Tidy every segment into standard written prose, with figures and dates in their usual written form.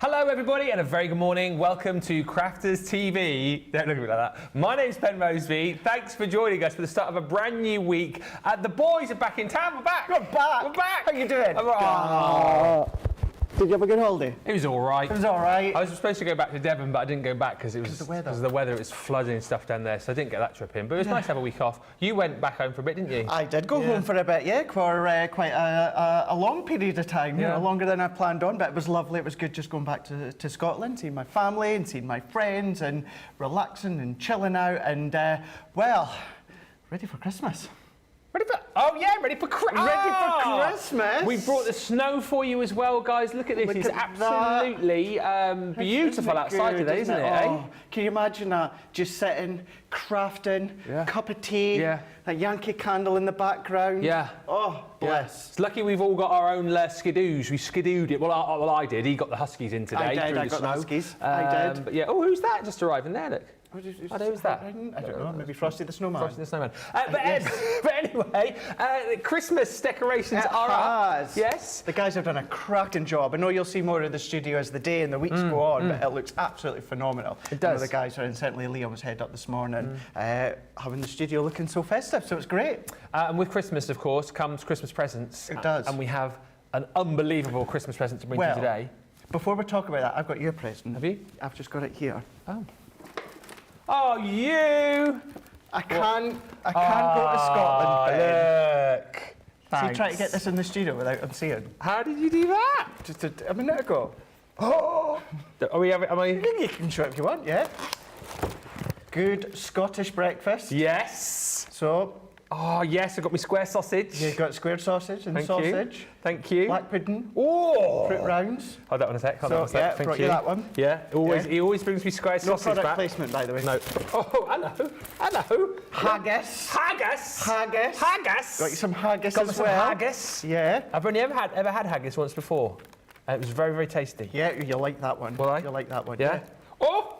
Hello everybody and a very good morning. Welcome to Crafters TV. Don't look at me like that. My name's Ben Moseby. Thanks for joining us for the start of a brand new week. The boys are back in town. We're back. We're back. We're back. How you doing? Did you have a good holiday? It was all right. It was all right. I was supposed to go back to Devon, but I didn't go back because it was the weather. Because of the weather. It was flooding and stuff down there, so I didn't get that trip in. But it was nice to have a week off. You went back home for a bit, didn't you? I did go home for a bit, for quite a long period of time, longer than I planned on, but it was lovely. It was good just going back to Scotland, seeing my family and seeing my friends and relaxing and chilling out and, ready for Christmas. Ready for Christmas. We brought the snow for you as well, guys. Look at this. It's absolutely beautiful outside today, isn't it? Oh, can you imagine that? Just sitting, crafting, cup of tea, a Yankee candle in the background. Yeah. Oh, bless. It's lucky we've all got our own skidoos. We skidooed it. Well, I did. He got the Huskies in today. I did. I got the Huskies. I did. But yeah. Oh, who's that just arriving there? Look. Who's that? I don't know, maybe Frosty the Snowman. Frosty the Snowman. But anyway, the Christmas decorations are up. Yes. The guys have done a cracking job. I know you'll see more of the studio as the day and the weeks go on, but it looks absolutely phenomenal. It does. The guys are in, certainly Liam was head up this morning, having the studio looking so festive, so it's great. And with Christmas, of course, comes Christmas presents. It does. And we have an unbelievable Christmas present to bring to you today. Before we talk about that, I've got your present. Have you? I've just got it here. Oh. Oh, you! I can't go to Scotland, Ben. Look. So you try to get this in the studio without them seeing? How did you do that? Just a minute ago. Oh! You can show it if you want, yeah. Good Scottish breakfast. Yes. So. Oh, yes, I got my square sausage. You've got square sausage and sausage. Thank you. Black pudding. Oh! Fruit rounds. Hold that one a sec. Thank brought you. you that one. Yeah, he always brings me square sausage product back. placement, by the way. No. Oh, hello. Haggis. Haggis. Got you some haggis got as some well. Haggis. Yeah. I've only ever had haggis once before. It was very, very tasty. Yeah, you'll like that one. Will I? You'll like that one. Yeah. Oh!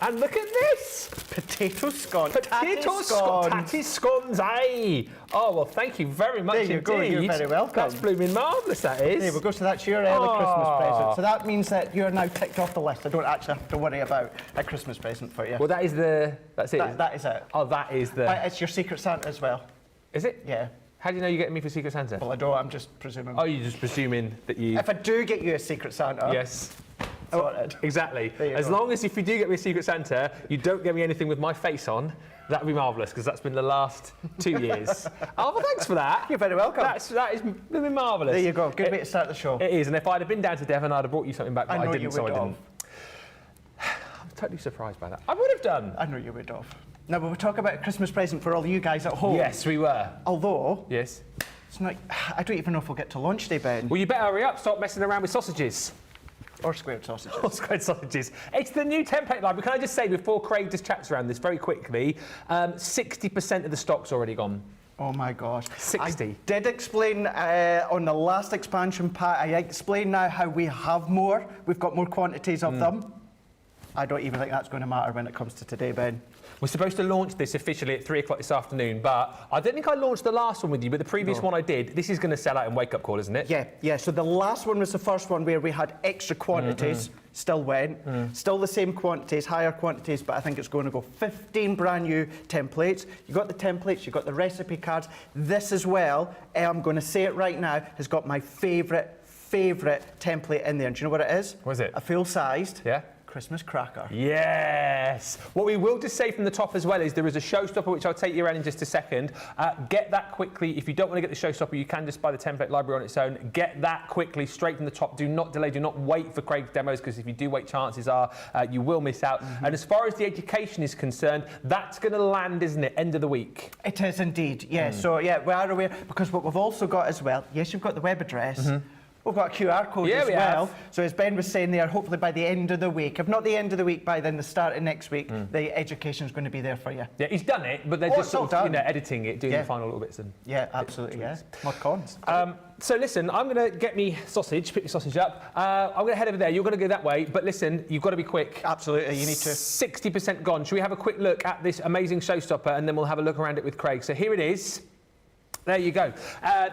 And look at this! Potato scones. Tatty scones, aye! Oh, well, thank you very much indeed. There you go, you're very welcome. That's blooming marvellous, that is. There we go, so that's your early Christmas present. So that means that you're now ticked off the list. I don't actually have to worry about a Christmas present for you. Well, that's it. That is it. Oh, that is the... But it's your Secret Santa as well. Is it? Yeah. How do you know you're getting me for Secret Santa? Well, I don't, I'm just presuming. Oh, you're just presuming that you... If I do get you a Secret Santa... Yes. Sorted. Exactly. As long as if you do get me a Secret Santa, you don't get me anything with my face on, that would be marvellous, because that's been the last 2 years. Oh, well, thanks for that. You're very welcome. That is been marvellous. There you go. Good way to start the show. It is, and if I'd have been down to Devon, I'd have brought you something back, but I didn't, so I didn't. I'm totally surprised by that. I would have done. I know you would have. Now, we were talking about a Christmas present for all you guys at home. Yes, we were. Although... Yes. It's not... I don't even know if we'll get to launch day, Ben. Well, you better hurry up. Stop messing around with sausages. Or squared sausages. Or squared sausages. It's the new template library. Can I just say, before Craig just chats around this very quickly, 60% of the stock's already gone. Oh my gosh. 60. I did explain on the last expansion pack, I explained now how we have more. We've got more quantities of them. I don't even think that's going to matter when it comes to today, Ben. We're supposed to launch this officially at 3 o'clock this afternoon, but I don't think I launched the last one with you, but the previous one I did. This is going to sell out in Wake Up Call, isn't it? Yeah. So the last one was the first one where we had extra quantities, still went, still the same quantities, higher quantities, but I think it's going to go 15 brand new templates. You got the templates, you got the recipe cards. This as well, I'm going to say it right now, has got my favourite template in there. And do you know what it is? What is it? A full-sized. Yeah. Christmas cracker. Yes! What we will just say from the top as well is there is a showstopper, which I'll take you around in just a second. Get that quickly. If you don't want to get the showstopper, you can just buy the template library on its own. Get that quickly, straight from the top. Do not delay, do not wait for Craig's demos, because if you do wait, chances are you will miss out. And as far as the education is concerned, that's going to land, isn't it, end of the week? It is indeed, yeah. So, yeah, we are aware, because what we've also got as well, yes, you've got the web address, we've got a QR code as well. So as Ben was saying there, hopefully by the end of the week, if not the end of the week, by then the start of next week, the education is going to be there for you. Yeah, he's done it, but they're just sort of, editing it, doing the final little bits. And absolutely, Mod cons. So listen, I'm going to get me sausage, pick your sausage up. I'm going to head over there. You're going to go that way, but listen, you've got to be quick. Absolutely, you need to. 60% gone. Should we have a quick look at this amazing showstopper, and then we'll have a look around it with Craig? So here it is. There you go.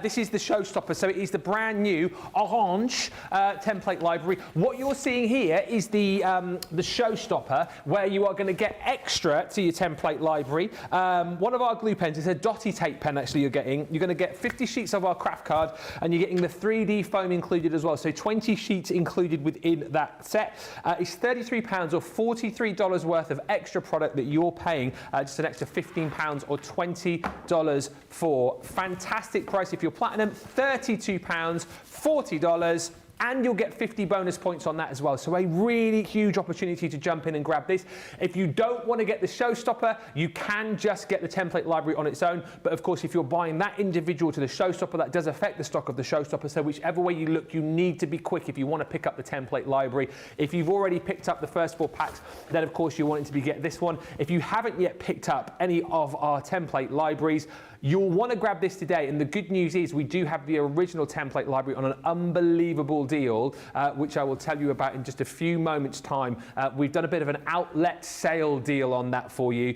This is the showstopper. So it is the brand new orange template library. What you're seeing here is the showstopper, where you are going to get extra to your template library. One of our glue pens is a dotty tape pen. Actually, you're going to get 50 sheets of our craft card, and you're getting the 3D foam included as well. So 20 sheets included within that set. It's £33 or $43 worth of extra product that you're paying, just an extra £15 or $20 for. Fantastic price if you're platinum, £32, $40, and you'll get 50 bonus points on that as well. So a really huge opportunity to jump in and grab this. If you don't want to get the showstopper, you can just get the template library on its own. But of course, if you're buying that individual to the showstopper, that does affect the stock of the showstopper. So whichever way you look, you need to be quick if you want to pick up the template library. If you've already picked up the first 4 packs, then of course you want it to be get this one. If you haven't yet picked up any of our template libraries, you'll want to grab this today, and the good news is we do have the original template library on an unbelievable deal, which I will tell you about in just a few moments' time. We've done a bit of an outlet sale deal on that for you,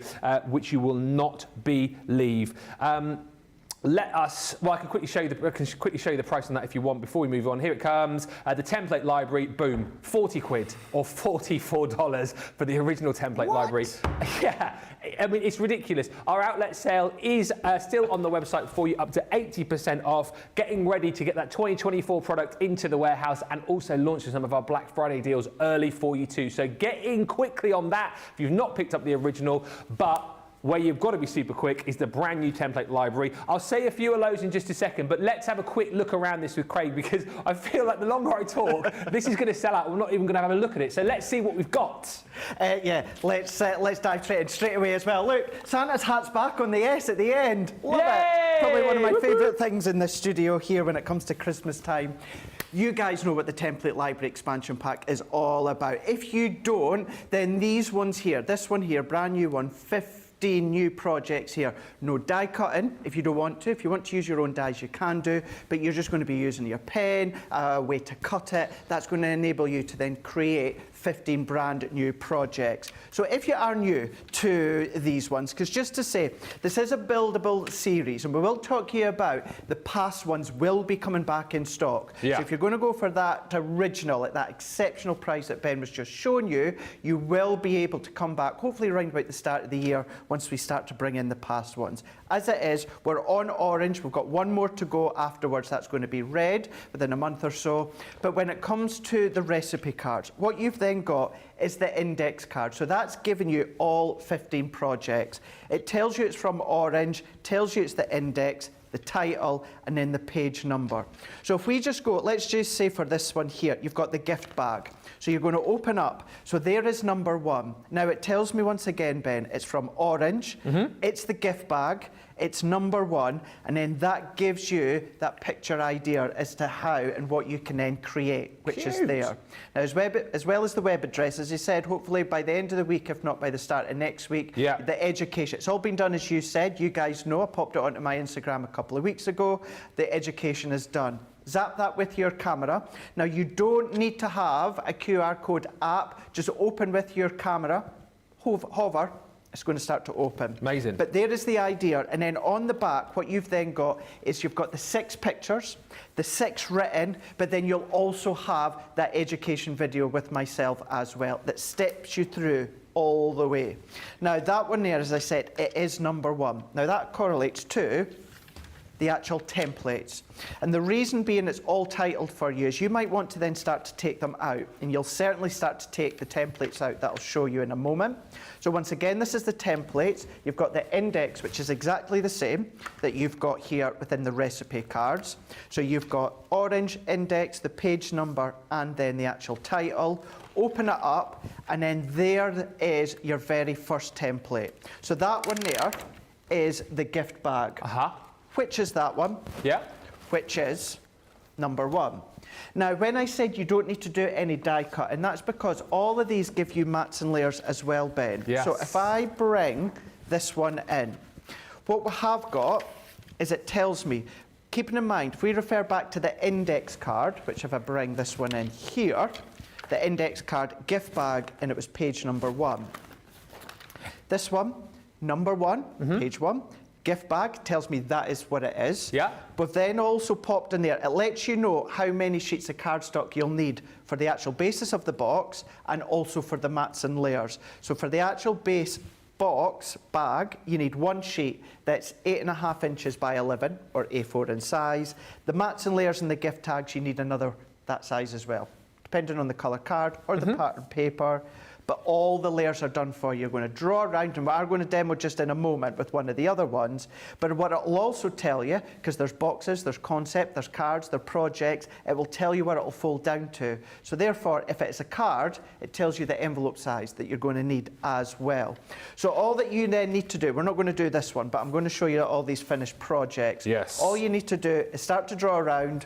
which you will not believe. Well, I can quickly show you the price on that if you want before we move on. Here it comes. The template library, boom, 40 quid or $44 for the original template library. Yeah, I mean, it's ridiculous. Our outlet sale is still on the website for you, up to 80% off, getting ready to get that 2024 product into the warehouse, and also launching some of our Black Friday deals early for you too. So get in quickly on that if you've not picked up the original, but where you've got to be super quick is the brand new template library. I'll say a few of those in just a second, but let's have a quick look around this with Craig, because I feel like the longer I talk, this is going to sell out. We're not even going to have a look at it. So let's see what we've got. Yeah, let's dive straight away as well. Look, Santa's hat's back on the S at the end. Love it. Probably one of my favourite things in the studio here when it comes to Christmas time. You guys know what the template library expansion pack is all about. If you don't, then these ones here, this one here, brand new one, 15 new projects here. No die cutting if you don't want to. If you want to use your own dies, you can do, but you're just going to be using your pen, a way to cut it. That's going to enable you to then create 15 brand new projects. So if you are new to these ones, because just to say, this is a buildable series, and we will talk to you about the past ones will be coming back in stock. Yeah. So if you're going to go for that original at that exceptional price that Ben was just showing you, you will be able to come back, hopefully around about the start of the year, once we start to bring in the past ones. As it is, we're on orange. We've got one more to go afterwards. That's going to be red within a month or so. But when it comes to the recipe cards, what you've then got is the index card. So that's giving you all 15 projects. It tells you it's from orange, tells you it's the index, the title, and then the page number. So if we just go, let's just say for this one here, you've got the gift bag. So you're going to open up. So there is number 1. Now it tells me once again, Ben, it's from orange, it's the gift bag, it's number 1, and then that gives you that picture idea as to how and what you can then create, which is there. Now, as well as the web address, as I said, hopefully by the end of the week, if not by the start of next week, the education. It's all been done, as you said. You guys know, I popped it onto my Instagram a couple of weeks ago. The education is done. Zap that with your camera. Now, you don't need to have a QR code app. Just open with your camera, hover, it's going to start to open. Amazing. But there is the idea. And then on the back, what you've then got is you've got the 6 pictures, the 6 written, but then you'll also have that education video with myself as well that steps you through all the way. Now, that one there, as I said, it is number 1. Now, that correlates to the actual templates. And the reason being it's all titled for you is you might want to then start to take them out, and you'll certainly start to take the templates out. That I'll show you in a moment. So once again, this is the templates. You've got the index, which is exactly the same that you've got here within the recipe cards. So you've got orange index, the page number, and then the actual title. Open it up, and then there is your very first template. So that one there is the gift bag. Which is that one? Yeah. Which is number 1. Now, when I said you don't need to do any die cut, and that's because all of these give you mats and layers as well, Ben. Yes. So if I bring this one in, what we have got is it tells me, keeping in mind, if we refer back to the index card, which if I bring this one in here, the index card, gift bag, and it was page number 1. This one, number 1, page 1. gift bag, tells me that is what it is. Yeah. But then also popped in there, it lets you know how many sheets of cardstock you'll need for the actual basis of the box and also for the mats and layers. So for the actual base box bag, you need one sheet that's 8.5 inches by 11 or A4 in size. The mats and layers and the gift tags, you need another that size as well, depending on the colour card or the pattern paper. But all the layers are done for you. You're going to draw around, and we are going to demo just in a moment with one of the other ones. But what it will also tell you, because there's boxes, there's concept, there's cards, there's projects, it will tell you where it will fold down to. So therefore, if it's a card, it tells you the envelope size that you're going to need as well. So all that you then need to do, we're not going to do this one, but I'm going to show you all these finished projects. Yes. All you need to do is start to draw around,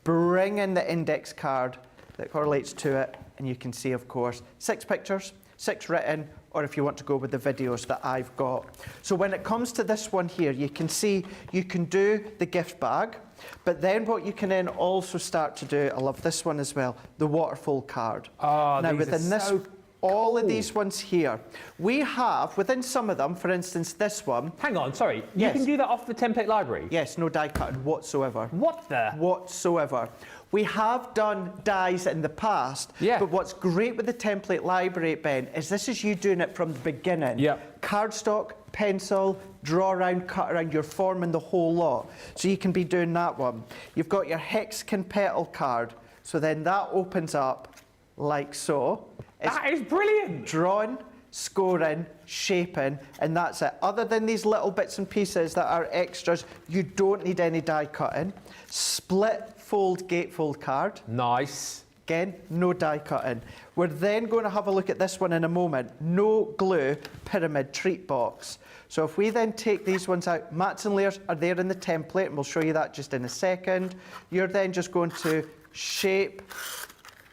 bring in the index card that correlates to it, and you can see, of course, 6 pictures, 6 written, or if you want to go with the videos that I've got. So when it comes to this one here, you can see you can do the gift bag, but then what you can then also start to do, I love this one as well, the waterfall card. Oh, now these within are this, so all of cool. these ones here, we have, within some of them, for instance, this one, Hang on, sorry. You Yes. can do that off the template library? yes, no die cutting whatsoever. What the? Whatsoever. We have done dies in the past, Yeah. but what's great with the template library, Ben, is this is you doing it from the beginning. Yep. Cardstock, pencil, draw around, cut around, you're forming the whole lot. So you can be doing that one. You've got your hexagon petal card, so then that opens up like so. It's That is brilliant. drawing, scoring, shaping, and that's it. Other than these little bits and pieces that are extras, you don't need any die cutting. Split fold gatefold card. Nice. Again, no die cutting. We're then going to have a look at this one in a moment. No glue pyramid treat box. So if we then take these ones out, mats and layers are there in the template, and we'll show you that just in a second. You're then just going to shape,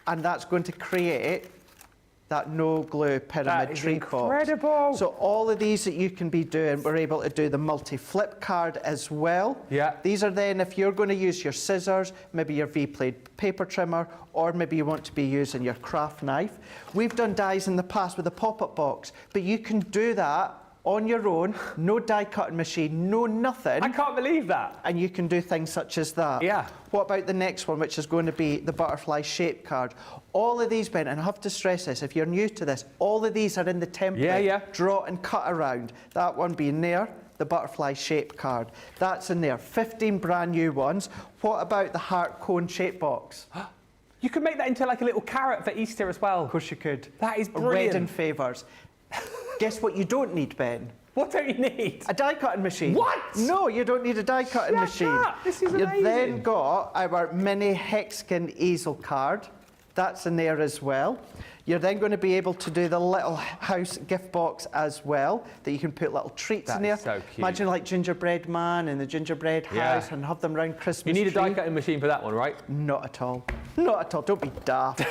and that's going to create that no glue pyramid That is treat box. incredible. So all of these that you can be doing, we're able to do the multi-flip card as well. Yeah. These are then, if you're going to use your scissors, maybe your V-blade paper trimmer, or maybe you want to be using your craft knife. We've done dies in the past with a pop-up box, but you can do that on your own, no die cutting machine, no nothing. I can't believe that. And you can do things such as that. Yeah. What about the next one, which is going to be the butterfly shape card? All of these, Ben, and I have to stress this, if you're new to this, all of these are in the template. Yeah, yeah. Draw and cut around. That one being there, the butterfly shape card. That's in there. 15 brand new ones. What about the heart cone shape box? You could make that into like a little carrot for Easter as well. Of course you could. That is Wedding brilliant. favours. Guess what you don't need, Ben? What don't you need? A die cutting machine. What? No, you don't need a die cutting Shut machine. up. This is You've amazing. then got our mini hexagon easel card. That's in there as well. You're then going to be able to do the little house gift box as well, that you can put little treats in there. That is so cute. Imagine like gingerbread man and the gingerbread Yeah. house and have them round Christmas You need a tree. die cutting machine for that one, right? Not at all. Not at all. Don't be daft.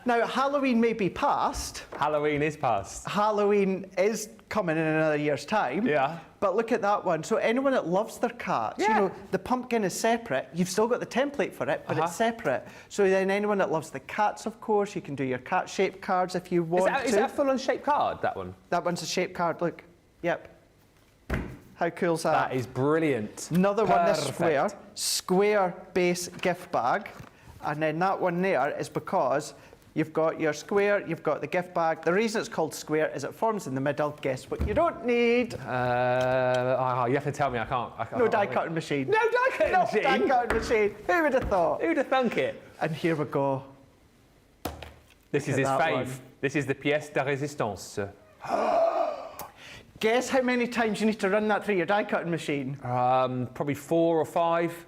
Now, Halloween may be past. Halloween is past. Halloween is coming in another year's time. Yeah. But look at that one. So anyone that loves their cats, you Yeah. know, the pumpkin is separate. You've still got the template for it, but it's separate. So then anyone that loves the cats, of course, you can do your cat-shaped cards if you want Is that a full-on shaped card, that one? That one's a shaped card, look. Yep. How cool's that? That is brilliant. Another one, this Perfect. square base gift bag. And then that one there is because you've got your square, you've got the gift bag. The reason it's called square is it forms in the middle. Guess what you don't need? You have to tell me. I can't. No die cutting machine. No die cutting No machine. die cutting machine. Who would have thought? Who'd have thunk it? And here we go. This is Look his at that fave. one. This is the pièce de résistance. Guess how many times you need to run that through your die cutting machine? Probably 4 or 5.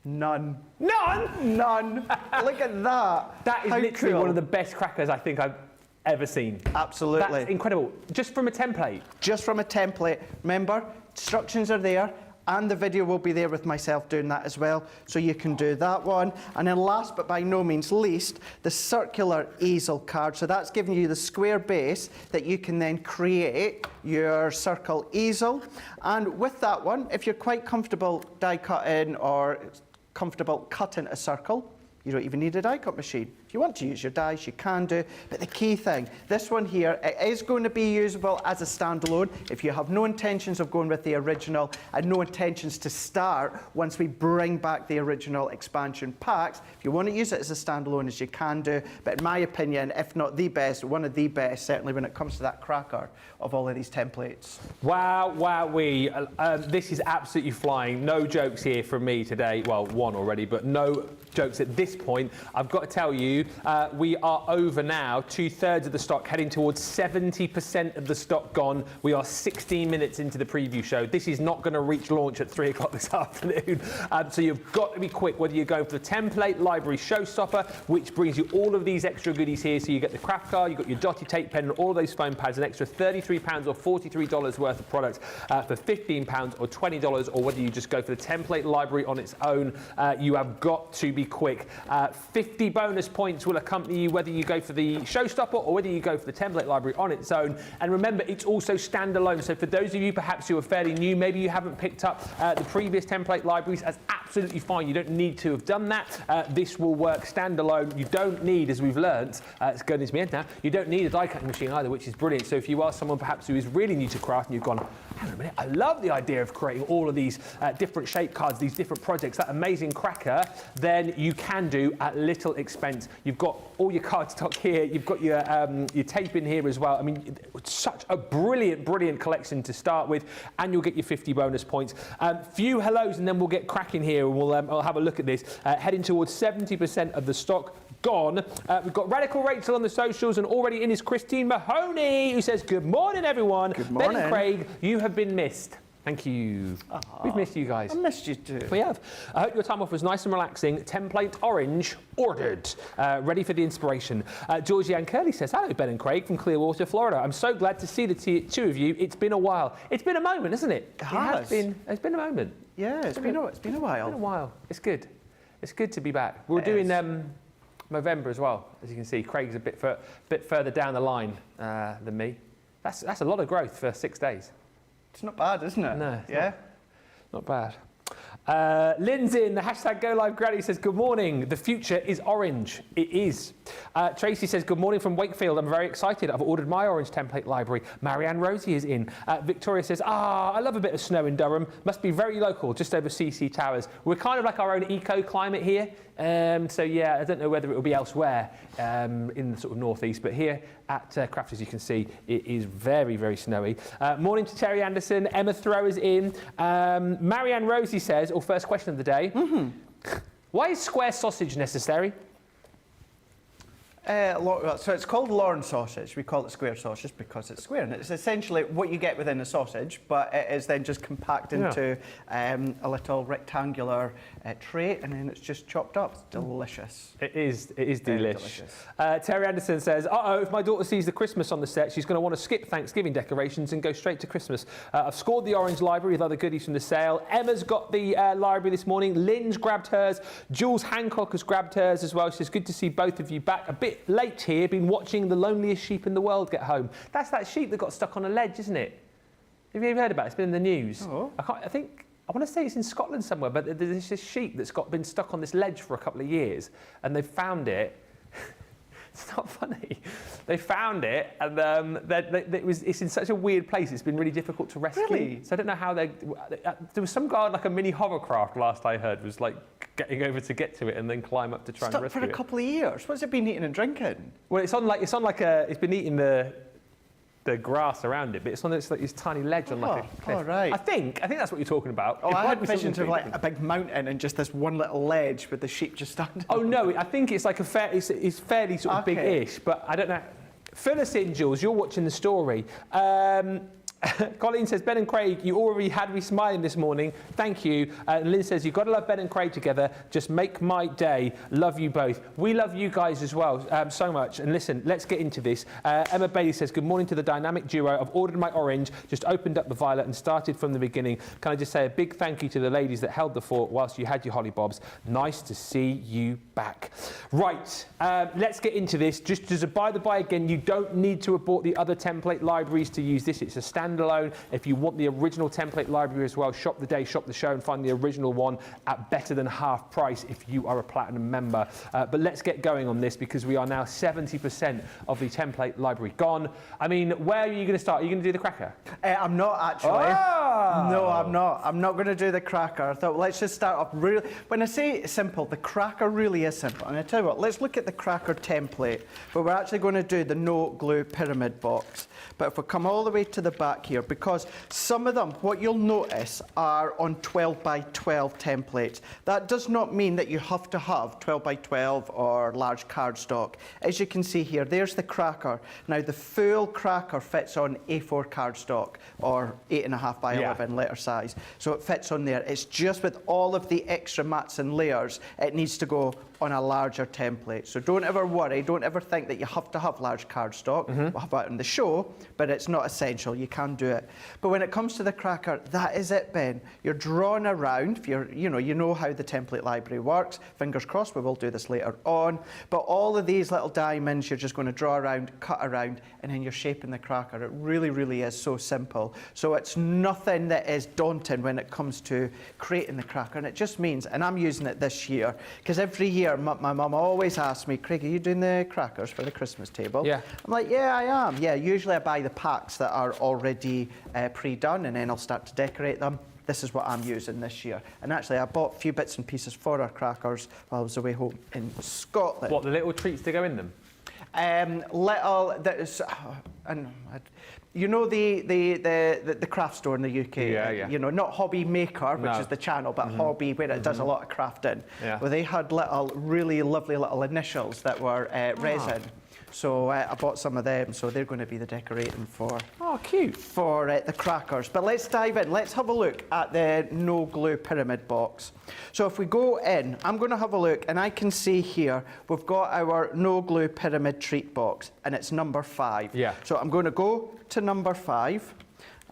None. None. None. Look at that. That is How literally cool. one of the best crackers I think I've ever seen. Absolutely. That's incredible. Just from a template. Just from a template. Remember, instructions are there, and the video will be there with myself doing that as well, so you can do that one. And then last but by no means least, the circular easel card. So that's giving you the square base that you can then create your circle easel. And with that one, if you're quite comfortable die cutting or comfortable cutting a circle, you don't even need a die cut machine. If you want to use your dice, you can do. But the key thing, this one here, it is going to be usable as a standalone. If you have no intentions of going with the original and no intentions to start once we bring back the original expansion packs, if you want to use it as a standalone, as you can do. But in my opinion, if not the best, one of the best, certainly when it comes to that cracker of all of these templates. Wow, wowee. This is absolutely flying. No jokes here from me today. Well, one already, but no jokes at this point. I've got to tell you, we are over now. 2/3 of the stock, heading towards 70% of the stock gone. We are 16 minutes into the preview show. This is not going to reach launch at 3 o'clock this afternoon. So you've got to be quick, whether you're going for the template library showstopper, which brings you all of these extra goodies here. So you get the craft card, you've got your dotty tape pen, and all of those foam pads, an extra £33 or $43 worth of products for £15 or $20, or whether you just go for the template library on its own. You have got to be quick. 50 bonus points will accompany you whether you go for the showstopper or whether you go for the template library on its own. And remember, it's also standalone. So for those of you perhaps who are fairly new, maybe you haven't picked up the previous template libraries, that's absolutely fine. You don't need to have done that. This will work standalone. You don't need, as we've learnt, it's going into my head now, you don't need a die cutting machine either, which is brilliant. So if you are someone perhaps who is really new to craft and you've gone, hang on a minute, I love the idea of creating all of these different shape cards, these different projects, that amazing cracker, then you can do at little expense. You've got all your card stock here, you've got your tape in here as well. I mean, such a brilliant collection to start with, and you'll get your 50 bonus points. Few hellos and then we'll get cracking here, and we'll have a look at this. Heading towards 70% of the stock gone. We've got Radical Rachel on the socials, and already in is Christine Mahoney, who says, good morning, everyone. Good morning. Ben and Craig, you have been missed. Thank you. We've missed you guys. I missed you too. We have. I hope your time off was nice and relaxing. Template orange ordered. Ready for the inspiration. Georgie Ann Curley says, hello, Ben and Craig from Clearwater, Florida. I'm so glad to see the two of you. It's been a while. It's been a moment, isn't it? It has. It's been a moment. Yeah, it's been a while. It's been a while. It's good. It's good to be back. We're doing Movember as well, as you can see. Craig's a bit further down the line than me. That's a lot of growth for 6 days. It's not bad, isn't it? No. Yeah. Not bad. Lynn's in, the hashtag #GoLiveGranny says, good morning, the future is orange. It is. Tracy says, good morning from Wakefield, I'm very excited, I've ordered my orange template library. Marianne Rosie is in. Victoria says, I love a bit of snow in Durham, must be very local, just over CC Towers. We're kind of like our own eco-climate here, so yeah, I don't know whether it will be elsewhere in the sort of northeast, but here at Craft, as you can see, it is very snowy. Morning to Terry Anderson, Emma Throw is in. Marianne Rosie says, first question of the day, why is square sausage necessary? So it's called Lorne sausage. We call it square sausage because it's square, and it's essentially what you get within a sausage, but it is then just compacted into a little rectangular tray, and then it's just chopped up. It's delicious. It is delicious. Terry Anderson says, if my daughter sees the Christmas on the set, she's going to want to skip Thanksgiving decorations and go straight to Christmas. I've scored the orange library with other goodies from the sale. Emma's got the library this morning. Lynn's grabbed hers. Jules Hancock has grabbed hers as well. She says, good to see both of you back. A bit late here, been watching the loneliest sheep in the world get home. That's that sheep that got stuck on a ledge, isn't it? Have you ever heard about it? It's been in the news. Oh. I want to say it's in Scotland somewhere, but there's this sheep that's been stuck on this ledge for a couple of years, and they've found it. It's not funny. They found it, and it's in such a weird place. It's been really difficult to rescue. Really? So I don't know how there was some guy on like a mini hovercraft last I heard was like getting over to get to it and then climb up to try and rescue it. Stuck for a couple of years. What's it been eating and drinking? Well, it's been eating the grass around it, but it's on this tiny ledge on like a cliff. Oh, right. I think that's what you're talking about. I had visions of like a big mountain and just this one little ledge with the sheep just standing. Oh no, I think it's like it's fairly sort of big-ish, but I don't know. Fill us in, Jules. You're watching the story. Colleen says, Ben and Craig, you already had me smiling this morning. Thank you. And Lynn says, you've got to love Ben and Craig together. Just make my day. Love you both. We love you guys as well so much. And listen, let's get into this. Emma Bailey says, good morning to the dynamic duo. I've ordered my orange, just opened up the violet and started from the beginning. Can I just say a big thank you to the ladies that held the fort whilst you had your holly bobs. Nice to see you back. Right, let's get into this. Just as a by the by again, you don't need to have bought the other template libraries to use this. It's a standard standalone. If you want the original template library as well, shop the day, shop the show, and find the original one at better than half price if you are a Platinum member. But let's get going on this because we are now 70% of the template library gone. I mean, where are you going to start? Are you going to do the cracker? I'm not actually. Oh! No, I'm not. I'm not going to do the cracker. I thought, let's just start off really. When I say simple, the cracker really is simple. And I tell you what, let's look at the cracker template, but we're actually going to do the no glue pyramid box. But if we come all the way to the back here, because some of them, what you'll notice, are on 12 by 12 templates. That does not mean that you have to have 12 by 12 or large cardstock. As you can see here, there's the cracker. Now, the full cracker fits on A4 cardstock or 8.5 by 11 letter size. So it fits on there. It's just with all of the extra mats and layers, it needs to go on a larger template. So don't ever worry, don't ever think that you have to have large cardstock. We'll have that in the show, but it's not essential, you can do it. But when it comes to the cracker, that is it, Ben. You're drawing around, if you're, you know how the template library works. Fingers crossed, we will do this later on. But all of these little diamonds, you're just going to draw around, cut around, and then you're shaping the cracker. It really, really is so simple. So it's nothing that is daunting when it comes to creating the cracker. And it just means, and I'm using it this year, because every year my mum always asks me, Craig, are you doing the crackers for the Christmas table? Yeah. I'm like, yeah, I am. Yeah, usually I buy the packs that are already pre-done, and then I'll start to decorate them. This is what I'm using this year. And actually, I bought a few bits and pieces for our crackers while I was away home in Scotland. What, the little treats to go in them? You know the craft store in the UK. Yeah. You know, not Hobby Maker, which is the channel, but Hobby, where it does a lot of crafting. Yeah. Well, they had little, really lovely little initials that were resin. So I bought some of them, so they're going to be the decorating for. Oh, cute. For the crackers. But let's dive in. Let's have a look at the no glue pyramid box. So if we go in, I'm going to have a look, and I can see here we've got our no glue pyramid treat box, and it's number 5. Yeah. So I'm going to go to number 5.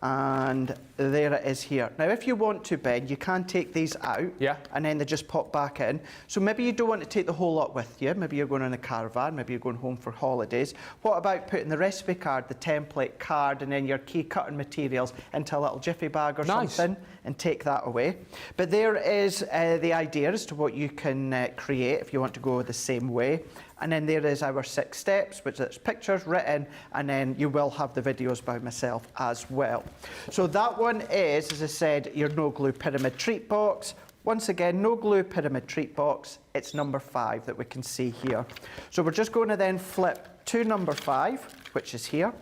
And there it is here. Now, if you want to, Ben, you can take these out, and then they just pop back in. So maybe you don't want to take the whole lot with you. Maybe you're going on a caravan, maybe you're going home for holidays. What about putting the recipe card, the template card, and then your key cutting materials into a little jiffy bag or something, and take that away? But there is the idea as to what you can create if you want to go the same way. And then there is our 6 steps, which is pictures written, and then you will have the videos by myself as well. So that one is, as I said, your no glue pyramid treat box. Once again, no glue pyramid treat box. It's number 5 that we can see here. So we're just going to then flip to number 5, which is here.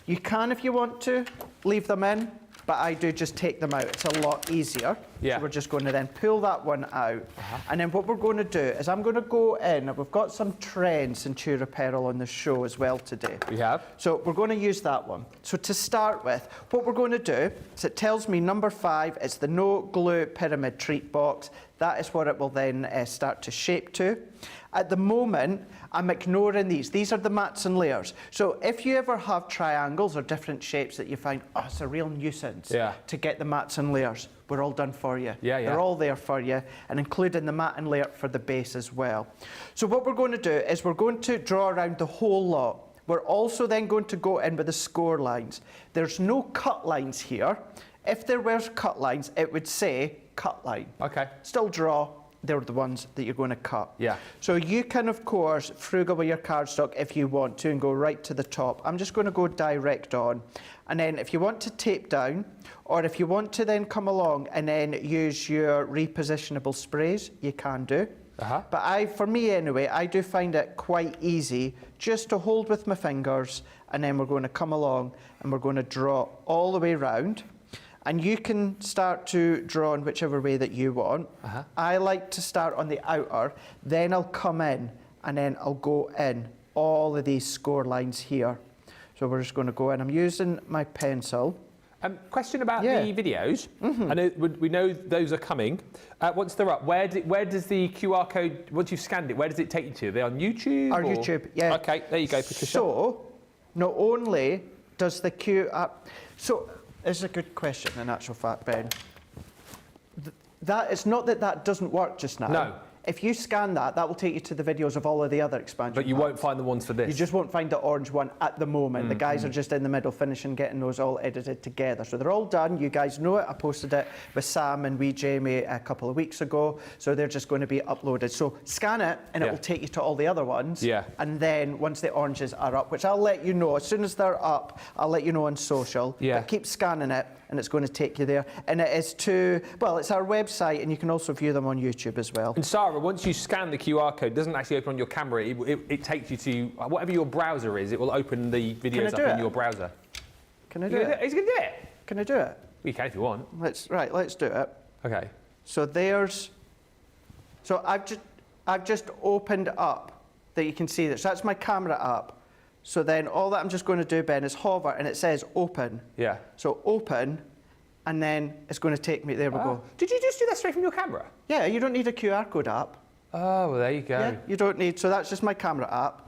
You can, if you want to, leave them in, but I do just take them out. It's a lot easier. Yeah. So we're just going to then pull that one out. And then what we're going to do is I'm going to go in, and we've got some trends in Tour Apparel on the show as well today. We have. So we're going to use that one. So to start with, what we're going to do is it tells me number 5, it's the no glue pyramid treat box. That is what it will then start to shape to. At the moment, I'm ignoring these. These are the mats and layers. So if you ever have triangles or different shapes that you find, oh, it's a real nuisance to get the mats and layers, we're all done for you. They're all there for you, and including the mat and layer for the base as well. So what we're going to do is we're going to draw around the whole lot. We're also then going to go in with the score lines. There's no cut lines here. If there were cut lines, it would say cut line. Okay. Still draw. They're the ones that you're going to cut. Yeah. So you can, of course, frugal with your cardstock if you want to and go right to the top. I'm just going to go direct on. And then if you want to tape down, or if you want to then come along and then use your repositionable sprays, you can do. But for me anyway, I do find it quite easy just to hold with my fingers, and then we're going to come along and we're going to draw all the way round. And you can start to draw in whichever way that you want. I like to start on the outer, then I'll come in, and then I'll go in all of these score lines here. So we're just going to go in. I'm using my pencil. Question about the videos. I know we know those are coming. Once they're up, where does the QR code, once you've scanned it, where does it take you to? Are they on YouTube? Or YouTube, yeah. Okay, there you go, Patricia. So, not only does the QR... So, this is a good question, in actual fact, Ben. It's not that doesn't work just now. No. If you scan that, that will take you to the videos of all of the other expansion But you packs. won't find the ones for this. You just won't find the orange one at the moment. The guys are just in the middle finishing, getting those all edited together. So they're all done. You guys know it. I posted it with Sam and wee Jamie a couple of weeks ago. So they're just going to be uploaded. So scan it and it will take you to all the other ones. Yeah. And then once the oranges are up, which I'll let you know, as soon as they're up, I'll let you know on social. Yeah. But keep scanning it and it's going to take you there. And it is to, well, it's our website and you can also view them on YouTube as well. And Sarah, once you scan the QR code, it doesn't actually open on your camera. It takes you to whatever your browser is. It will open the videos up in your browser. Can I do it? He's going to do it. Can I do it? You can if you want. Let's do it. Okay. So I've just opened up that you can see this. So that's my camera up. So then all that I'm just going to do, Ben, is hover and it says open. Yeah. So open, and then it's going to take me, there we go. Did you just do that straight from your camera? Yeah, you don't need a QR code app. Oh, well, there you go. Yeah, you don't need, so that's just my camera app.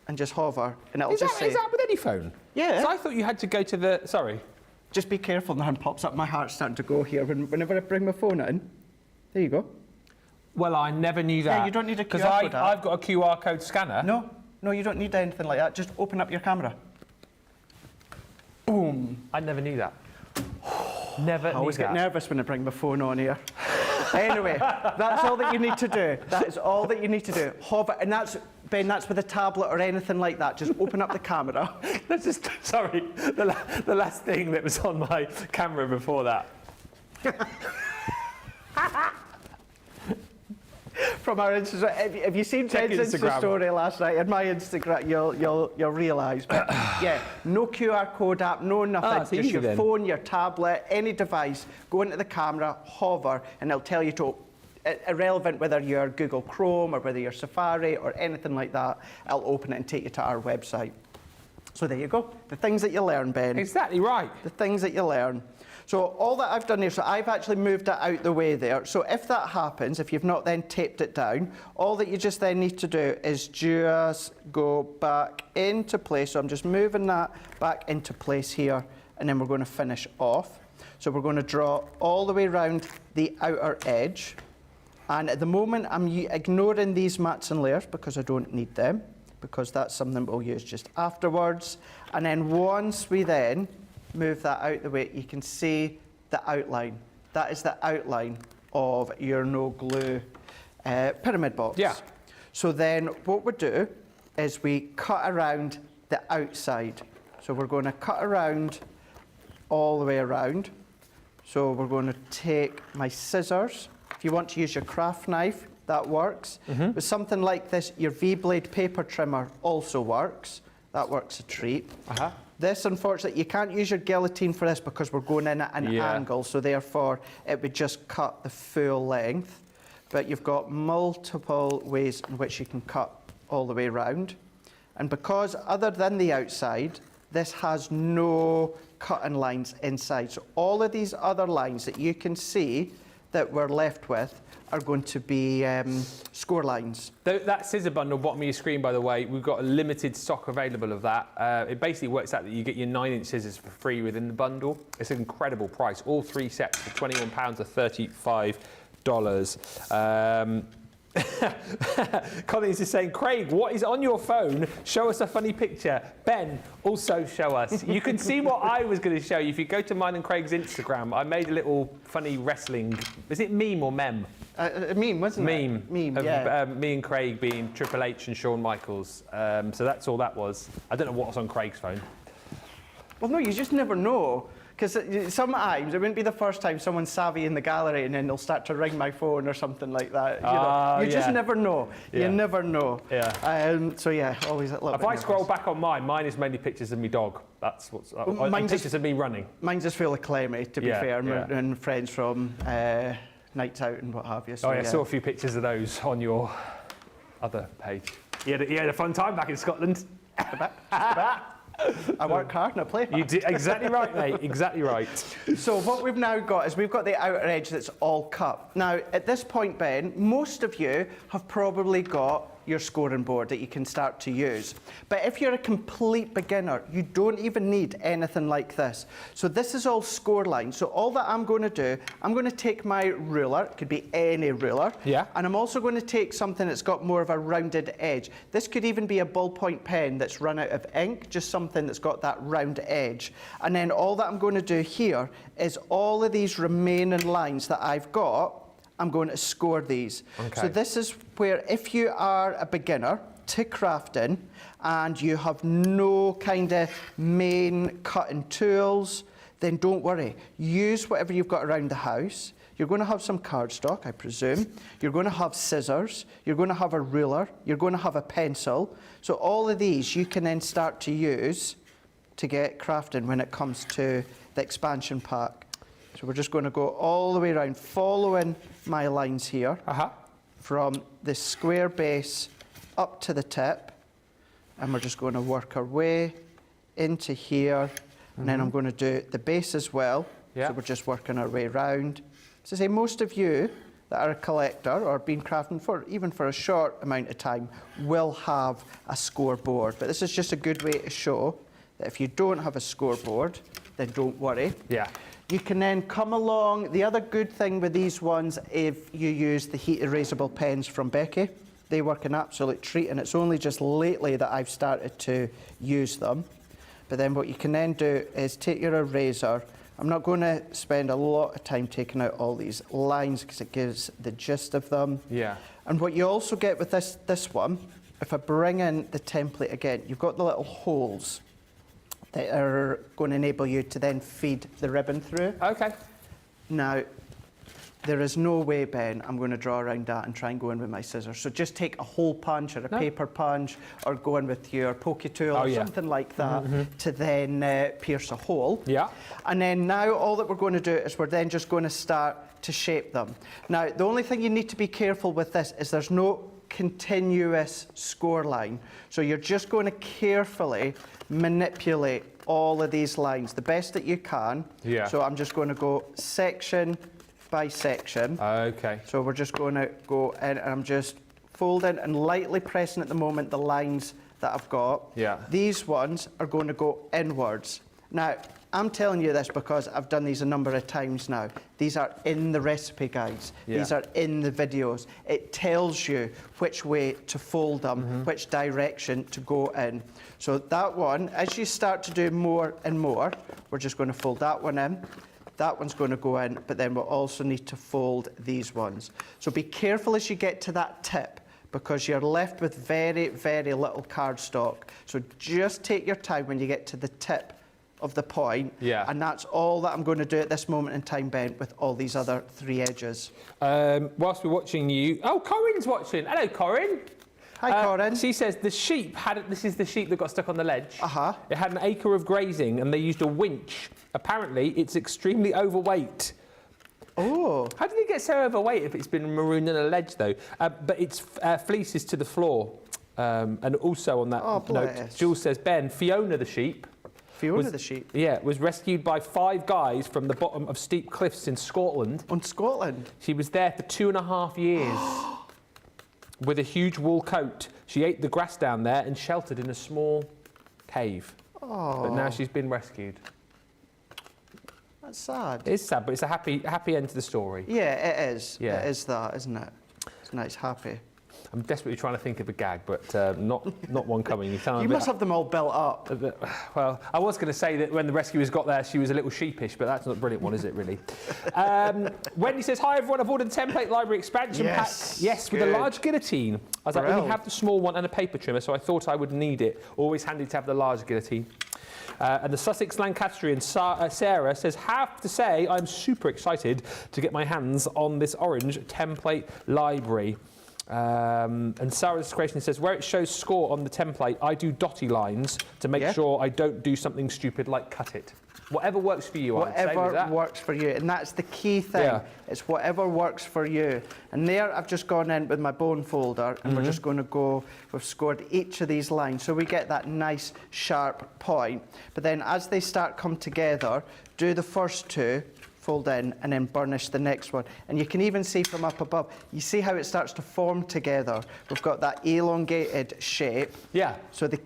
And just hover, and it'll just say. Is that with any phone? Yeah. So I thought you had to go to the, sorry. Just be careful, now it pops up, my heart's starting to go here. Whenever I bring my phone in, there you go. Well, I never knew that. Yeah, you don't need a QR code. app. Because I've got a QR code scanner. No, you don't need anything like that. Just open up your camera. Boom. I never knew that. Never I always knew get that. nervous when I bring my phone on here. Anyway, that's all that you need to do. That is all that you need to do. Hover, and that's, Ben, that's with a tablet or anything like that. Just open up the camera. That's just, sorry, the last thing that was on my camera before that. From our Instagram, have you seen Check Ted's Instagram. Insta story last night? And my Instagram, you'll realise. But yeah, no QR code app, no nothing. It's Just easy your then. phone, your tablet, any device. Go into the camera, hover, and it'll tell you to. Irrelevant whether you're Google Chrome or whether you're Safari or anything like that, it'll open it and take you to our website. So there you go. The things that you learn, Ben. Exactly right. The things that you learn. So all that I've done here, so I've actually moved it out the way there. So if that happens, if you've not then taped it down, all that you just then need to do is just go back into place. So I'm just moving that back into place here, and then we're going to finish off. So we're going to draw all the way around the outer edge. And at the moment, I'm ignoring these mats and layers because I don't need them, because that's something we'll use just afterwards. And then once we then move that out the way, you can see the outline. That is the outline of your no glue pyramid box. Yeah. So then what we do is we cut around the outside. So we're going to cut around all the way around. So we're going to take my scissors. If you want to use your craft knife, that works. With something like this, your V-blade paper trimmer also works. That works a treat. This, unfortunately, you can't use your guillotine for this because we're going in at an angle, so therefore it would just cut the full length. But you've got multiple ways in which you can cut all the way around. And because, other than the outside, this has no cutting lines inside. So all of these other lines that you can see that we're left with are going to be score lines. That scissor bundle bottom of your screen, by the way, we've got a limited stock available of that. It basically works out that you get your 9-inch scissors for free within the bundle. It's an incredible price. All 3 sets for £21 or $35. Collins is saying, Craig, what is on your phone? Show us a funny picture. Ben, also show us. You can see what I was going to show you if you go to mine and Craig's Instagram. I made a little funny wrestling. Is it meme or mem? A meme, wasn't it? Meme, of, yeah. me and Craig being Triple H and Shawn Michaels. So that's all that was. I don't know what was on Craig's phone. Well, no, you just never know. Because sometimes, it wouldn't be the first time someone's savvy in the gallery and then they'll start to ring my phone or something like that. You just never know. Yeah. You never know. Yeah. So yeah, always a little bit If I nervous. scroll back on mine is mainly pictures of me dog. That's what's... and pictures of me running. Mine's just full of Clemmy, to be fair, yeah. and friends from nights out and what have you. So, I saw a few pictures of those on your other page. You had a fun time back in Scotland. I work hard and I play hard. You did exactly right, mate. Exactly right. So what we've now got is we've got the outer edge that's all cut. Now, at this point, Ben, most of you have probably got your scoring board that you can start to use. But if you're a complete beginner, you don't even need anything like this. So this is all score lines. So all that I'm going to do, I'm going to take my ruler, it could be any ruler, and I'm also going to take something that's got more of a rounded edge. This could even be a ballpoint pen that's run out of ink, just something that's got that round edge. And then all that I'm going to do here is all of these remaining lines that I've got, I'm going to score these. So this is where, if you are a beginner to crafting and you have no kind of main cutting tools, then don't worry. Use whatever you've got around the house. You're going to have some cardstock, I presume. You're going to have scissors. You're going to have a ruler. You're going to have a pencil. So all of these you can then start to use to get crafting when it comes to the expansion pack. So we're just going to go all the way around, following my lines here, from the square base up to the tip, and we're just going to work our way into here, and then I'm going to do the base as well. So we're just working our way around. So say most of you that are a collector or been crafting for even for a short amount of time will have a scoreboard, but this is just a good way to show that if you don't have a scoreboard, then don't worry. You can then come along. The other good thing with these ones, if you use the heat erasable pens from Becky, they work an absolute treat, and it's only just lately that I've started to use them. But then what you can then do is take your eraser. I'm not going to spend a lot of time taking out all these lines because it gives the gist of them. And what you also get with this one, if I bring in the template again, you've got the little holes that are going to enable you to then feed the ribbon through. Now, there is no way, Ben, I'm going to draw around that and try and go in with my scissors. So just take a hole punch or a paper punch, or go in with your pokey tool or something like that to then pierce a hole. And then now all that we're going to do is we're then just going to start to shape them. Now, the only thing you need to be careful with this is there's no continuous score line. So you're just going to carefully manipulate all of these lines the best that you can. So I'm just going to go section by section. So we're just going to go in, and I'm just folding and lightly pressing at the moment the lines that I've got. These ones are going to go inwards. Now, I'm telling you this because I've done these a number of times now. These are in the recipe guides. These are in the videos. It tells you which way to fold them, which direction to go in. So that one, as you start to do more and more, we're just going to fold that one in. That one's going to go in, but then we'll also need to fold these ones. So be careful as you get to that tip, because you're left with very, very little cardstock. So just take your time when you get to the tip of the point, and that's all that I'm going to do at this moment in time, Ben, with all these other three edges. Whilst we're watching you... Oh, Corinne's watching. Hello, Corinne. Hi, Corinne. She says the sheep had... This is the sheep that got stuck on the ledge. It had an acre of grazing, and they used a winch. Apparently, it's extremely overweight. Oh. How did it get so overweight if it's been marooned on a ledge, though? But its fleece is to the floor. And also on that note, Jules says, Ben, Fiona the sheep... Fiona the sheep? Yeah, was rescued by 5 guys from the bottom of steep cliffs in Scotland. On Scotland? She was there for 2.5 years with a huge wool coat. She ate the grass down there and sheltered in a small cave. But now she's been rescued. That's sad. It is sad, but it's a happy end to the story. Yeah, it is. It is that, isn't it? It's nice, happy. I'm desperately trying to think of a gag, but not one coming. You must have them all built up. Well, I was going to say that when the rescuers got there, she was a little sheepish, but that's not a brilliant one, is it, really? Wendy says, hi, everyone. I've ordered the template library expansion pack. Yes, with a large guillerine. I was like, we have the small one and a paper trimmer, so I thought I would need it. Always handy to have the large guillotine. And the Sussex Lancastrian Sarah says, have to say I'm super excited to get my hands on this orange template library. And Sarah's creation says, where it shows score on the template, I do dotty lines to make sure I don't do something stupid like cut it. Whatever works for you, whatever works for you, and that's the key thing. It's whatever works for you. And there, I've just gone in with my bone folder, and we're just going to go. We've scored each of these lines, so we get that nice sharp point. But then, as they start come together, do the first two, fold in, and then burnish the next one. And you can even see from up above, you see how it starts to form together. We've got that elongated shape. Yeah. So the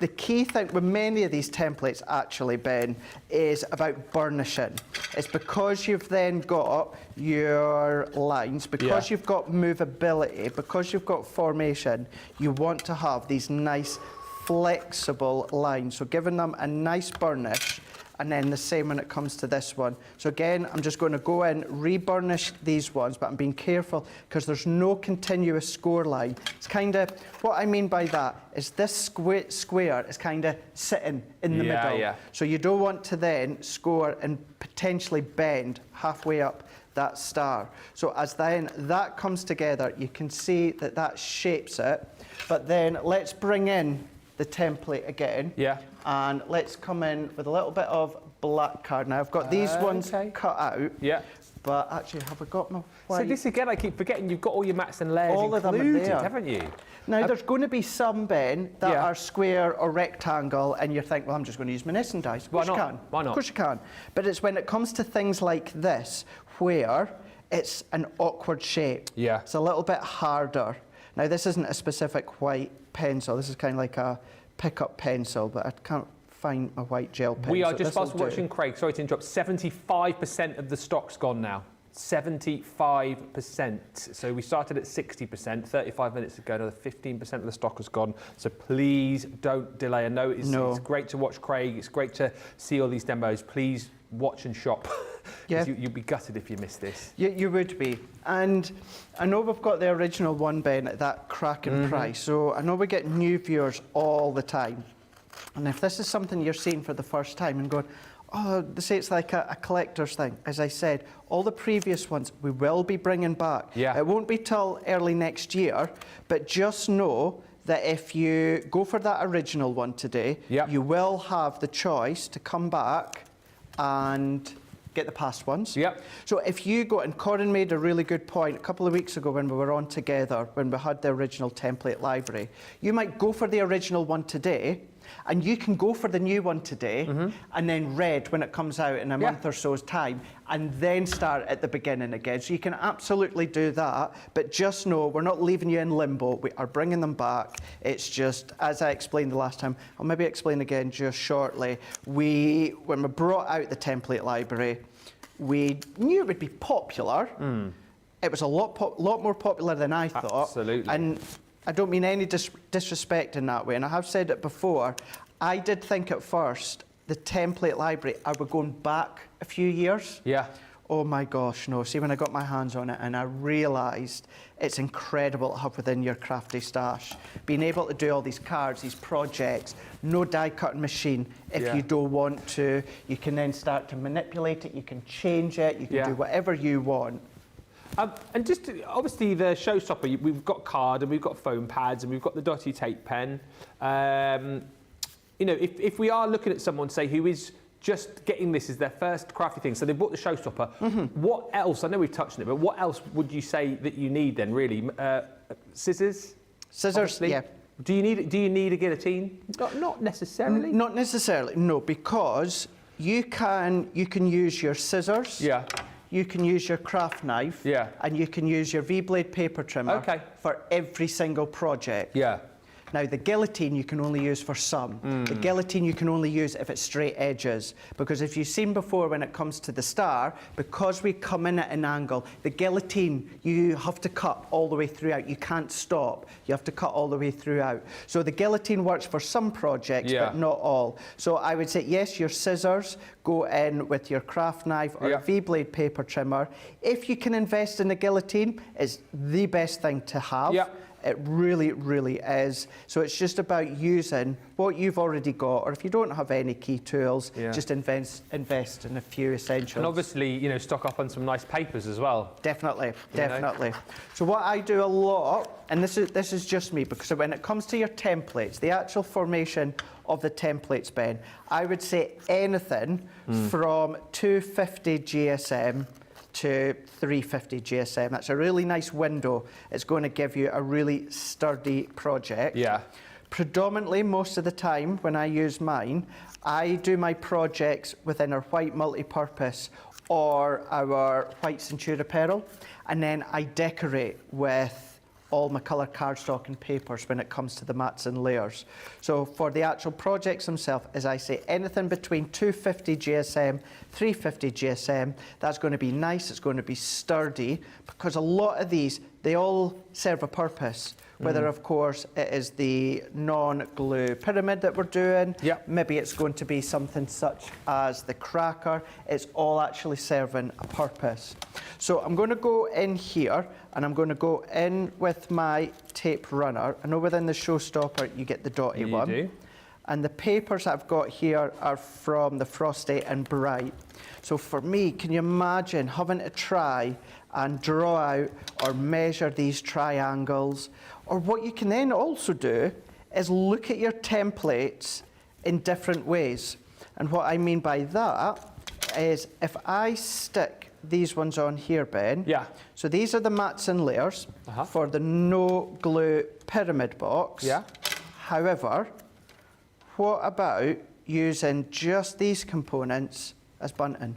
key thing with many of these templates, actually, Ben, is about burnishing. It's because you've then got your lines, because you've got movability, because you've got formation, you want to have these nice flexible lines. So giving them a nice burnish, and then the same when it comes to this one. So again, I'm just going to go in, re-burnish these ones, but I'm being careful because there's no continuous score line. It's kind of, what I mean by that is this square is kind of sitting in the middle. Yeah. So you don't want to then score and potentially bend halfway up that star. So as then that comes together, you can see that that shapes it. But then let's bring in the template again. Yeah. And let's come in with a little bit of black card. Now, I've got these ones cut out. Yeah. But actually, have I got my white? So this again, I keep forgetting you've got all your mats and layers All of them are included, there. haven't you? Now, there's going to be some, Ben, that Yeah. are square or rectangle, and you think, well, I'm just going to use my nesting dice. Of course Why you not? can. Why not? Of course you can. But it's when it comes to things like this, where it's an awkward shape. Yeah. It's a little bit harder. Now, this isn't a specific white pencil. This is kind of like a pickup pencil, but I can't find a white gel pencil. We are just This'll whilst watching Craig, sorry to interrupt, 75% of the stock's gone now. 75%. So we started at 60%, 35 minutes ago, another 15% of the stock has gone. So please don't delay. I know it's great to watch Craig, it's great to see all these demos. Please watch and shop. Yeah. You'd be gutted if you missed this. You would be. And I know we've got the original one, Ben, at that cracking price. So I know we get new viewers all the time. And if this is something you're seeing for the first time and going, oh, they say it's like a collector's thing. As I said, all the previous ones we will be bringing back. Yeah. It won't be till early next year, but just know that if you go for that original one today, you will have the choice to come back and get the past ones. Yep. So if you go, and Corin made a really good point a couple of weeks ago when we were on together, when we had the original template library, you might go for the original one today, and you can go for the new one today, and then red when it comes out in a month or so's time, and then start at the beginning again. So you can absolutely do that, but just know we're not leaving you in limbo. We are bringing them back. It's just, as I explained the last time, I'll maybe explain again just shortly. When we brought out the template library, we knew it would be popular. It was a lot more popular than I thought. Absolutely. And I don't mean any disrespect in that way, and I have said it before. I did think at first the template library, I were going back a few years. Yeah. Oh my gosh, no. See, when I got my hands on it and I realised it's incredible to have within your crafty stash. Being able to do all these cards, these projects, no die cutting machine. If you don't want to, you can then start to manipulate it, you can change it, you can do whatever you want. And just obviously the showstopper, we've got card and we've got foam pads and we've got the dotty tape pen. You know, if we are looking at someone, say, who is just getting this as their first crafty thing, so they've bought the showstopper, what else, I know we've touched on it, but what else would you say that you need then, really? Scissors? Scissors, obviously. yeah. Do you need a guillotine? Not necessarily. Not necessarily, no, because you can use your scissors. Yeah. You can use your craft knife. Yeah. And you can use your V-blade paper trimmer for every single project. Yeah. Now, the guillotine you can only use for some. The guillotine you can only use if it's straight edges. Because if you've seen before when it comes to the star, because we come in at an angle, the guillotine, you have to cut all the way throughout. You can't stop. You have to cut all the way throughout. So the guillotine works for some projects, but not all. So I would say, yes, your scissors, go in with your craft knife or a V-blade paper trimmer. If you can invest in a guillotine, it's the best thing to have. It really, really is. So it's just about using what you've already got, or if you don't have any key tools, just invest in a few essentials. And obviously, you know, stock up on some nice papers as well. Definitely. So what I do a lot, and this is just me, because when it comes to your templates, the actual formation of the templates, Ben, I would say anything from 250 GSM to 350 GSM. That's a really nice window. It's going to give you a really sturdy project. Yeah. Predominantly, most of the time when I use mine, I do my projects within a white multi-purpose or our white Centura Pearl, and then I decorate with all my colour cardstock and papers when it comes to the mats and layers. So for the actual projects themselves, as I say, anything between 250 GSM, 350 GSM, that's going to be nice, it's going to be sturdy, because a lot of these, they all serve a purpose. Whether, of course, it is the non-glue pyramid that we're doing, maybe it's going to be something such as the cracker. It's all actually serving a purpose. So I'm going to go in here, and I'm going to go in with my tape runner. I know within the showstopper you get the dotty one. You do. And the papers I've got here are from the Frosty and Bright. So for me, can you imagine having to try and draw out or measure these triangles? Or what you can then also do is look at your templates in different ways. And what I mean by that is if I stick these ones on here, Ben. Yeah. So these are the mats and layers for the no glue pyramid box. Yeah. However, what about using just these components as bunting?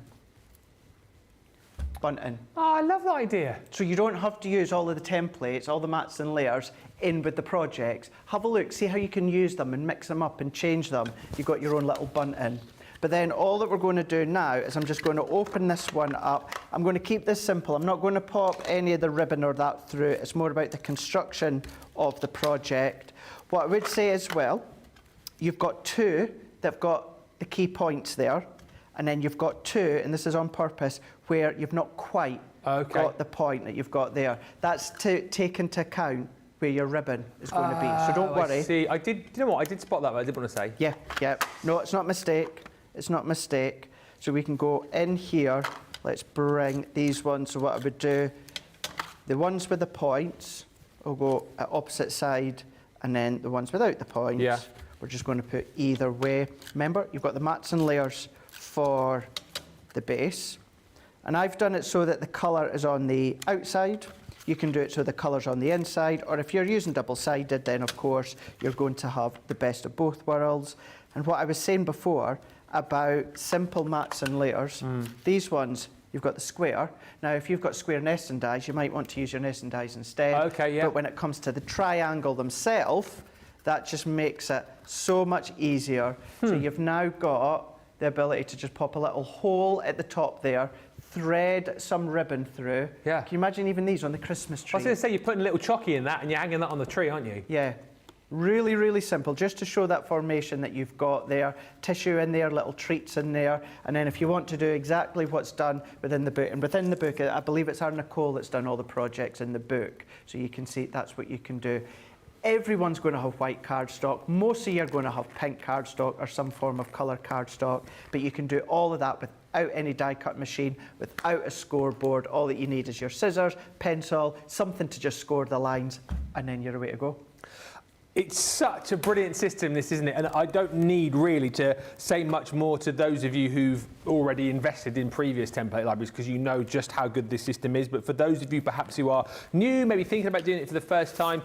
Bunting. Oh, I love that idea. So you don't have to use all of the templates, all the mats and layers in with the projects. Have a look, see how you can use them and mix them up and change them. You've got your own little bunting. But then all that we're going to do now is I'm just going to open this one up. I'm going to keep this simple. I'm not going to pop any of the ribbon or that through. It's more about the construction of the project. What I would say as well, you've got two that've got the key points there. And then you've got two, and this is on purpose, where you've not quite got the point that you've got there. That's to take into account where your ribbon is going to be. So don't worry. I see. I did, you know what? I did spot that, but I did want to say. Yeah, yeah. No, it's not a mistake. It's not a mistake. So we can go in here. Let's bring these ones. So what I would do, the ones with the points will go at opposite side, and then the ones without the points, we're just going to put either way. Remember, you've got the mats and layers for the base, and I've done it so that the colour is on the outside. You can do it so the colour's on the inside, or if you're using double-sided, then of course you're going to have the best of both worlds. And what I was saying before about simple mats and layers, these ones, you've got the square. Now if you've got square nesting dies, you might want to use your nesting dies instead. Okay, yeah. But when it comes to the triangle themselves, that just makes it so much easier. So you've now got the ability to just pop a little hole at the top there, thread some ribbon through. Yeah. Can you imagine even these on the Christmas tree? I was going to say, you're putting a little chocky in that and you're hanging that on the tree, aren't you? Yeah. Really, really simple, just to show that formation that you've got there. Tissue in there, little treats in there. And then if you want to do exactly what's done within the book, and within the book, I believe it's our Nicole that's done all the projects in the book. So you can see that's what you can do. Everyone's going to have white cardstock. Most of you are going to have pink cardstock or some form of colour cardstock, but you can do all of that without any die cut machine, without a scoreboard. All that you need is your scissors, pencil, something to just score the lines, and then you're away to go. It's such a brilliant system, this, isn't it? And I don't need really to say much more to those of you who've already invested in previous template libraries, because you know just how good this system is. But for those of you perhaps who are new, maybe thinking about doing it for the first time,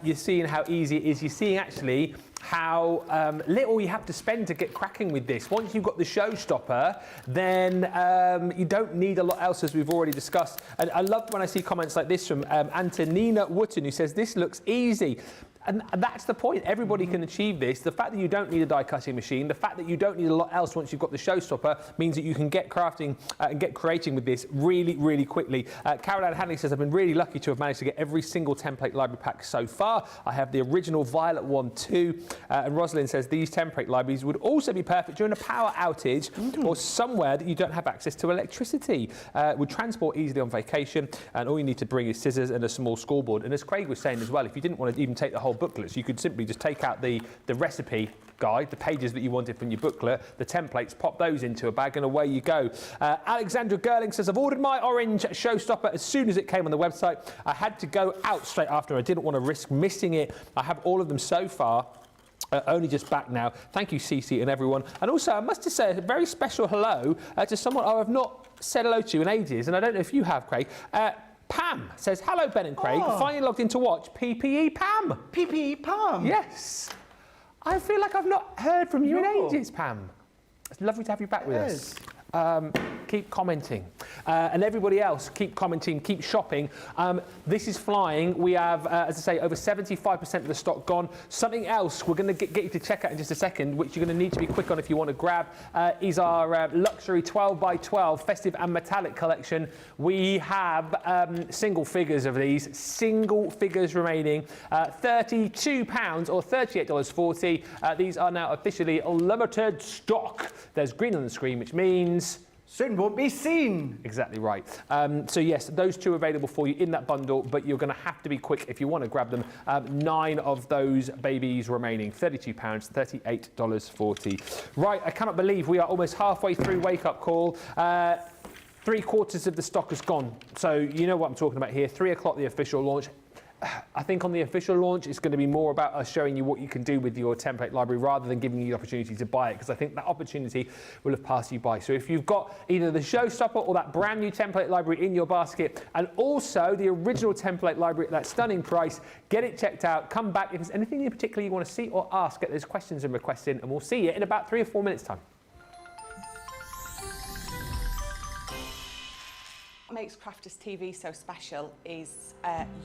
you're seeing how easy it is. You're seeing actually how little you have to spend to get cracking with this. Once you've got the showstopper, then you don't need a lot else, as we've already discussed. And I love when I see comments like this from Antonina Wooten, who says, this looks easy. And that's the point. Everybody can achieve this. The fact that you don't need a die cutting machine, the fact that you don't need a lot else once you've got the showstopper, means that you can get crafting and get creating with this really, really quickly. Caroline Hanley says, I've been really lucky to have managed to get every single template library pack so far. I have the original violet one too. And Rosalind says, these template libraries would also be perfect during a power outage or somewhere that you don't have access to electricity. Would transport easily on vacation, and all you need to bring is scissors and a small scoreboard. And as Craig was saying as well, if you didn't want to even take the whole booklets, you could simply just take out the recipe guide, the pages that you wanted from your booklet, the templates, pop those into a bag, and away you go. Alexandra Gerling says, I've ordered my orange showstopper as soon as it came on the website. I had to go out straight after. I didn't want to risk missing it. I have all of them so far. Only just back now. Thank you, Cece and everyone. And also, I must just say a very special hello to someone I have not said hello to in ages, and I don't know if you have, Craig. Pam says, hello, Ben and Craig. Finally logged in to watch PPE Pam. PPE Pam? Yes. I feel like I've not heard from you in ages, Pam. It's lovely to have you back with us. keep commenting. And everybody else, keep commenting, keep shopping. This is flying. We have, as I say, over 75% of the stock gone. Something else we're going to get you to check out in just a second, which you're going to need to be quick on if you want to grab, is our luxury 12x12 festive and metallic collection. We have single figures of these, single figures remaining, £32 or $38.40. These are now officially limited stock. There's green on the screen, which means soon won't be seen. Exactly right. So yes, those two are available for you in that bundle, but you're going to have to be quick if you want to grab them. 9 of those babies remaining, £32, $38.40. Right, I cannot believe we are almost halfway through Wake Up Call. 3/4 of the stock is gone. So you know what I'm talking about here. 3 o'clock, the official launch. I think on the official launch, it's going to be more about us showing you what you can do with your template library rather than giving you the opportunity to buy it, because I think that opportunity will have passed you by. So if you've got either the showstopper or that brand new template library in your basket, and also the original template library at that stunning price, get it checked out, come back. If there's anything in particular you want to see or ask, get those questions and requests in, and we'll see you in about 3 or 4 minutes' time. What makes Crafters TV so special is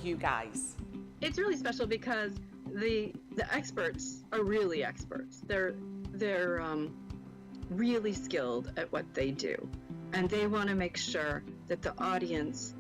you guys. It's really special because the experts are really experts. They're really skilled at what they do, and they want to make sure that the audience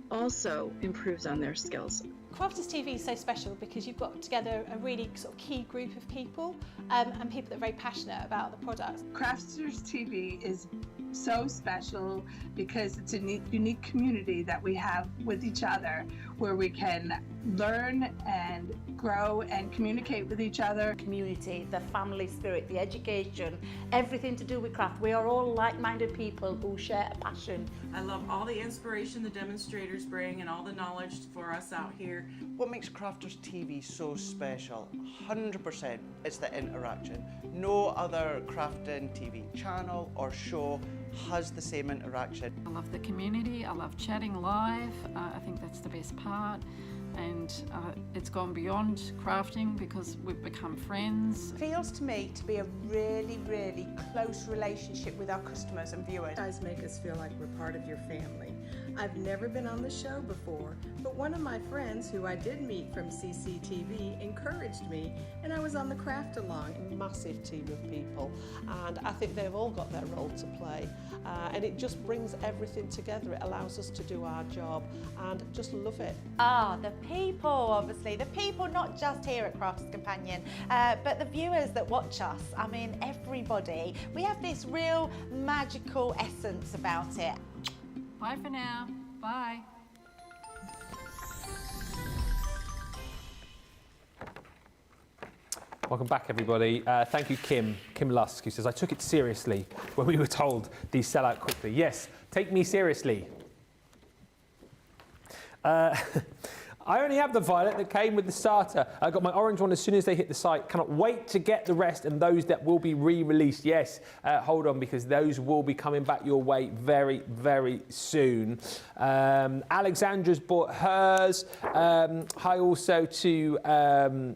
also improves on their skills. Crafters TV is so special because you've got together a really sort of key group of people and people that are very passionate about the product. Crafters TV is so special because it's a unique community that we have with each other, where we can learn and grow and communicate with each other. Community, the family spirit, the education, everything to do with craft. We are all like-minded people who share a passion. I love all the inspiration the demonstrators bring and all the knowledge for us out here. What makes Crafters TV so special? 100% it's the interaction. No other crafting TV channel or show has the same interaction. I love the community, I love chatting live, I think that's the best part. And it's gone beyond crafting because we've become friends. It feels to me to be a really, really close relationship with our customers and viewers. You guys make us feel like we're part of your family. I've never been on the show before, but one of my friends who I did meet from CCTV encouraged me, and I was on the craft along. Massive team of people, and I think they've all got their role to play, and it just brings everything together. It allows us to do our job and just love it. The people, obviously, the people not just here at Crafts Companion, but the viewers that watch us. I mean, everybody. We have this real magical essence about it. Bye for now. Bye. Welcome back, everybody. Thank you, Kim Lusk, who says, I took it seriously when we were told these sell out quickly. Yes, take me seriously. I only have the violet that came with the starter. I got my orange one as soon as they hit the site. Cannot wait to get the rest and those that will be re-released. Yes, hold on, because those will be coming back your way very, very soon. Alexandra's bought hers. Hi also to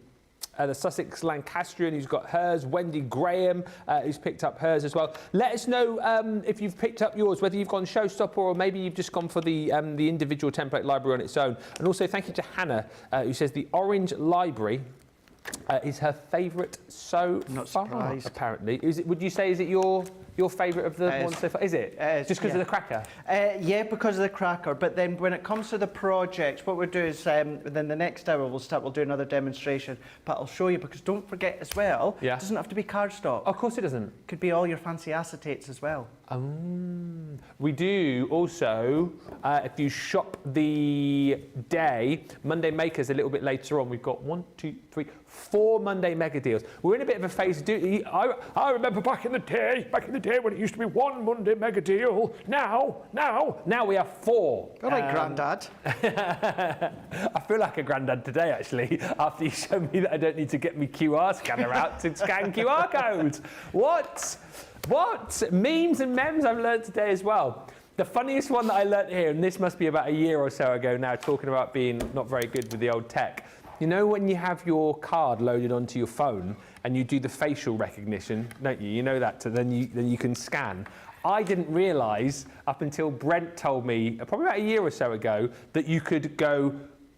the Sussex Lancastrian, who's got hers. Wendy Graham, who's picked up hers as well. Let us know if you've picked up yours, whether you've gone showstopper or maybe you've just gone for the individual template library on its own. And also thank you to Hannah, who says the orange library is her favourite so far, apparently. Is it? Would you say, is it your favourite of the ones so far? Is it? Just because of the cracker? Yeah, because of the cracker. But then when it comes to the project, what we'll do is within the next hour we'll do another demonstration. But I'll show you, because don't forget as well, it doesn't have to be cardstock. Of course it doesn't. It could be all your fancy acetates as well. We do also, if you shop the day, Monday Makers a little bit later on, we've got 1, 2, 3, 4 Monday mega deals. We're in a bit of a phase. I remember back in the day when it used to be 1 Monday mega deal. Now we have 4. All right, Grandad. I feel like a granddad today, actually, after you showed me that I don't need to get my QR scanner out to scan QR codes. What memes and memes I've learned today as well. The funniest one that I learnt here, and this must be about a year or so ago now, talking about being not very good with the old tech. You know when you have your card loaded onto your phone and you do the facial recognition, don't you? You know that, so then you can scan. I didn't realise up until Brent told me, probably about a year or so ago, that you could go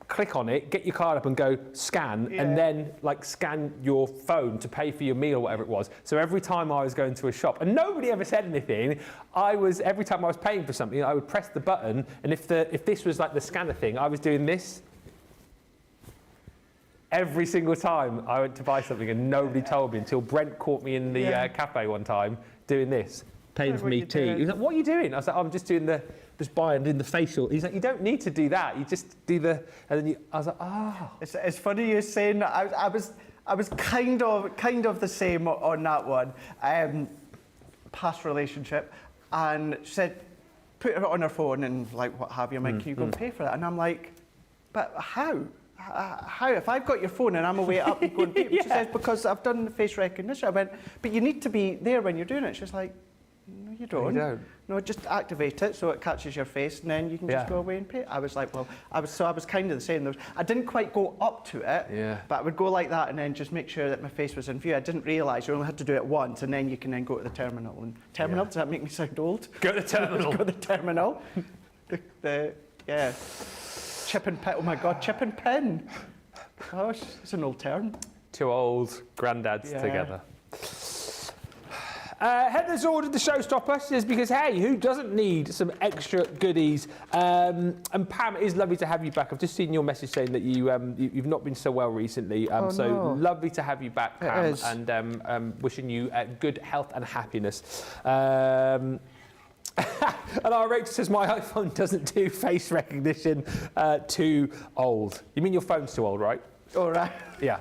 click on it, get your card up and go scan, and then like scan your phone to pay for your meal or whatever it was. So every time I was going to a shop, and nobody ever said anything, every time I was paying for something, I would press the button, and if this was like the scanner thing, I was doing this. Every single time I went to buy something and nobody told me until Brent caught me in the cafe one time doing this, paying for me tea. He was like, "What are you doing?" I was like, "I'm just doing just buying, doing the facial." He's like, "You don't need to do that. You just do the," and then I was like, "Ah." Oh. It's funny you saying that. I was kind of the same on that one. Past relationship, and she said, put it on her phone and like what have you. I'm like, "Can you go and pay for that?" And I'm like, "But how? How? If I've got your phone and I'm away up and going, she says, because I've done the face recognition. I went, but you need to be there when you're doing it. She's like, no, you don't. No, just activate it so it catches your face and then you can just go away and pay. I was like, well, I was kind of the same. I didn't quite go up to it, but I would go like that and then just make sure that my face was in view. I didn't realise you only had to do it once and then you can then go to the terminal. And terminal, does that make me sound old? Go to the terminal. Go to the terminal. Chip and pin. Oh my God, chip and pin. Gosh, it's an old term. Two old granddads together. Heather's ordered the showstopper just because, hey, who doesn't need some extra goodies? And Pam, it is lovely to have you back. I've just seen your message saying that you've not been so well recently. So lovely to have you back, Pam, and wishing you good health and happiness. And our Rachel says, my iPhone doesn't do face recognition, too old. You mean your phone's too old, right? All right. Yeah.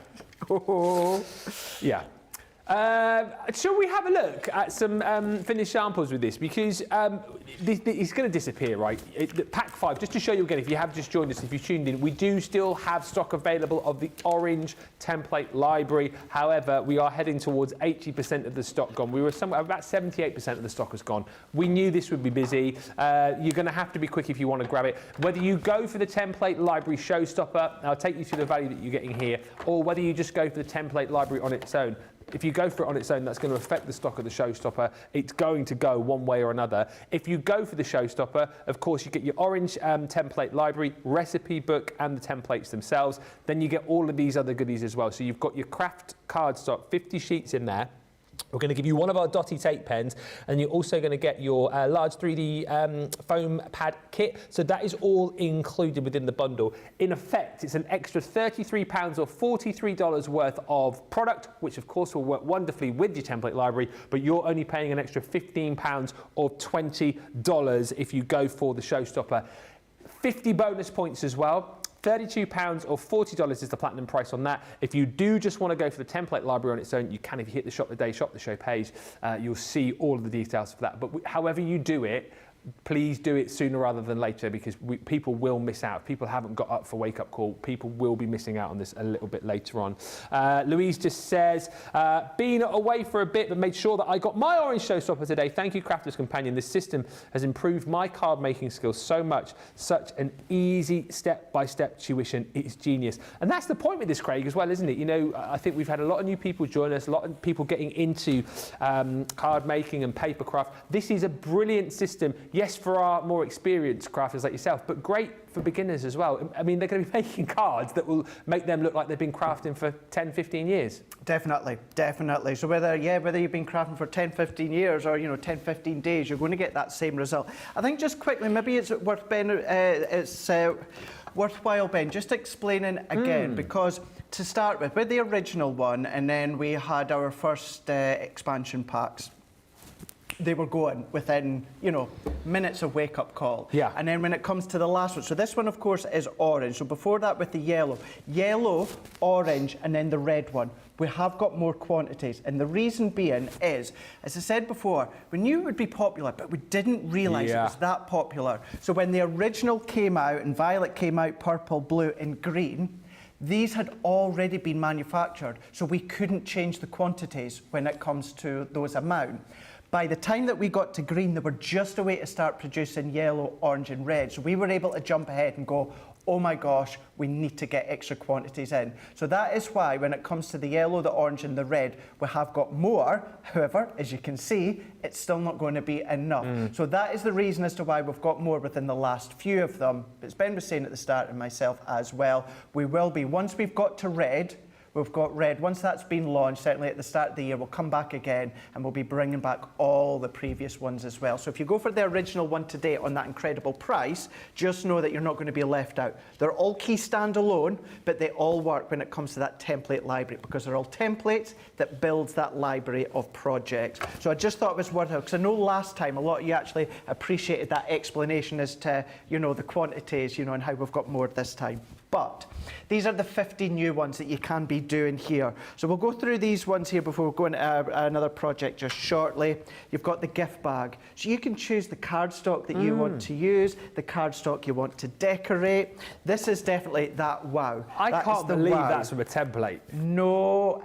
Yeah. Shall we have a look at some finished samples with this? Because it's going to disappear, right? Pack 5, just to show you again, if you have just joined us, if you tuned in, we do still have stock available of the orange template library. However, we are heading towards 80% of the stock gone. We were somewhere about 78% of the stock has gone. We knew this would be busy. You're going to have to be quick if you want to grab it. Whether you go for the template library showstopper, I'll take you through the value that you're getting here, or whether you just go for the template library on its own. If you go for it on its own, that's going to affect the stock of the showstopper. It's going to go one way or another. If you go for the showstopper, of course, you get your orange template library, recipe book, and the templates themselves. Then you get all of these other goodies as well. So you've got your craft cardstock, 50 sheets in there. We're going to give you one of our Dotty tape pens, and you're also going to get your large 3D foam pad kit. So that is all included within the bundle. In effect, it's an extra £33 or $43 worth of product, which of course will work wonderfully with your template library, but you're only paying an extra £15 or $20 if you go for the showstopper. 50 bonus points as well. £32 or $40 is the platinum price on that. If you do just want to go for the template library on its own, you can. If you hit the Shop the Day, Shop the Show page, you'll see all of the details for that. But however you do it, please do it sooner rather than later, because people will miss out. If people haven't got up for wake-up call, people will be missing out on this a little bit later on. Louise just says, been away for a bit, but made sure that I got my orange showstopper today. Thank you, Crafter's Companion. This system has improved my card making skills so much. Such an easy step-by-step tuition. It's genius. And that's the point with this, Craig, as well, isn't it? You know, I think we've had a lot of new people join us, a lot of people getting into card making and paper craft. This is a brilliant system. Yes, for our more experienced crafters like yourself, but great for beginners as well. I mean, they're going to be making cards that will make them look like they've been crafting for 10, 15 years. Definitely. So whether you've been crafting for 10, 15 years or, 10, 15 days, you're going to get that same result. I think just quickly, maybe it's worthwhile, Ben, just explaining again, because to start with the original one, and then we had our first expansion packs. They were going within, minutes of wake-up call. Yeah. And then when it comes to the last one, so this one, of course, is orange. So before that, with the yellow, orange, and then the red one, we have got more quantities. And the reason being is, as I said before, we knew it would be popular, but we didn't realise it was that popular. So when the original came out, and violet came out, purple, blue, and green, these had already been manufactured, so we couldn't change the quantities when it comes to those amounts. By the time that we got to green, they were just a way to start producing yellow, orange and red. So we were able to jump ahead and go, oh my gosh, we need to get extra quantities in. So that is why when it comes to the yellow, the orange and the red, we have got more. However, as you can see, it's still not going to be enough. So that is the reason as to why we've got more within the last few of them. But as Ben was saying at the start and myself as well, we will be, once we've got to red, we've got red. Once that's been launched, certainly at the start of the year, we'll come back again and we'll be bringing back all the previous ones as well. So if you go for the original one today on that incredible price, just know that you're not going to be left out. They're all key standalone, but they all work when it comes to that template library because they're all templates that builds that library of projects. So I just thought it was worth it because I know last time a lot of you actually appreciated that explanation as to, you know, the quantities, you know, and how we've got more this time. But these are the 50 new ones that you can be doing here. So we'll go through these ones here before we go into another project just shortly. You've got the gift bag. So you can choose the cardstock that you want to use, the cardstock you want to decorate. This is definitely that wow. I can't believe that's from a template. No,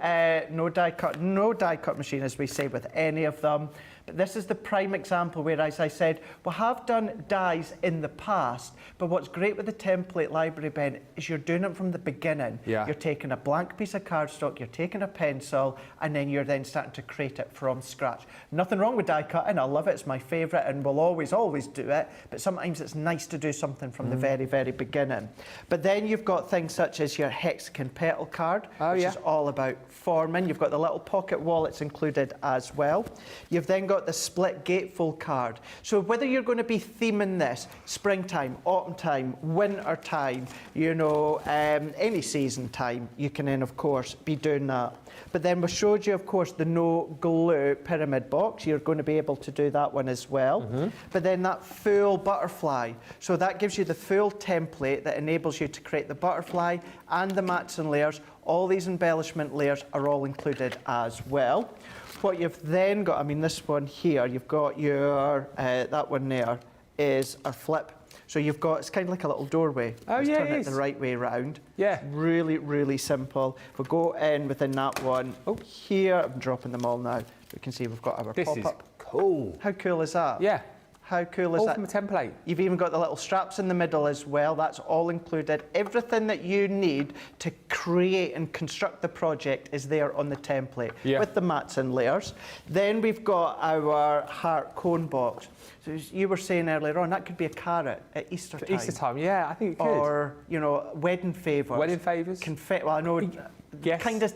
no die cut machine, as we say with any of them. But this is the prime example where, as I said, we have done dies in the past, but what's great with the template library, Ben, is you're doing it from the beginning. Yeah. You're taking a blank piece of cardstock, you're taking a pencil, and then you're then starting to create it from scratch. Nothing wrong with die cutting, I love it, it's my favourite, and we'll always do it, but sometimes it's nice to do something from the very, very beginning. But then you've got things such as your hexagon petal card, which is all about forming. You've got the little pocket wallets included as well. You've then got the split gatefold card. So whether you're going to be theming this springtime, autumn time, winter time, you know, any season time, you can then of course be doing that. But then we showed you, of course, the no glue pyramid box. You're going to be able to do that one as well. But then that full butterfly. So that gives you the full template that enables you to create the butterfly and the mats and layers. All these embellishment layers are all included as well. What you've then got, I mean, this one here, you've got your, that one there is a flip. So you've got, it's kind of like a little doorway. Let's turn it the right way around. Yeah. Really, really simple. If we go in within that one, here, I'm dropping them all now. We can see we've got our This pop-up. is cool. How cool is that? Yeah. How cool is all that? From a template. You've even got the little straps in the middle as well. That's all included. Everything that you need to create and construct the project is there on the template with the mats and layers. Then we've got our heart cone box. So as you were saying earlier on, that could be a carrot at Easter time. Easter time, yeah, I think it could. Or, you know, wedding favours. Wedding favours. Confetti. Well, I know, kind of.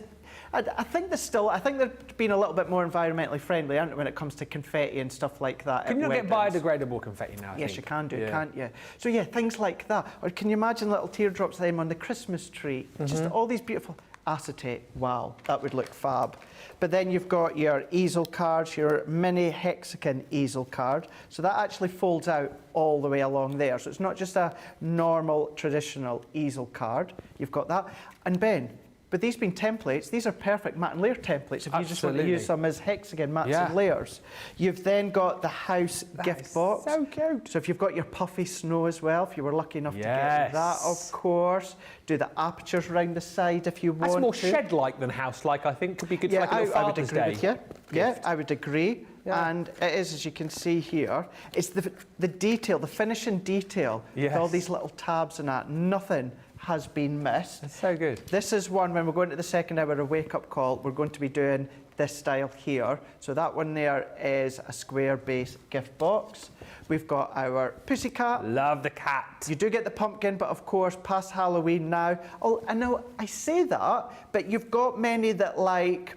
I think they're being a little bit more environmentally friendly, aren't they, when it comes to confetti and stuff like that. Can you not get biodegradable confetti now? Yes, you can do, can't you? So yeah, things like that. Or can you imagine little teardrops of them on the Christmas tree? Just all these beautiful acetate. Wow, that would look fab. But then you've got your easel cards, your mini hexagon easel card. So that actually folds out all the way along there. So it's not just a normal, traditional easel card. You've got that. And Ben, but these being templates, these are perfect mat and layer templates if you just want to use them as hexagon mats and layers. You've then got the house gift box. So cute. So if you've got your puffy snow as well, if you were lucky enough to get that, of course. Do the apertures around the side if you want to. That's more shed-like than house-like, I think. Could be good for like a little Father's Day. I would agree with you. Yeah, I would agree. And it is, as you can see here, it's the detail, the finishing detail, with all these little tabs and that. Nothing has been missed. That's so good. This is one, when we're going to the second hour of wake-up call, we're going to be doing this style here. So that one there is a square base gift box. We've got our pussycat. Love the cat. You do get the pumpkin, but of course, past Halloween now. Oh, I know, I say that, but you've got many that like,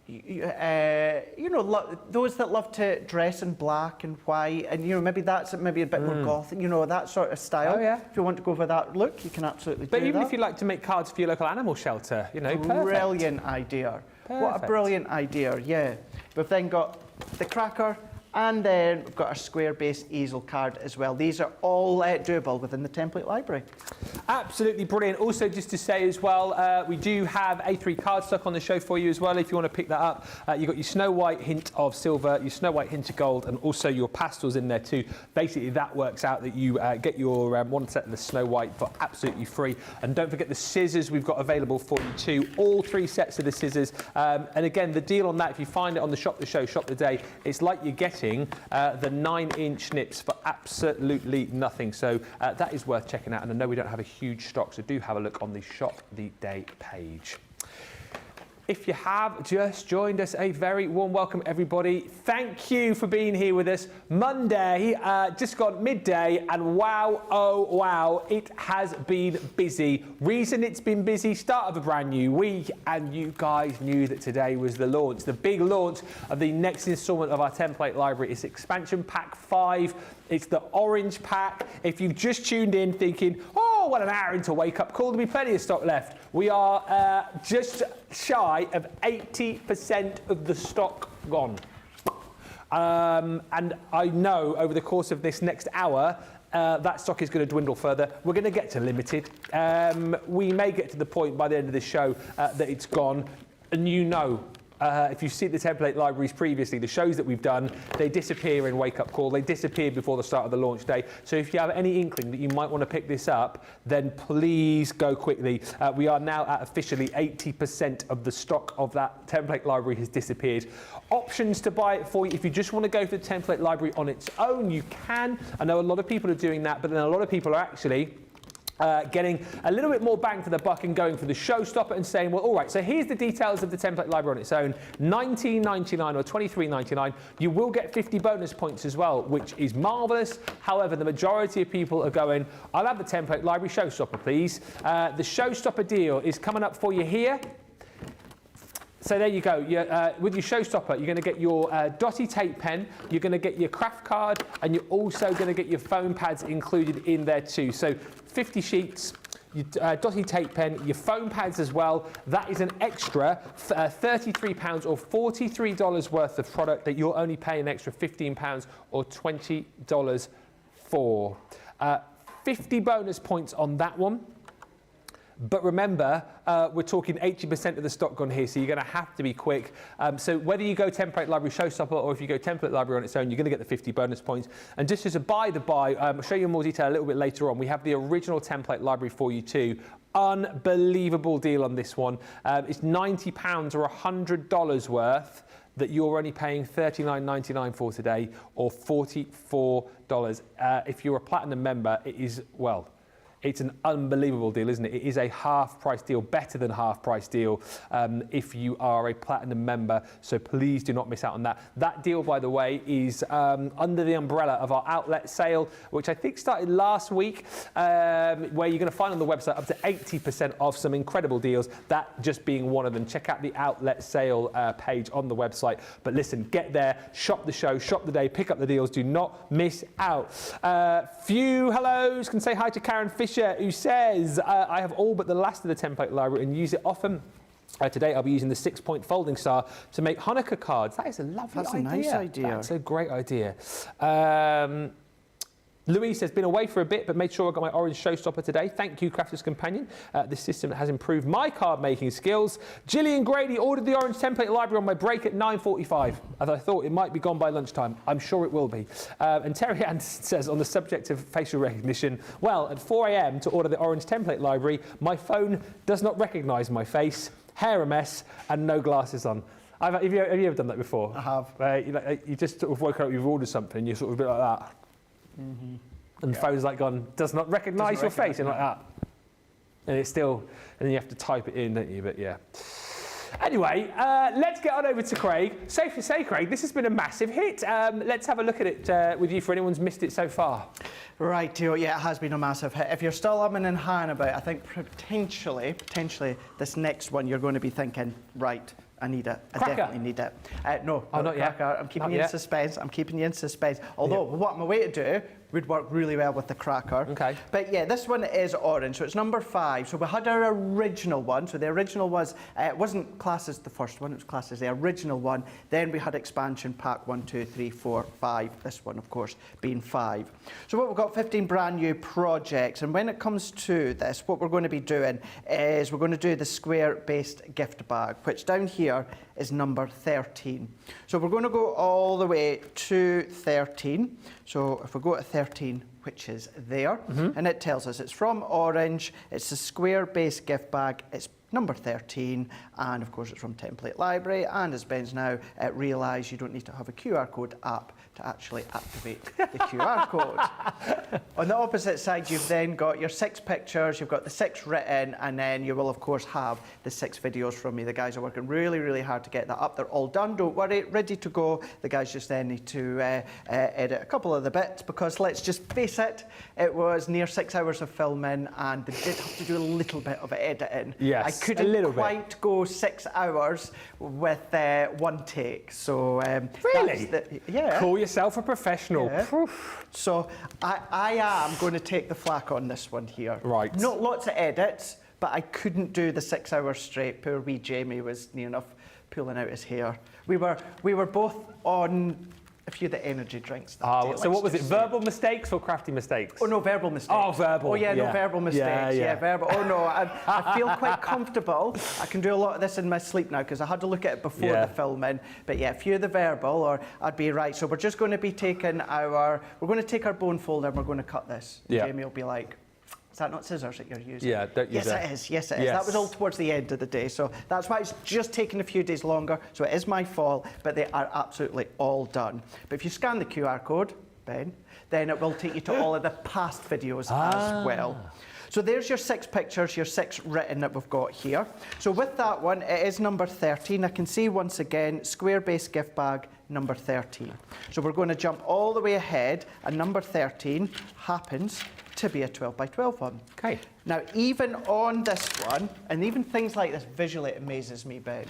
you know, those that love to dress in black and white, and you know, maybe that's maybe a bit more gothic, you know, that sort of style. If you want to go for that look, you can absolutely do that. But even if you like to make cards for your local animal shelter, you know, perfect. Brilliant idea. What a brilliant idea, yeah. We've then got the cracker, and then we've got our square base easel card as well. These are all doable within the template library. Absolutely brilliant. Also, just to say as well, we do have A3 cardstock on the show for you as well, if you want to pick that up. You've got your Snow White hint of silver, your Snow White hint of gold, and also your pastels in there too. Basically, that works out that you get your one set of the Snow White for absolutely free. And don't forget the scissors we've got available for you too. All 3 sets of the scissors. And again, the deal on that, if you find it on the Shop the Show, Shop the Day, it's like you're getting getting the 9-inch snips for absolutely nothing. So that is worth checking out. And I know we don't have a huge stock, so do have a look on the Shop the Day page. If you have just joined us, a very warm welcome, everybody. Thank you for being here with us. Monday, just gone midday, and wow, oh wow, it has been busy. Reason it's been busy, start of a brand new week, and you guys knew that today was the launch, the big launch of the next instalment of our template library. It's expansion pack 5. It's the orange pack. If you've just tuned in thinking, oh, what an hour into wake up call, there'll be plenty of stock left. We are just shy of 80% of the stock gone. And I know over the course of this next hour, that stock is going to dwindle further. We're going to get to limited. We may get to the point by the end of the show that it's gone. And you know, if you've seen the template libraries previously, the shows that we've done, they disappear in Wake Up Call. They disappeared before the start of the launch day. So if you have any inkling that you might want to pick this up, then please go quickly. We are now at officially 80% of the stock of that template library has disappeared. Options to buy it for you. If you just want to go for the template library on its own, you can. I know a lot of people are doing that, but then a lot of people are actually getting a little bit more bang for the buck and going for the showstopper and saying, well, all right, so here's the details of the template library on its own, $19.99 or $23.99. You will get 50 bonus points as well, which is marvellous. However, the majority of people are going, I'll have the template library showstopper, please. The showstopper deal is coming up for you here. So there you go. With your showstopper, you're going to get your dotty tape pen, you're going to get your craft card, and you're also going to get your foam pads included in there too. So 50 sheets, your dotty tape pen, your foam pads as well. That is an extra £33 or $43 worth of product that you'll only pay an extra £15 or $20 for. 50 bonus points on that one. But remember, we're talking 80% of the stock gone here, so you're going to have to be quick. So whether you go template library showstopper or if you go template library on its own, you're going to get the 50 bonus points. And just as a by the by, I'll show you in more detail a little bit later on. We have the original template library for you too. Unbelievable deal on this one. It's £90 or $100 worth that you're only paying $39.99 for today, or $44. If you're a platinum member, it is, well, it's an unbelievable deal, isn't it? It is a half-price deal, better than half-price deal if you are a platinum member. So please do not miss out on that. That deal, by the way, is under the umbrella of our outlet sale, which I think started last week, where you're going to find on the website up to 80% off some incredible deals, that just being one of them. Check out the outlet sale page on the website. But listen, get there, shop the show, shop the day, pick up the deals. Do not miss out. Few hellos. Can say hi to Karen Fisher, who says, I have all but the last of the template library and use it often. Today I'll be using the 6-point folding star to make Hanukkah cards. That is a lovely idea. That's a nice idea. That's a great idea. Louise has been away for a bit, but made sure I got my orange showstopper today. Thank you, Crafter's Companion. This system has improved my card making skills. Gillian Grady ordered the orange template library on my break at 9:45, as I thought it might be gone by lunchtime. I'm sure it will be. And Terry Anderson says, on the subject of facial recognition, well, at 4 a.m. to order the orange template library, my phone does not recognise my face, hair a mess, and no glasses on. Have you ever done that before? I have. You just sort of woke up, you've ordered something, you're sort of a bit like that. Mm-hmm. And the phone's like gone, does not recognise your face, and like that. And it's still, and then you have to type it in, don't you? But yeah. Anyway, let's get on over to Craig. Safe to say, Craig, this has been a massive hit. Let's have a look at it with you for anyone's missed it so far. Right, yeah, it has been a massive hit. If you're still umming and hahing about, I think potentially this next one you're going to be thinking, right, I need it. I definitely need it. No, not yet. I'm keeping you in suspense. I'm keeping you in suspense. Although what I'm away to do would work really well with the cracker. Okay. But yeah, this one is orange, so it's number 5. So we had our original one. So the original was, it wasn't classed as the first one, it was classed as the original one. Then we had expansion pack 1, 2, 3, 4, 5. This one, of course, being 5. So what we've got 15 brand new projects. And when it comes to this, what we're going to be doing is we're going to do the square-based gift bag, which down here is number 13. So we're going to go all the way to 13. So if we go to 13, which is there, and it tells us it's from Orange, it's a square-based gift bag, it's number 13, and of course it's from Template Library, and as Ben's now realised, you don't need to have a QR code app to actually activate the QR code. On the opposite side, you've then got your 6 pictures, you've got the 6 written, and then you will of course have the 6 videos from me. The guys are working really, really hard to get that up. They're all done, don't worry, ready to go. The guys just then need to edit a couple of the bits, because let's just face it, it was near 6 hours of filming, and they did have to do a little bit of editing. Yes, I couldn't quite go 6 hours with one take. So really? Yeah. Call yourself a professional. Yeah. So I am going to take the flak on this one here. Right. Not lots of edits, but I couldn't do the 6 hours straight. Poor wee Jamie was near enough pulling out his hair. We were both on a few of the energy drinks that day. So what was it, verbal mistakes or crafty mistakes? Oh no, verbal mistakes. Oh, verbal. Oh yeah, no, verbal mistakes. Yeah, verbal. Oh no, I feel quite comfortable. I can do a lot of this in my sleep now, because I had to look at it before the filming. But yeah, a few of the verbal, or I'd be right. So we're just going to be taking we're going to take our bone folder and we're going to cut this. Yeah. Jamie will be like, is that not scissors that you're using? Yeah, don't use it is. Yes, it is. That was all towards the end of the day. So that's why it's just taken a few days longer. So it is my fault, but they are absolutely all done. But if you scan the QR code, Ben, then it will take you to all of the past videos as well. So there's your 6 pictures, your 6 written that we've got here. So with that one, it is number 13. I can see once again, square base gift bag, number 13. So we're going to jump all the way ahead, and number 13 happens to be a 12 by 12 one. Okay. Now, even on this one, and even things like this, visually it amazes me, Ben.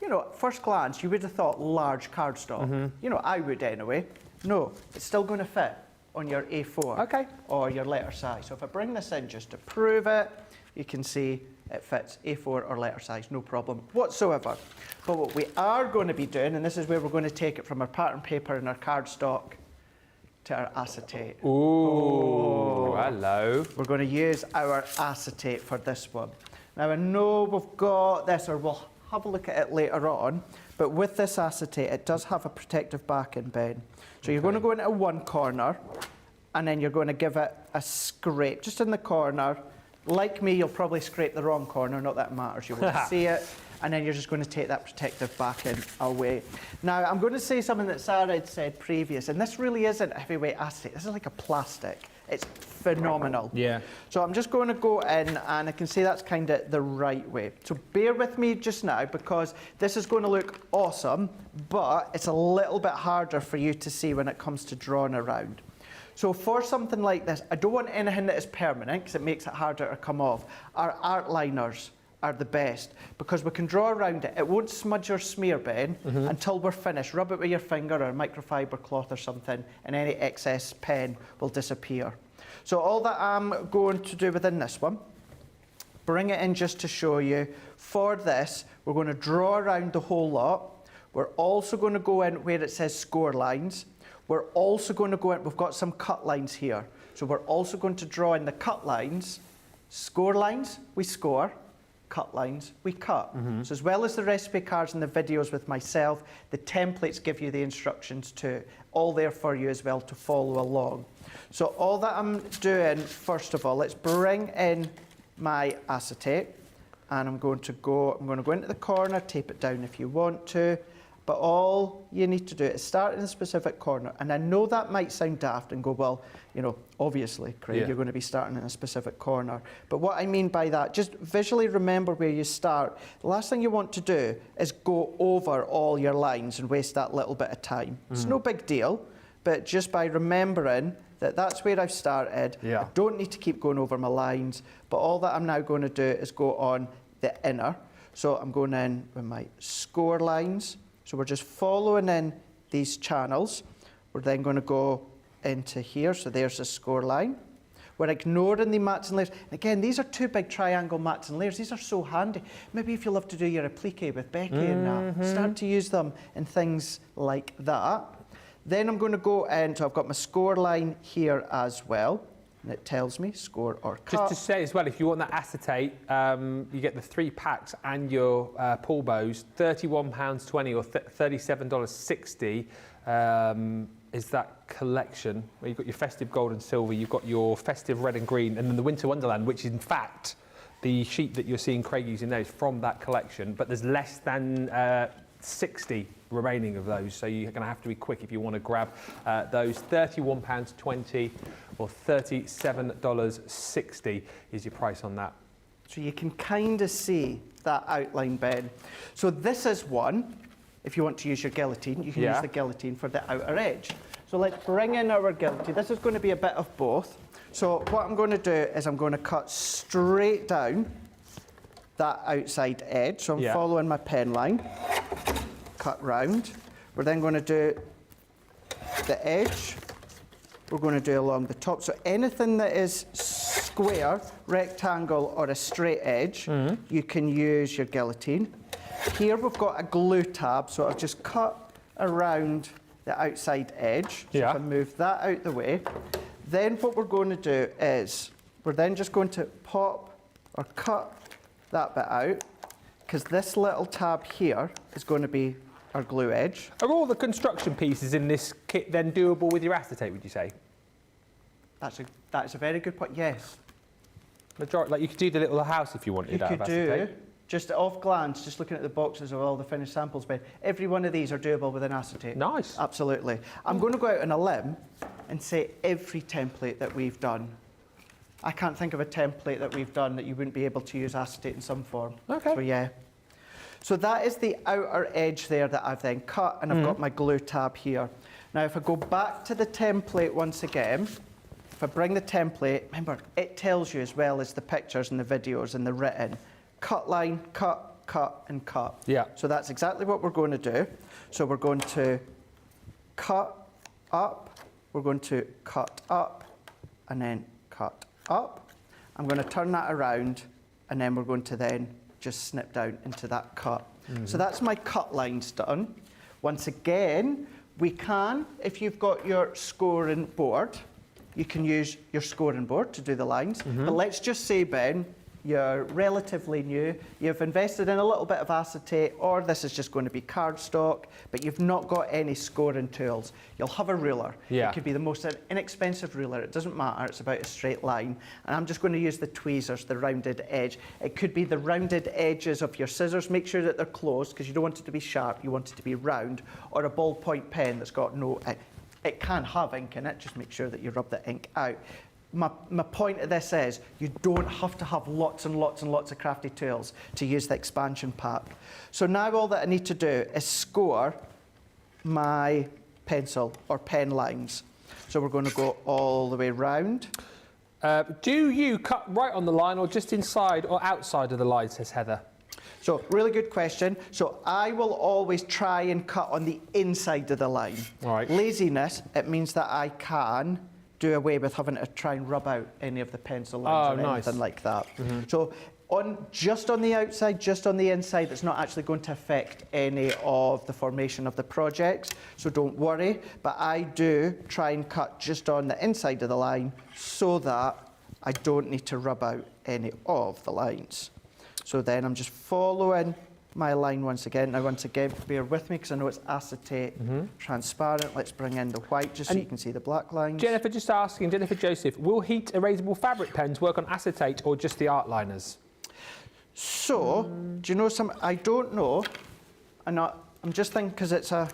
You know, at first glance, you would have thought large cardstock. You know, I would anyway. No, it's still going to fit on your A4 or your letter size. So if I bring this in just to prove it, you can see it fits A4 or letter size, no problem whatsoever. But what we are going to be doing, and this is where we're going to take it from our pattern paper and our cardstock to our acetate. Ooh, hello. We're going to use our acetate for this one. Now I know we've got this, or we'll have a look at it later on, but with this acetate, it does have a protective backing, Ben. So you're going to go into one corner, and then you're going to give it a scrape, just in the corner. Like me, you'll probably scrape the wrong corner, not that it matters, you won't see it. And then you're just going to take that protective backing away. Now, I'm going to say something that Sarah had said previous, and this really isn't heavyweight acetate. This is like a plastic. It's phenomenal. Yeah. So I'm just going to go in, and I can see that's kind of the right way. So bear with me just now, because this is going to look awesome, but it's a little bit harder for you to see when it comes to drawing around. So for something like this, I don't want anything that is permanent, because it makes it harder to come off. Our art liners are the best, because we can draw around it. It won't smudge or smear, Ben, until we're finished. Rub it with your finger or a microfiber cloth or something, and any excess pen will disappear. So all that I'm going to do within this one, bring it in just to show you. For this, we're going to draw around the whole lot. We're also going to go in where it says score lines. We're also going to go in, we've got some cut lines here. So we're also going to draw in the cut lines. Score lines, we score. Cut lines, we cut. So as well as the recipe cards and the videos with myself, the templates give you the instructions too, all there for you as well to follow along. So all that I'm doing, first of all, let's bring in my acetate, and I'm going to go into the corner, tape it down if you want to, but all you need to do is start in a specific corner. And I know that might sound daft and go, well, you know, obviously, Craig, you're going to be starting in a specific corner. But what I mean by that, just visually remember where you start. The last thing you want to do is go over all your lines and waste that little bit of time. It's no big deal, but just by remembering that that's where I've started, I don't need to keep going over my lines, but all that I'm now going to do is go on the inner. So I'm going in with my score lines. So we're just following in these channels. We're then going to go into here. So there's a score line. We're ignoring the mats and layers. And again, these are 2 big triangle mats and layers. These are so handy. Maybe if you love to do your applique with Becky and that, start to use them in things like that. Then I'm going to go in, so I've got my score line here as well. And it tells me score or cut. Just to say as well, if you want that acetate, you get the 3 packs and your pull bows, £31.20 or $37.60 is that collection where you've got your festive gold and silver, you've got your festive red and green, and then the winter wonderland, which in fact the sheet that you're seeing Craig using there is from that collection, but there's less than 60 remaining of those, so you're going to have to be quick if you want to grab those. £31.20 or $37.60 is your price on that. So you can kind of see that outline, Ben. So this is one. If you want to use your guillotine, you can use the guillotine for the outer edge. So let's bring in our guillotine. This is going to be a bit of both. So what I'm going to do is I'm going to cut straight down that outside edge. So I'm following my pen line, cut round. We're then going to do the edge. We're going to do along the top. So anything that is square, rectangle, or a straight edge, you can use your guillotine. Here we've got a glue tab, so I've just cut around the outside edge. So if I move that out the way, then what we're going to do is we're then just going to pop or cut that bit out, because this little tab here is going to be our glue edge. Are all the construction pieces in this kit then doable with your acetate, would you say? That's a very good point, yes. Majority, like you could do the little house if you wanted You out could of acetate. do, just off glance, just looking at the boxes of all the finished samples, Ben, every one of these are doable with an acetate. Nice. Absolutely. I'm going to go out on a limb and say every template that we've done. I can't think of a template that we've done that you wouldn't be able to use acetate in some form. Okay. So yeah. So that is the outer edge there that I've then cut, and I've got my glue tab here. Now if I go back to the template once again, if I bring the template, remember, it tells you as well as the pictures and the videos and the written, cut line, cut, cut, and cut. Yeah. So that's exactly what we're going to do. So we're going to cut up, we're going to cut up, and then cut up. I'm going to turn that around, and then we're going to then just snip down into that cut. So that's my cut lines done. Once again, we can, if you've got your scoring board, you can use your scoring board to do the lines. But let's just say, Ben, you're relatively new, you've invested in a little bit of acetate, or this is just going to be cardstock, but you've not got any scoring tools. You'll have a ruler. Yeah. It could be the most inexpensive ruler, it doesn't matter, it's about a straight line. And I'm just going to use the tweezers, the rounded edge. It could be the rounded edges of your scissors. Make sure that they're closed, because you don't want it to be sharp, you want it to be round, or a ballpoint pen that's got no... It can have ink in it, just make sure that you rub the ink out. My point of this is you don't have to have lots and lots and lots of crafty tools to use the expansion pack. So now all that I need to do is score my pencil or pen lines. So we're going to go all the way round. Do you cut right on the line or just inside or outside of the line, says Heather? So, really good question. So, I will always try and cut on the inside of the line. All right. Laziness, it means that I can do away with having to try and rub out any of the pencil lines or anything like that. So, just on the outside, just on the inside, it's not actually going to affect any of the formation of the projects. So, don't worry. But I do try and cut just on the inside of the line so that I don't need to rub out any of the lines. So then I'm just following my line once again. Now, once again, bear with me because I know it's acetate transparent. Let's bring in the white just so you can see the black lines. Jennifer just asking, Jennifer Joseph, will heat erasable fabric pens work on acetate or just the art liners? So, do you know some? I don't know. I'm just thinking because it's a.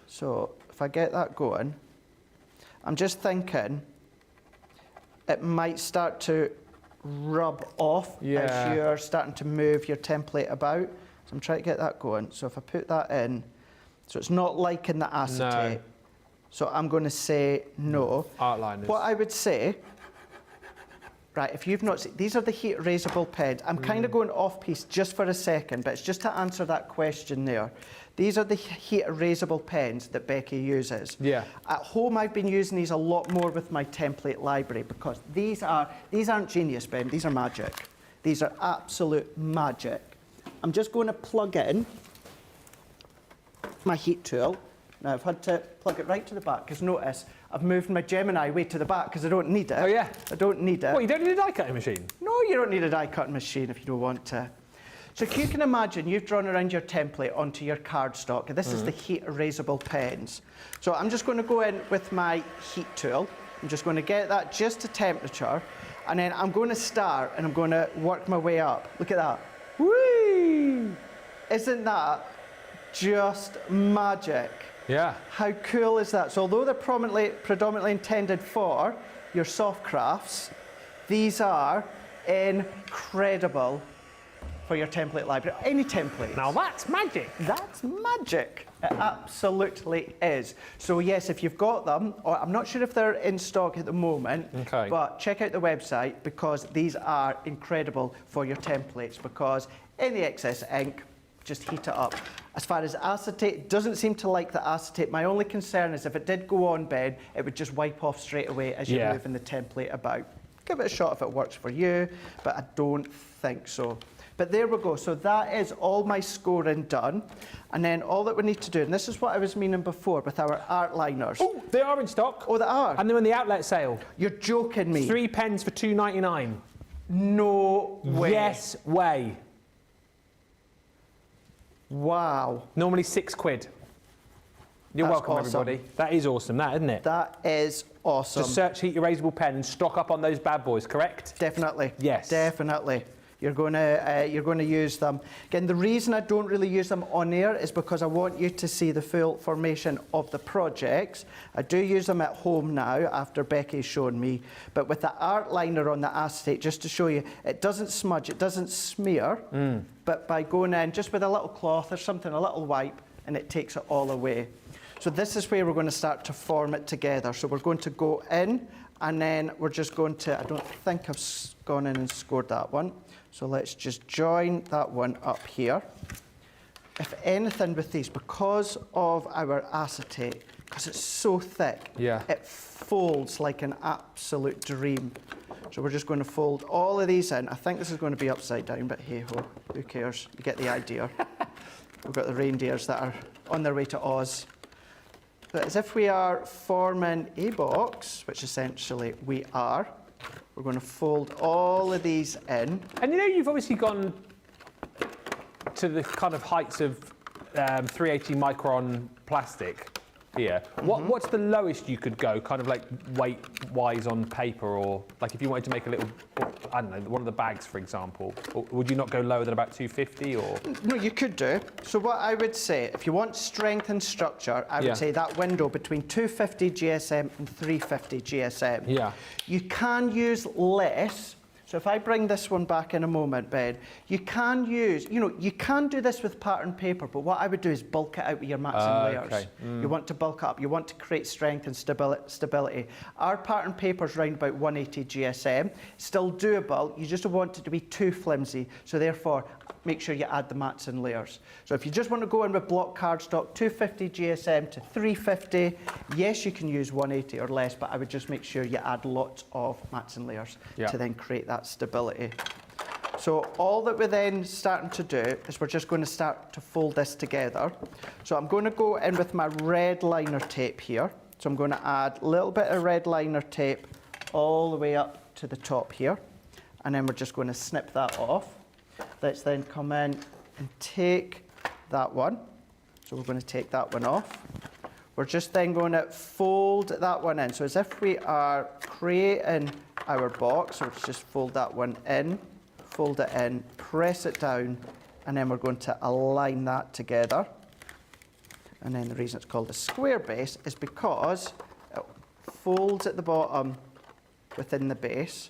So, if I get that going, I'm just thinking it might start to rub off as you're starting to move your template about. So I'm trying to get that going. So if I put that in, so it's not like in the acetate. No. So I'm going to say no. Art liners. What I would say, right, if you've not seen, these are the heat erasable pens. I'm kind of going off piece just for a second, but it's just to answer that question there. These are the heat erasable pens that Becky uses. Yeah. At home, I've been using these a lot more with my template library because these aren't genius, Ben. These are magic. These are absolute magic. I'm just going to plug in my heat tool. Now, I've had to plug it right to the back because notice I've moved my Gemini way to the back because I don't need it. Oh, yeah? I don't need it. What, you don't need a die cutting machine? No, you don't need a die cutting machine if you don't want to. So you can imagine you've drawn around your template onto your cardstock. This is the heat erasable pens. So I'm just going to go in with my heat tool. I'm just going to get that just to temperature. And then I'm going to start and I'm going to work my way up. Look at that. Whee! Isn't that just magic? Yeah. How cool is that? So although they're predominantly intended for your soft crafts, these are incredible for your template library. Any template. Now that's magic. That's magic. It absolutely is. So yes, if you've got them, or I'm not sure if they're in stock at the moment, okay, but check out the website because these are incredible for your templates because any excess ink, just heat it up. As far as acetate, it doesn't seem to like the acetate. My only concern is if it did go on, Ben, it would just wipe off straight away as you're moving the template about. Give it a shot if it works for you, but I don't think so. But there we go. So that is all my scoring done. And then all that we need to do, and this is what I was meaning before with our art liners. Oh, they are in stock. Oh, they are? And they're in the outlet sale. You're joking me. 3 pens for £2.99. No way. Yes way. Wow. Normally £6. You're That's welcome, awesome. everybody. That is awesome, that, isn't it? That is awesome. Just search Heat Erasable Pen and stock up on those bad boys, correct? Definitely. Yes. Definitely. You're going to use them. Again, the reason I don't really use them on air is because I want you to see the full formation of the projects. I do use them at home now after Becky's shown me, but with the art liner on the acetate, just to show you, it doesn't smudge, it doesn't smear, but by going in just with a little cloth or something, a little wipe, and it takes it all away. So this is where we're going to start to form it together. So we're going to go in, and then we're just going to, I don't think I've gone in and scored that one. So let's just join that one up here. If anything with these, because of our acetate, because it's so thick, it folds like an absolute dream. So we're just going to fold all of these in. I think this is going to be upside down, but hey-ho, who cares? You get the idea. We've got the reindeers that are on their way to Oz. But as if we are forming a box, which essentially we are, we're going to fold all of these in. And you know, you've obviously gone to the kind of heights of 380 micron plastic here. What's the lowest you could go, kind of like weight-wise on paper, or like if you wanted to make a little, I don't know, one of the bags, for example? Or would you not go lower than about 250, or? No, you could do. So what I would say, if you want strength and structure, I would say that window between 250 GSM and 350 GSM. Yeah. You can use less. So if I bring this one back in a moment, Ben, you can use, you can do this with pattern paper, but what I would do is bulk it out with your mats and layers. Okay. You want to bulk up, you want to create strength and stability. Our pattern paper's round about 180 GSM, still doable, you just don't want it to be too flimsy, so therefore make sure you add the mats and layers. So if you just want to go in with block cardstock, 250 GSM to 350, yes, you can use 180 or less, but I would just make sure you add lots of mats and layers to then create that stability. So all that we're then starting to do is we're just going to start to fold this together. So I'm going to go in with my red liner tape here. So I'm going to add a little bit of red liner tape all the way up to the top here. And then we're just going to snip that off. Let's then come in and take that one. So we're going to take that one off. We're just then going to fold that one in. So as if we are creating our box, so let's just fold that one in, fold it in, press it down, and then we're going to align that together. And then the reason it's called a square base is because it folds at the bottom within the base.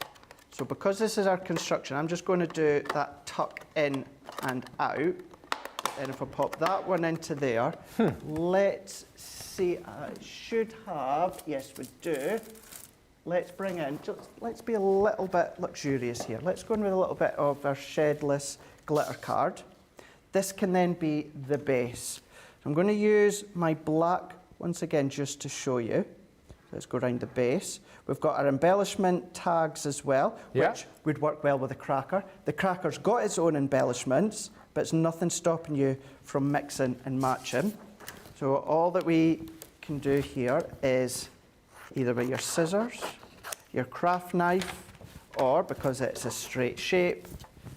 So because this is our construction, I'm just going to do that tuck in and out. And if I pop that one into there, let's see, I should have, yes we do. Let's bring in, let's be a little bit luxurious here. Let's go in with a little bit of our shedless glitter card. This can then be the base. I'm going to use my black once again just to show you. Let's go around the base. We've got our embellishment tags as well, which would work well with a cracker. The cracker's got its own embellishments, but it's nothing stopping you from mixing and matching. So all that we can do here is either with your scissors, your craft knife, or because it's a straight shape,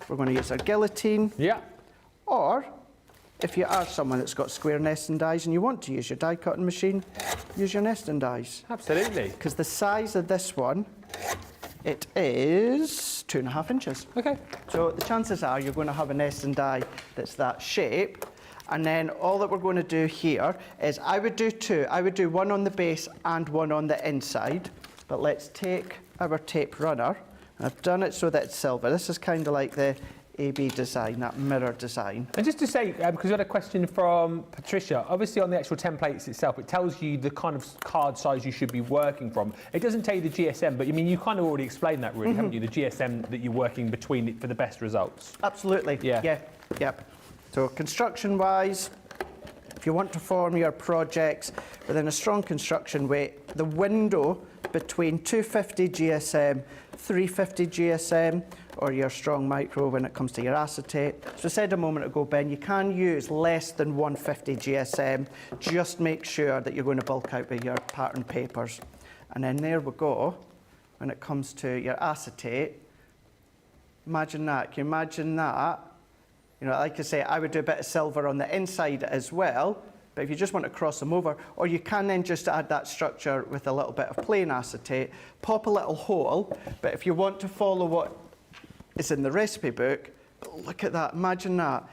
we're going to use our guillotine. Or if you are someone that's got square nesting dies and you want to use your die cutting machine, use your nesting dies. Absolutely. Because the size of this one It is 2.5 inches. Okay. So the chances are you're going to have an Essen die that's that shape. And then all that we're going to do here is I would do two. I would do one on the base and one on the inside. But let's take our tape runner. I've done it so that it's silver. This is kind of like the AB design, that mirror design. And just to say, because we had a question from Patricia, obviously on the actual templates itself, it tells you the kind of card size you should be working from. It doesn't tell you the GSM, but I mean, you kind of already explained that really, haven't you? The GSM that you're working between for the best results. Absolutely. Yeah. Yep. So construction-wise, if you want to form your projects within a strong construction weight, the window between 250 GSM, 350 GSM, or your strong micro when it comes to your acetate. So I said a moment ago, Ben, you can use less than 150 GSM. Just make sure that you're going to bulk out with your pattern papers. And then there we go. When it comes to your acetate, imagine that. Can you imagine that? You know, like I say, I would do a bit of silver on the inside as well. But if you just want to cross them over, or you can then just add that structure with a little bit of plain acetate, pop a little hole. But if you want to follow what is in the recipe book, look at that, imagine that.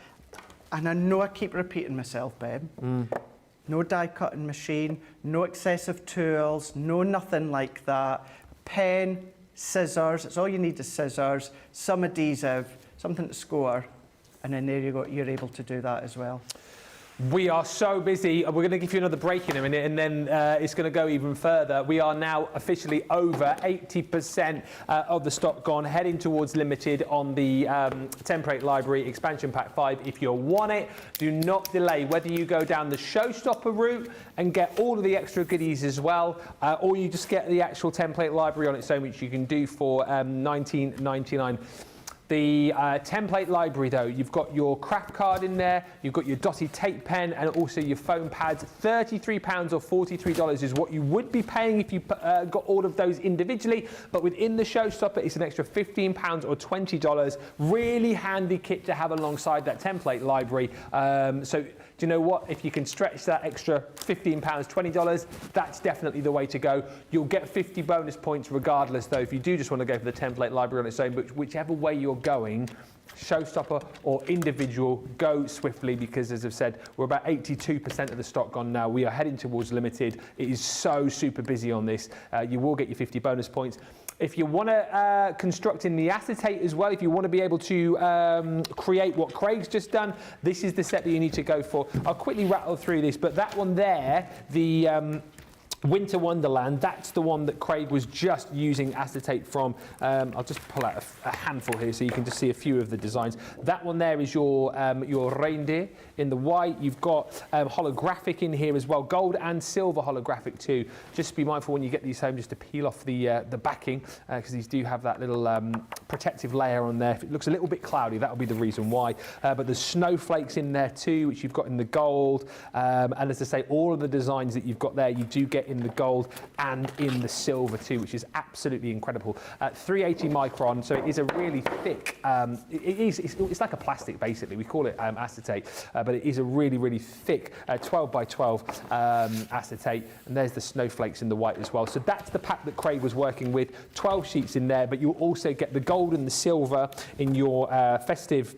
And I know I keep repeating myself, Ben. No die cutting machine, no excessive tools, no nothing like that. Pen, scissors, it's all you need is scissors, some adhesive, something to score, and then there you go, you're able to do that as well. We are so busy. We're going to give you another break in a minute, and then it's going to go even further. We are now officially over 80% of the stock gone, heading towards limited on the Template Library Expansion Pack 5. If you want it, do not delay. Whether you go down the showstopper route and get all of the extra goodies as well, or you just get the actual Template Library on its own, which you can do for $19.99. The template library, though, you've got your craft card in there, you've got your dotted tape pen, and also your foam pads. £33 or $43 is what you would be paying if you got all of those individually. But within the showstopper, it's an extra £15 or $20. Really handy kit to have alongside that template library. So do you know what? If you can stretch that extra £15, $20, that's definitely the way to go. You'll get 50 bonus points regardless, though, if you do just want to go for the template library on its own. But whichever way you're going, showstopper or individual, go swiftly, because as I've said, we're about 82% of the stock gone now. We are heading towards limited. It is so super busy on this. You will get your 50 bonus points. If you want to construct in the acetate as well, if you want to be able to create what Craig's just done, this is the set that you need to go for. I'll quickly rattle through this, but that one there, the Winter Wonderland, that's the one that Craig was just using acetate from. I'll just pull out a handful here so you can just see a few of the designs. That one there is your reindeer in the white. You've got holographic in here as well, gold and silver holographic too. Just be mindful when you get these home just to peel off the backing, because these do have that little protective layer on there. If it looks a little bit cloudy, that'll be the reason why. But there's snowflakes in there too, which you've got in the gold. And as I say, all of the designs that you've got there, you do get in the gold and in the silver too, which is absolutely incredible. 380 micron, so it is a really thick, it's like a plastic basically. We call it acetate, but it is a really, really thick 12 by 12 acetate. And there's the snowflakes in the white as well. So that's the pack that Craig was working with. 12 sheets in there, but you'll also get the gold and the silver in your festive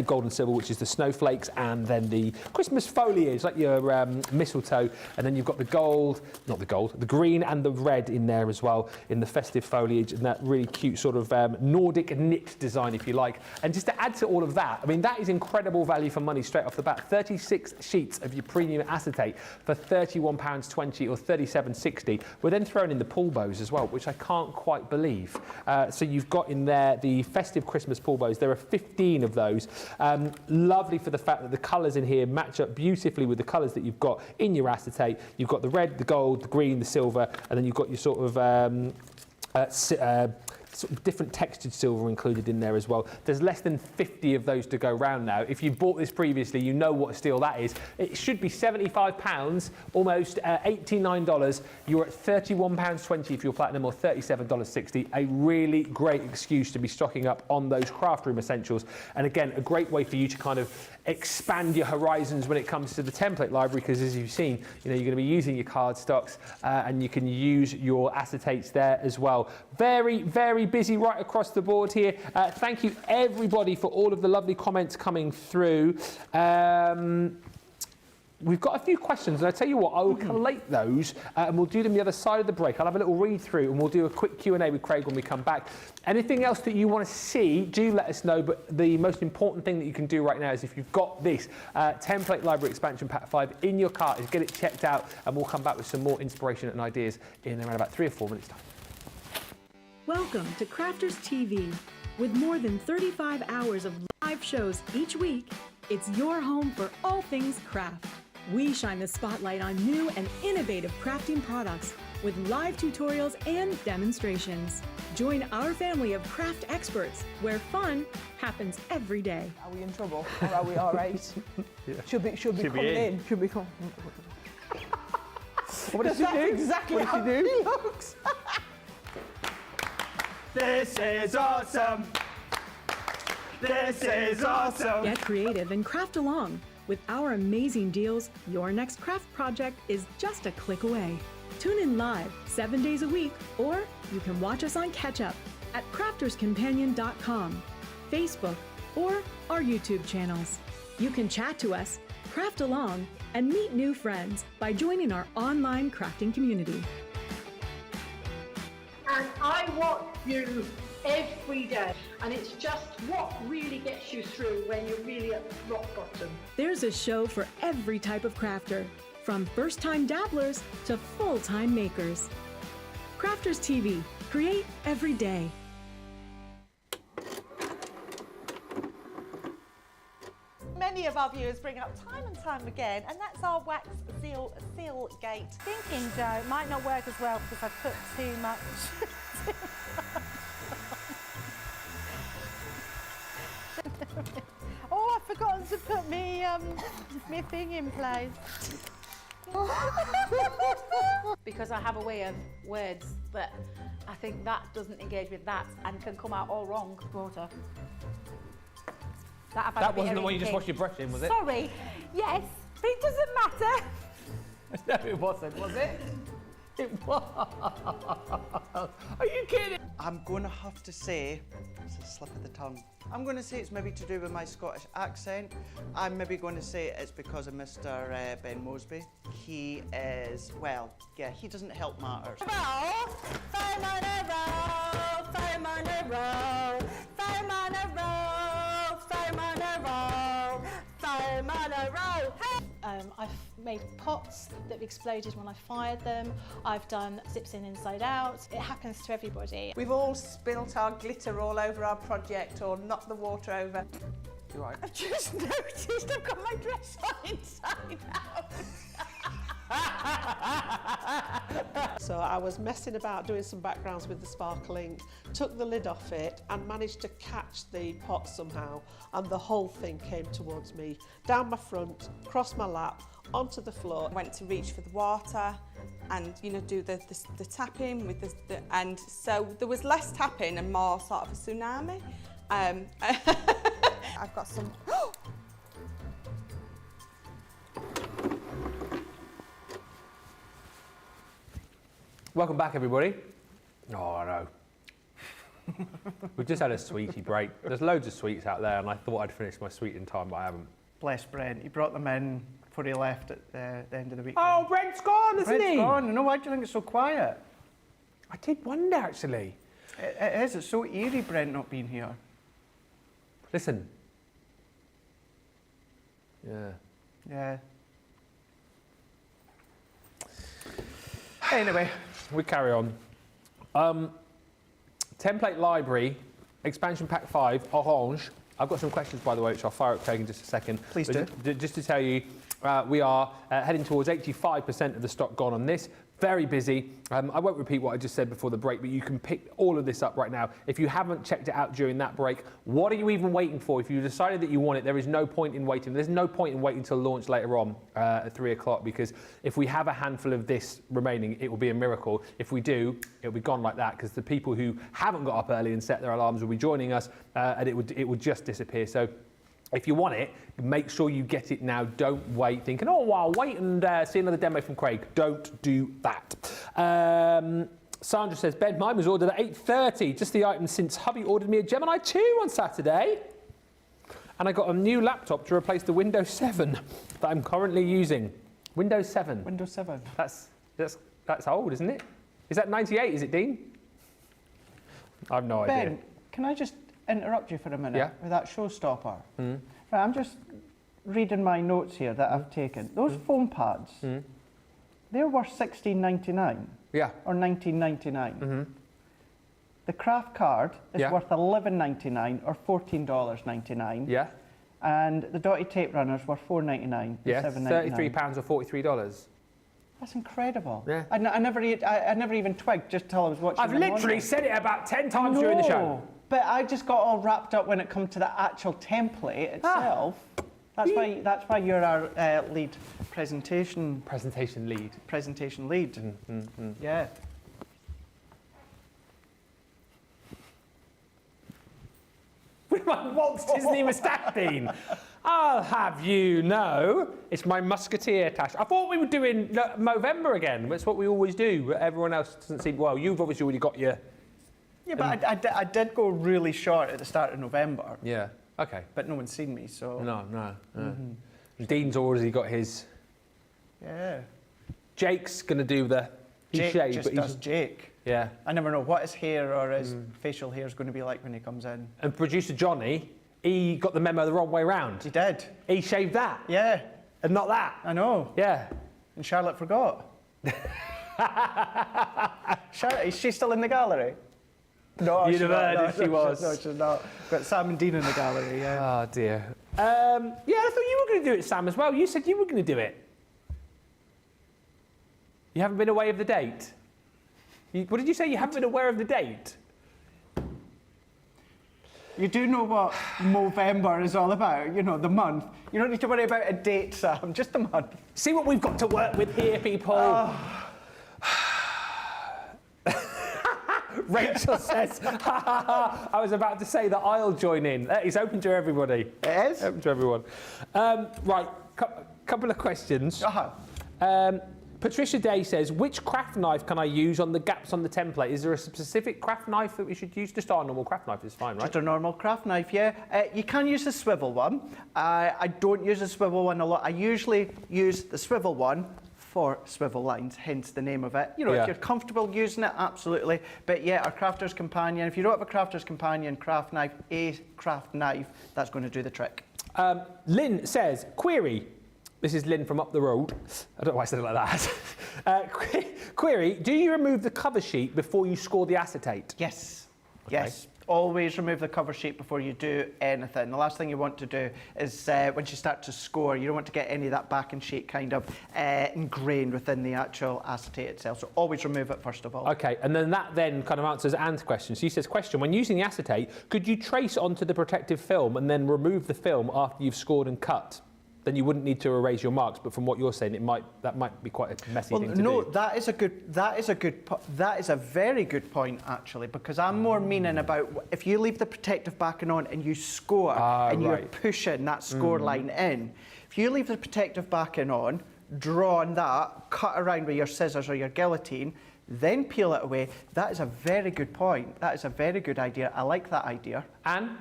gold and silver, which is the snowflakes, and then the Christmas foliage, like your mistletoe, and then you've got the green and the red in there as well in the festive foliage, and that really cute sort of Nordic knit design, if you like. And just to add to all of that, I mean, that is incredible value for money straight off the bat. 36 sheets of your premium acetate for £31.20 or $37.60. We're then throwing in the pool bows as well, which I can't quite believe. So you've got in there the festive Christmas pool bows. There are 15 of those. Lovely for the fact that the colours in here match up beautifully with the colours that you've got in your acetate. You've got the red, the gold, the green, the silver, and then you've got your sort of sort of different textured silver included in there as well. There's less than 50 of those to go round now. If you bought this previously, you know what a steal that is. It should be £75, almost $89. You're at £31.20 if you're platinum, or $37.60. A really great excuse to be stocking up on those craft room essentials. And again, a great way for you to kind of expand your horizons when it comes to the template library, because as you've seen, you're going to be using your card stocks and you can use your acetates there as well. Very, very busy right across the board here. Thank you everybody for all of the lovely comments coming through. We've got a few questions, and I tell you what, I will collate those and we'll do them the other side of the break. I'll have a little read through and we'll do a quick Q&A with Craig when we come back. Anything else that you want to see, do let us know, but the most important thing that you can do right now is, if you've got this Template Library Expansion Pack 5 in your cart, is get it checked out, and we'll come back with some more inspiration and ideas in around about 3 or 4 minutes' time. Welcome to Crafters TV. With more than 35 hours of live shows each week, it's your home for all things craft. We shine the spotlight on new and innovative crafting products with live tutorials and demonstrations. Join our family of craft experts where fun happens every day. Are we in trouble or are we all right? Yeah. Should be coming in. Should be coming. What does she do? Exactly what how does she do? he looks. This is awesome. This is awesome. Get creative and craft along. With our amazing deals, your next craft project is just a click away. Tune in live 7 days a week, or you can watch us on Catch Up at crafterscompanion.com, Facebook, or our YouTube channels. You can chat to us, craft along, and meet new friends by joining our online crafting community. And I watch you every day, and it's just what really gets you through when you're really at rock bottom. There's a show for every type of crafter, from first-time dabblers to full-time makers. Crafters TV, create every day. Many of our viewers bring up time and time again, and that's our wax seal gate. Thinking, Joe, it might not work as well because I've put too much. Oh, I've forgotten to put me thing in place. Because I have a way of words that I think that doesn't engage with that and can come out all wrong. Water. That wasn't the one you just washed your brush in, was it? Sorry. Yes, but it doesn't matter. No, it wasn't, was it? It was. Are you kidding? I'm going to have to say, it's a slip of the tongue. I'm going to say it's maybe to do with my Scottish accent. I'm maybe going to say it's because of Mr. Ben Moseby. He is, well, yeah, he doesn't help matters. I've made pots that have exploded when I fired them. I've done zips in inside out. It happens to everybody. We've all spilt our glitter all over our project or knocked the water over. You're right. I've just noticed I've got my dress on inside out. So I was messing about doing some backgrounds with the sparkling, took the lid off it and managed to catch the pot somehow, and the whole thing came towards me, down my front, across my lap, onto the floor. I went to reach for the water and, you know, do the tapping with and so there was less tapping and more sort of a tsunami. I've got some... Welcome back, everybody. Oh, I know. We've just had a sweetie break. There's loads of sweets out there, and I thought I'd finish my sweet in time, but I haven't. Bless Brent. He brought them in before he left at the end of the week. Oh, Brent's gone, isn't he? Brent's gone. No, why do you think it's so quiet? I did wonder, actually. It is. It's so eerie, Brent not being here. Listen. Yeah. Yeah. Anyway. We carry on. Template Library, Expansion Pack 5, Orange. I've got some questions, by the way, which I'll fire at Craig in just a second. Please but do. Just to tell you, We are heading towards 85% of the stock gone on this. Very busy. I won't repeat what I just said before the break, but you can pick all of this up right now. If you haven't checked it out during that break, what are you even waiting for? If you decided that you want it, there is no point in waiting. There's no point in waiting till launch later on at 3 o'clock, because if we have a handful of this remaining, it will be a miracle. If we do, it'll be gone like that, because the people who haven't got up early and set their alarms will be joining us, and it would just disappear. So if you want it, make sure you get it now. Don't wait thinking, oh, well, I'll wait and see another demo from Craig. Don't do that. Sandra says, Ben, mine was ordered at 8:30. Just the item since hubby ordered me a Gemini 2 on Saturday. And I got a new laptop to replace the Windows 7 that I'm currently using. Windows 7. Windows 7. That's old, isn't it? Is that 98, is it, Dean? I have no idea. Ben, can I just interrupt you for a minute with that showstopper? Right, I'm just reading my notes here that I've taken. Those foam pads, they're worth $16.99 or $19.99. The craft card is worth $11.99 or $14.99. Yeah. And the dotty tape runners were $4.99. Yeah, £33 or $43. That's incredible. Yeah. I never even twigged just till I was watching. I've literally said it about 10 times during the show. But I just got all wrapped up when it comes to the actual template itself. That's why you're our lead presentation lead. Presentation lead. Yeah. With my Walt Disney moustache, Dean. I'll have you know, it's my Musketeer tash. I thought we were doing Movember again. That's what we always do. But everyone else doesn't seem. Well, you've obviously already got your. Yeah, but I did go really short at the start of November. Yeah. Okay. But no one's seen me, so. No. Dean's already got his. Yeah. Jake's gonna do the. Jake just does Jake. Yeah. I never know what his hair or his facial hair is going to be like when he comes in. And producer Johnny, he got the memo the wrong way round. He did. He shaved that. Yeah. And not that. I know. Yeah. And Charlotte forgot. Charlotte, is she still in the gallery? No, You'd have heard if she was. No, she's not. Got Sam and Dean in the gallery, yeah. Oh, dear. Yeah, I thought you were going to do it, Sam, as well. You said you were going to do it. You haven't been aware of the date? What did you say? You haven't been aware of the date? You do know what Movember is all about, you know, the month. You don't need to worry about a date, Sam, just a month. See what we've got to work with here, people. Rachel says, I was about to say that I'll join in. It's open to everybody. It is? Open to everyone. Right, couple of questions. Patricia Day says, which craft knife can I use on the gaps on the template? Is there a specific craft knife that we should use? Just our normal craft knife is fine, right? Just a normal craft knife, yeah. You can use the swivel one. I don't use the swivel one a lot. I usually use the swivel one for swivel lines, hence the name of it. You know, if you're comfortable using it, absolutely. But yeah, our Crafter's Companion, if you don't have a Crafter's Companion craft knife, a craft knife, that's going to do the trick. Lynn says, query. This is Lynn from up the road. I don't know why I said it like that. Query, do you remove the cover sheet before you score the acetate? Yes. Okay. Yes. Always remove the cover sheet before you do anything. The last thing you want to do is once you start to score, you don't want to get any of that backing sheet kind of ingrained within the actual acetate itself. So always remove it first of all. Okay, and then that then kind of answers Anne's question. She says, question, when using the acetate, could you trace onto the protective film and then remove the film after you've scored and cut? Then you wouldn't need to erase your marks, but from what you're saying, that might be quite a messy thing to do. No, that is a very good point actually, because I'm more meaning about if you leave the protective backing on and you score and you're pushing that score line in. If you leave the protective backing on, draw on that, cut around with your scissors or your guillotine, then peel it away. That is a very good point. That is a very good idea. I like that idea. And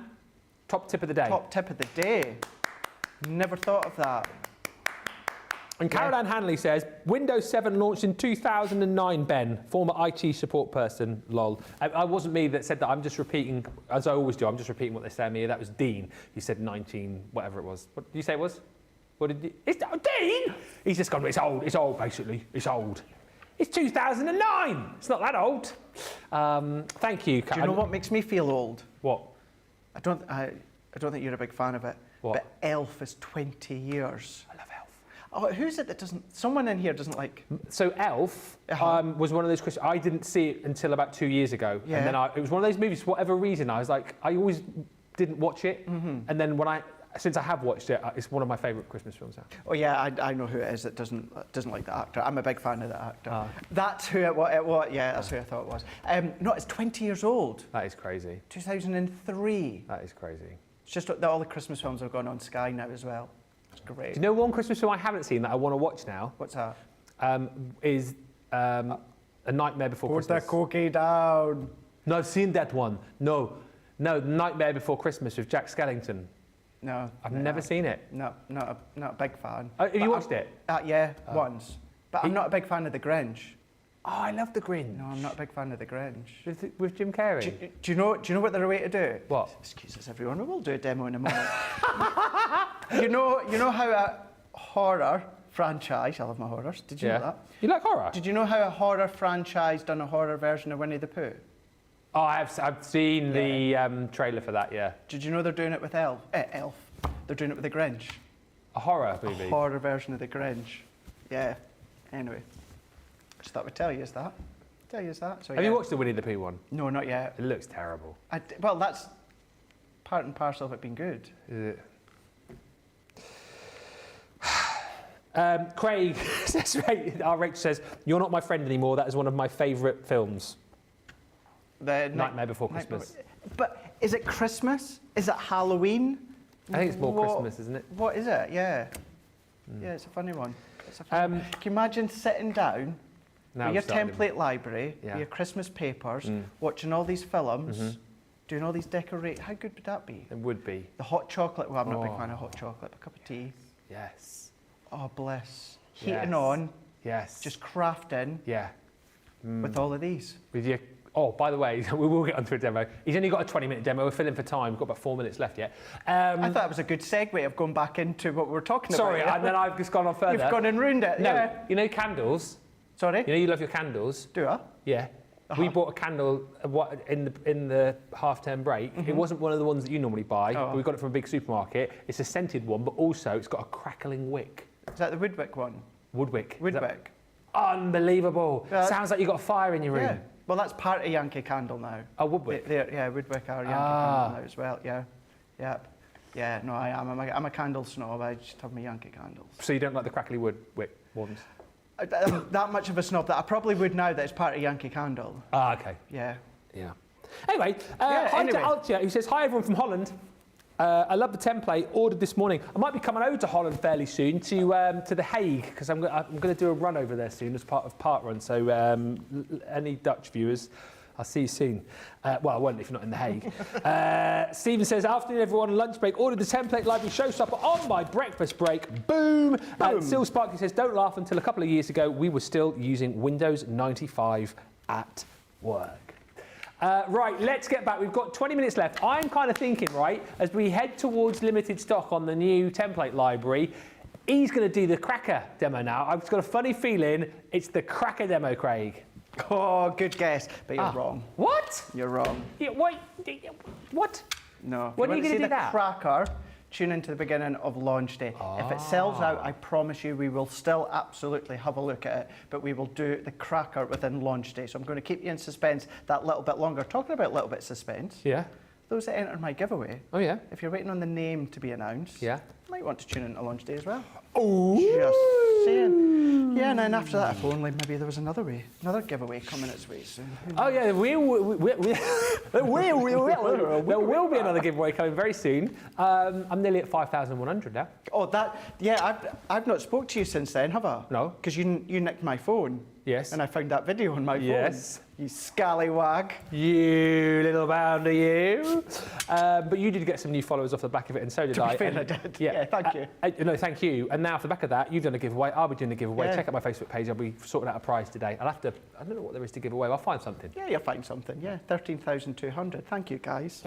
top tip of the day. Top tip of the day. Never thought of that. And Caroline Hanley says, Windows 7 launched in 2009, Ben, former IT support person, lol. I wasn't me that said that, I'm just repeating, as I always do, I'm just repeating what they say to me. That was Dean. He said 19, whatever it was. What did you say it was? What did you, it's Dean! He's just gone, it's old basically, it's old. It's 2009, it's not that old. Thank you, Caroline. Do you know what makes me feel old? What? I don't think you're a big fan of it. What? But Elf is 20 years. I love Elf. Oh, who's it that doesn't? Someone in here doesn't like. So Elf was one of those Christmas. I didn't see it until about 2 years ago, Yeah. and then it was one of those movies. For whatever reason, I was like, I always didn't watch it, and then since I have watched it, it's one of my favourite Christmas films now. Oh yeah, I know who it is that doesn't like the actor. I'm a big fan of the actor. That's who it was. Yeah, that's who I thought it was. No, it's 20 years old. That is crazy. 2003. That is crazy. It's just that all the Christmas films have gone on Sky now as well. It's great. Do you know one Christmas film I haven't seen that I want to watch now? What's that? Is A Nightmare Before Christmas. Put the cookie down. No, I've seen that one. No, Nightmare Before Christmas with Jack Skellington. No. I've never seen it. No, not a big fan. Have you watched it? Yeah, once. But I'm not a big fan of The Grinch. Oh, I love The Grinch. No, I'm not a big fan of The Grinch. With Jim Carrey? Do you know what they're a way to do? What? Excuse us, everyone. We will do a demo in a moment. you know how a horror franchise, I love my horrors. Did you know that? You like horror? Did you know how a horror franchise done a horror version of Winnie the Pooh? Oh, I've seen the trailer for that, yeah. Did you know they're doing it with Elf? They're doing it with The Grinch. A horror movie? A horror version of The Grinch. Yeah. Anyway. Just thought we'd tell you that. So, Have you watched the Winnie the Pooh one? No, not yet. It looks terrible. Well, that's part and parcel of it being good. Is it? Craig says, Rachel says, "You're not my friend anymore. That is one of my favourite films." Nightmare Before Christmas. But is it Christmas? Is it Halloween? I think it's more Christmas, isn't it? What is it? Yeah. Yeah, it's a funny one. Can you imagine sitting down with your template library, with your Christmas papers, watching all these films, doing all these decorations? How good would that be? It would be. The hot chocolate. Well, I'm not a big fan of hot chocolate. A cup of tea. Yes. Oh, bliss. Heating on. Yes. Just crafting. Yeah. With all of these. With your... Oh, by the way, we will get onto a demo. He's only got a 20-minute demo. We're filling for time. We've got about 4 minutes left yet. I thought it was a good segue of going back into what we were talking Sorry, about. and then I've just gone on further. You've gone and ruined it. No, yeah. you know candles? Sorry? You know you love your candles? Do I? Yeah. We bought a candle in the half-term break. It wasn't one of the ones that you normally buy. But we got it from a big supermarket. It's a scented one, but also it's got a crackling wick. Is that the Woodwick one? Woodwick. Woodwick. Unbelievable. Sounds like you've got a fire in your room. Yeah. Well, that's part of Yankee Candle now. Oh, Woodwick? Woodwick are Yankee Candle now as well, yeah. Yep. Yeah, no, I am. I'm a candle snob. I just have my Yankee candles. So you don't like the crackly Woodwick ones? I'm that much of a snob that I probably would now that it's part of Yankee Candle. Ah, okay. Yeah. Yeah. Anyway, hi to Altja, who says, "Hi everyone from Holland. I love the template. Ordered this morning. I might be coming over to Holland fairly soon to The Hague because I'm going to do a run over there soon as part of Part Run. So any Dutch viewers, I'll see you soon. Well, I won't if you're not in The Hague. Stephen says, "Afternoon everyone, lunch break. Ordered the template library showstopper on my breakfast break. Boom." Sil Sparky says, "Don't laugh. Until a couple of years ago, we were still using Windows 95 at work." Right, let's get back. We've got 20 minutes left. I'm kind of thinking, right, as we head towards limited stock on the new template library, he's going to do the Cracker demo now. I've just got a funny feeling it's the Cracker demo, Craig. Oh, good guess, but you're wrong. What? You're wrong. Yeah, what? No. When are you going to do that? Cracker, tune into the beginning of launch day. If it sells out, I promise you we will still absolutely have a look at it, but we will do the Cracker within launch day. So I'm going to keep you in suspense that little bit longer. Talking about a little bit of suspense. Yeah. Those that enter my giveaway. Oh, yeah. If you're waiting on the name to be announced. Yeah. You might want to tune into launch day as well. Oh. Just saying. Yeah, and then after that, if only maybe there was another giveaway coming its way soon. Oh, yeah, there will be another giveaway coming very soon. I'm nearly at 5,100 now. Oh, I've not spoke to you since then, have I? No. Because you nicked my phone. Yes. And I found that video on my phone. Yes. You scallywag. You little bounder, you. But you did get some new followers off the back of it, and so did I. To be fair, I did. Yeah, thank you. No, thank you. And now off the back of that, you've done a giveaway. I'll be doing a giveaway. Yeah. Check out my Facebook page. I'll be sorting out a prize today. I don't know what there is to give away. I'll find something. Yeah, you'll find something. Yeah, 13,200. Thank you, guys.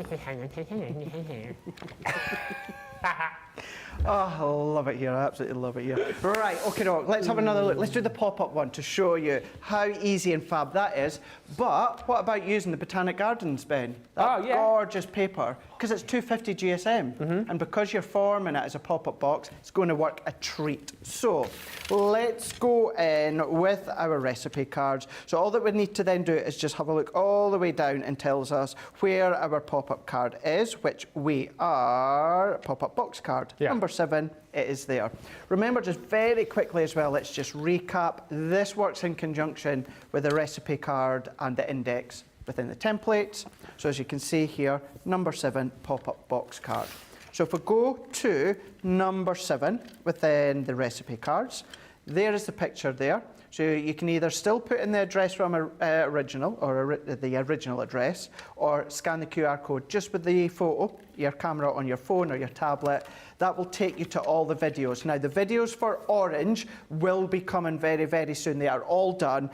Oh, I love it here. I absolutely love it here. Right, okay, let's have another look. Let's do the pop-up one to show you how easy and fab that is. But what about using the Botanic Gardens, Ben? That gorgeous paper, because it's 250 GSM, and because you're forming it as a pop-up box, it's going to work a treat. So let's go in with our recipe cards. So all that we need to then do is just have a look all the way down and tells us where our pop-up card is, which we are pop-up box card. Number 7, it is there. Remember, just very quickly as well, let's just recap. This works in conjunction with the recipe card and the index within the templates. So as you can see here, number 7, pop-up box card. So if we go to number 7 within the recipe cards, there is the picture there. So you can either still put in the address from original, or the original address, or scan the QR code just with the photo, your camera on your phone or your tablet. That will take you to all the videos. Now, the videos for Orange will be coming very, very soon. They are all done,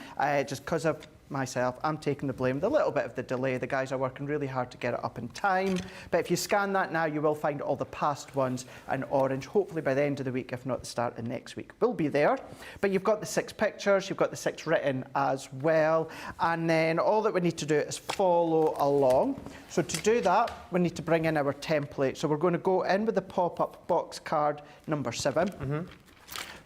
just because of myself. I'm taking the blame. The little bit of the delay. The guys are working really hard to get it up in time. But if you scan that now, you will find all the past ones in Orange. Hopefully by the end of the week, if not the start of next week, we'll be there. But you've got the 6 pictures. You've got the 6 written as well. And then all that we need to do is follow along. So to do that, we need to bring in our template. So we're going to go in with the pop-up box card number 7.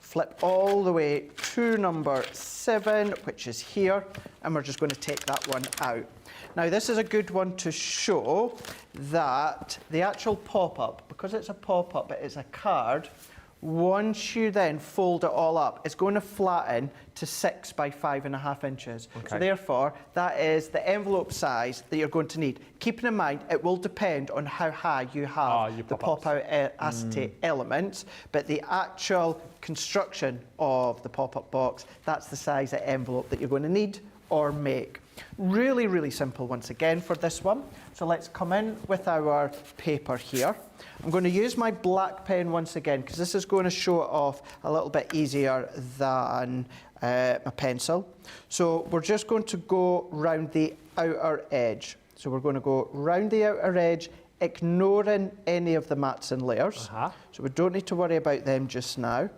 Flip all the way to number 7, which is here, and we're just going to take that one out. Now, this is a good one to show that the actual pop-up, because it's a pop-up, but it's a card, once you then fold it all up, it's going to flatten to 6 by 5.5 inches. Okay. So therefore, that is the envelope size that you're going to need. Keeping in mind, it will depend on how high you have the pop-out acetate elements, but the actual construction of the pop-up box, that's the size of envelope that you're going to need or make. Really, really simple once again for this one. So let's come in with our paper here. I'm going to use my black pen once again because this is going to show it off a little bit easier than my pencil. So we're just going to go round the outer edge. So we're going to go round the outer edge, ignoring any of the mats and layers. So we don't need to worry about them just now.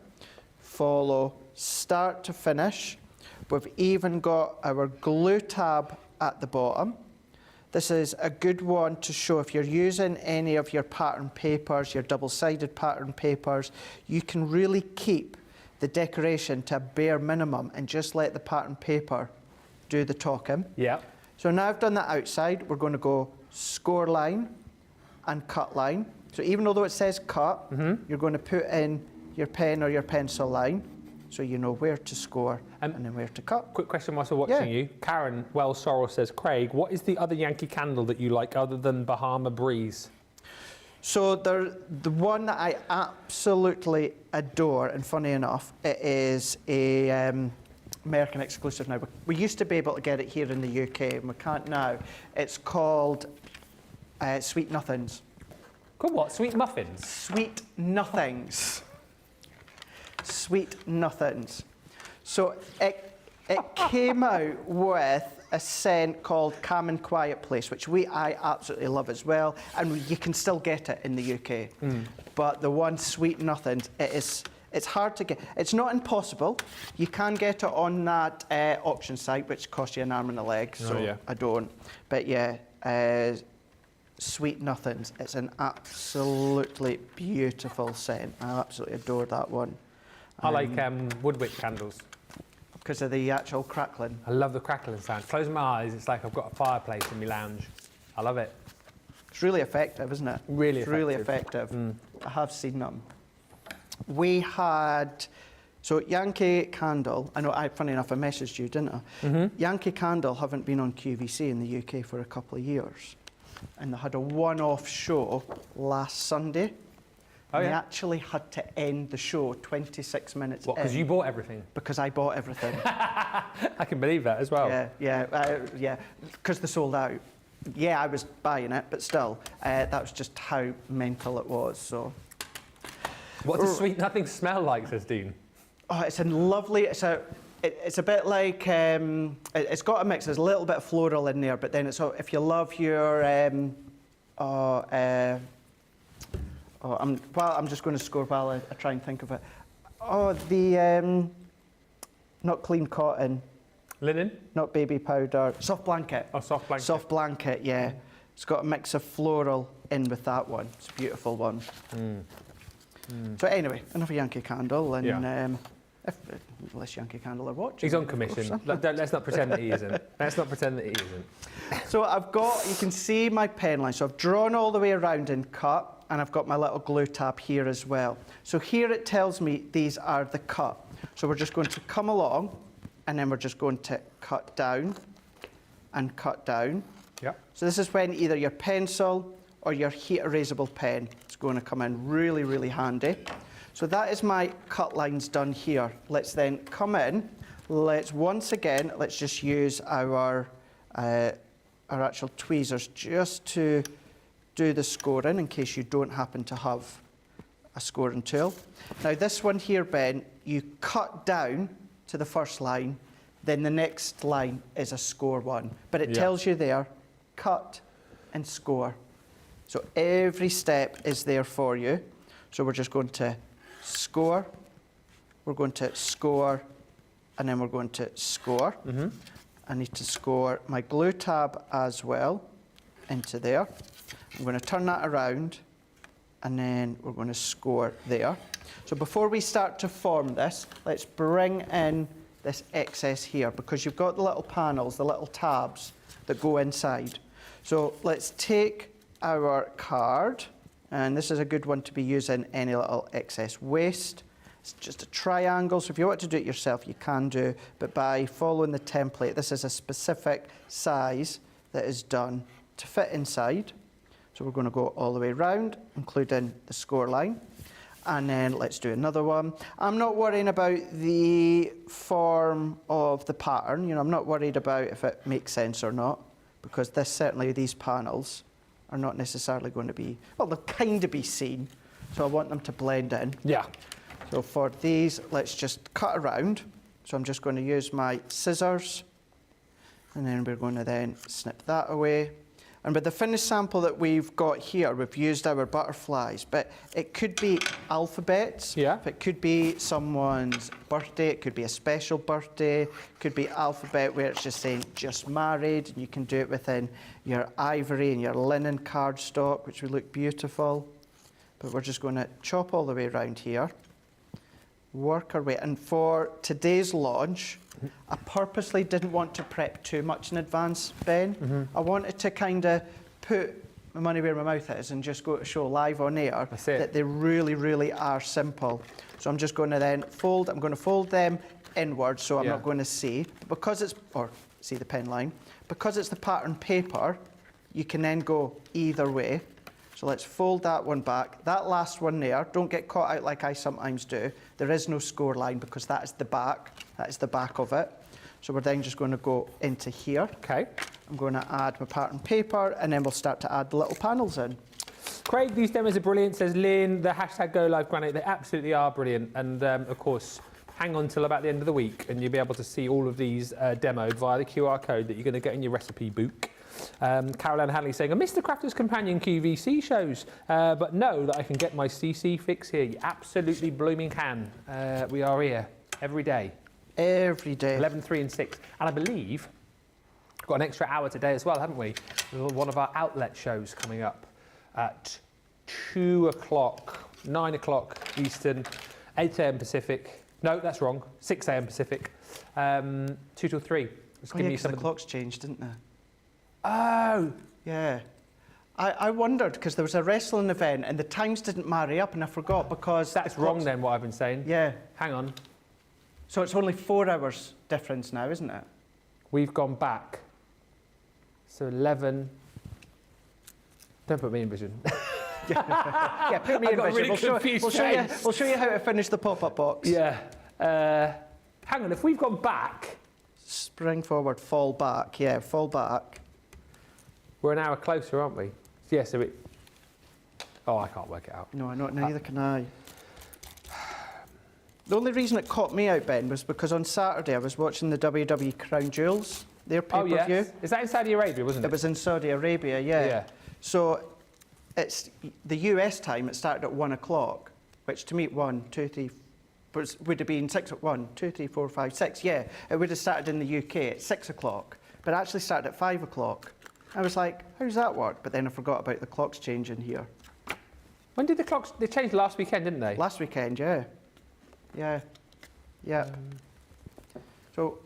Follow start to finish. We've even got our glue tab at the bottom. This is a good one to show if you're using any of your pattern papers, your double-sided pattern papers, you can really keep the decoration to a bare minimum and just let the pattern paper do the talking. Yeah. So now I've done that outside, we're going to go score line and cut line. So even though it says cut, you're going to put in your pen or your pencil line, so you know where to score and then where to cut. Quick question whilst we're watching you. Karen Wells Sorrell says, Craig, what is the other Yankee Candle that you like other than Bahama Breeze? So the one that I absolutely adore, and funny enough, it is a American exclusive now. We used to be able to get it here in the UK, and we can't now. It's called Sweet Nothings. Called what? Sweet Muffins? Sweet Nothings. Sweet Nothings. So it came out with a scent called Calm and Quiet Place, which I absolutely love as well, and you can still get it in the UK. But the one Sweet Nothings, it's hard to get. It's not impossible. You can get it on that auction site, which costs you an arm and a leg, so I don't. But yeah, Sweet Nothings, it's an absolutely beautiful scent. I absolutely adore that one. I like woodwick candles. Because of the actual crackling. I love the crackling sound. Close my eyes, it's like I've got a fireplace in my lounge. I love it. It's really effective, isn't it? Really it's effective. Really effective. I have seen them. We had, so Yankee Candle, I know, funny enough, I messaged you, didn't I? Yankee Candle haven't been on QVC in the UK for a couple of years. And they had a one-off show last Sunday. Oh, They yeah? actually had to end the show 26 minutes What, because in. you bought everything? Because I bought everything. I can believe that as well. Yeah, because they sold out. Yeah, I was buying it, but still, that was just how mental it was, so. What does Sweet Nothing smell like, says Dean? Oh, it's a lovely, it's a bit like, it's got a mix, there's a little bit of floral in there, but then it's, if you love your, Oh, I'm just going to score while I try and think of it. Oh, the not clean cotton. Linen? Not baby powder. Soft blanket. Oh, soft blanket. Soft blanket, yeah. It's got a mix of floral in with that one. It's a beautiful one. So anyway, another Yankee Candle, and unless Yankee Candle are watching. He's on commission. Let's not pretend that he isn't. Let's not pretend that he isn't. So I've got, you can see my pen line. So I've drawn all the way around and cut, and I've got my little glue tab here as well. So here it tells me these are the cut. So we're just going to come along, and then we're just going to cut down and cut down. Yeah. So this is when either your pencil or your heat erasable pen is going to come in really, really handy. So that is my cut lines done here. Let's then come in. Let's just use our actual tweezers just to do the scoring in case you don't happen to have a scoring tool. Now this one here, Ben, you cut down to the first line, then the next line is a score one. But it tells you there, cut and score. So every step is there for you. So we're just going to score, we're going to score, and then we're going to score. I need to score my glue tab as well into there. I'm going to turn that around, and then we're going to score there. So before we start to form this, let's bring in this excess here, because you've got the little panels, the little tabs that go inside. So let's take our card, and this is a good one to be using any little excess waste. It's just a triangle, so if you want to do it yourself, you can do, but by following the template, this is a specific size that is done to fit inside. So we're going to go all the way around, including the score line. And then let's do another one. I'm not worrying about the form of the pattern. You know, I'm not worried about if it makes sense or not, because these panels are not necessarily going to be, well, they'll kind of be seen. So I want them to blend in. Yeah. So for these, let's just cut around. So I'm just going to use my scissors, and then we're going to then snip that away. And with the finished sample that we've got here, we've used our butterflies, but it could be alphabets. Yeah. It could be someone's birthday, it could be a special birthday, it could be alphabet where it's just saying just married, and you can do it within your ivory and your linen cardstock, which would look beautiful. But we're just going to chop all the way around here, work our way. And for today's launch, I purposely didn't want to prep too much in advance, Ben. I wanted to kind of put my money where my mouth is and just go to show live on air that they really, really are simple. So I'm just going to then fold, I'm going to fold them inwards so I'm not going to see. But because it's, or see the pen line, because it's the pattern paper, you can then go either way. So let's fold that one back. That last one there, don't get caught out like I sometimes do. There is no score line because that is the back. That is the back of it. So we're then just going to go into here. Okay. I'm going to add my pattern paper, and then we'll start to add the little panels in. Craig, these demos are brilliant, says Lynn. The hashtag Go Live Granite, they absolutely are brilliant. And of course, hang on till about the end of the week and you'll be able to see all of these demoed via the QR code that you're going to get in your recipe book. Caroline Hadley saying, I miss the Crafter's Companion QVC shows, but know that I can get my CC fix here. You absolutely blooming can. We are here every day. Every day. 11, 3 and 6. And I believe we've got an extra hour today as well, haven't we? One of our outlet shows coming up at 2 o'clock, 9 o'clock Eastern, 8 a.m. Pacific. No, that's wrong. 6 a.m. Pacific. 2 till 3. The clocks changed, didn't they? Oh! Yeah. I wondered, because there was a wrestling event and the times didn't marry up, and I forgot because... That's wrong then, what I've been saying. Yeah. Hang on. So it's only 4 hours difference now, isn't it? We've gone back. So 11... Don't put me in vision. Yeah, put me in vision. Really we'll show you how to finish the pop-up box. Yeah. Hang on, if we've gone back... Spring forward, fall back. Yeah, fall back. We're an hour closer, aren't we? Yeah, so it... Oh, I can't work it out. No, neither can I. The only reason it caught me out, Ben, was because on Saturday I was watching the WWE Crown Jewels, their pay-per-view. Oh, yes. Is that in Saudi Arabia, wasn't it? It was in Saudi Arabia, yeah. So it's the US time, it started at 1 o'clock, which to me, 1, 2, 3, would have been 6 at 1, 2, 3, 4, 5, 6. Yeah, it would have started in the UK at 6 o'clock, but it actually started at 5 o'clock. I was like, how does that work? But then I forgot about the clocks changing here. When did the clocks, they changed last weekend, didn't they? Last weekend, yeah. Yeah. Yeah. So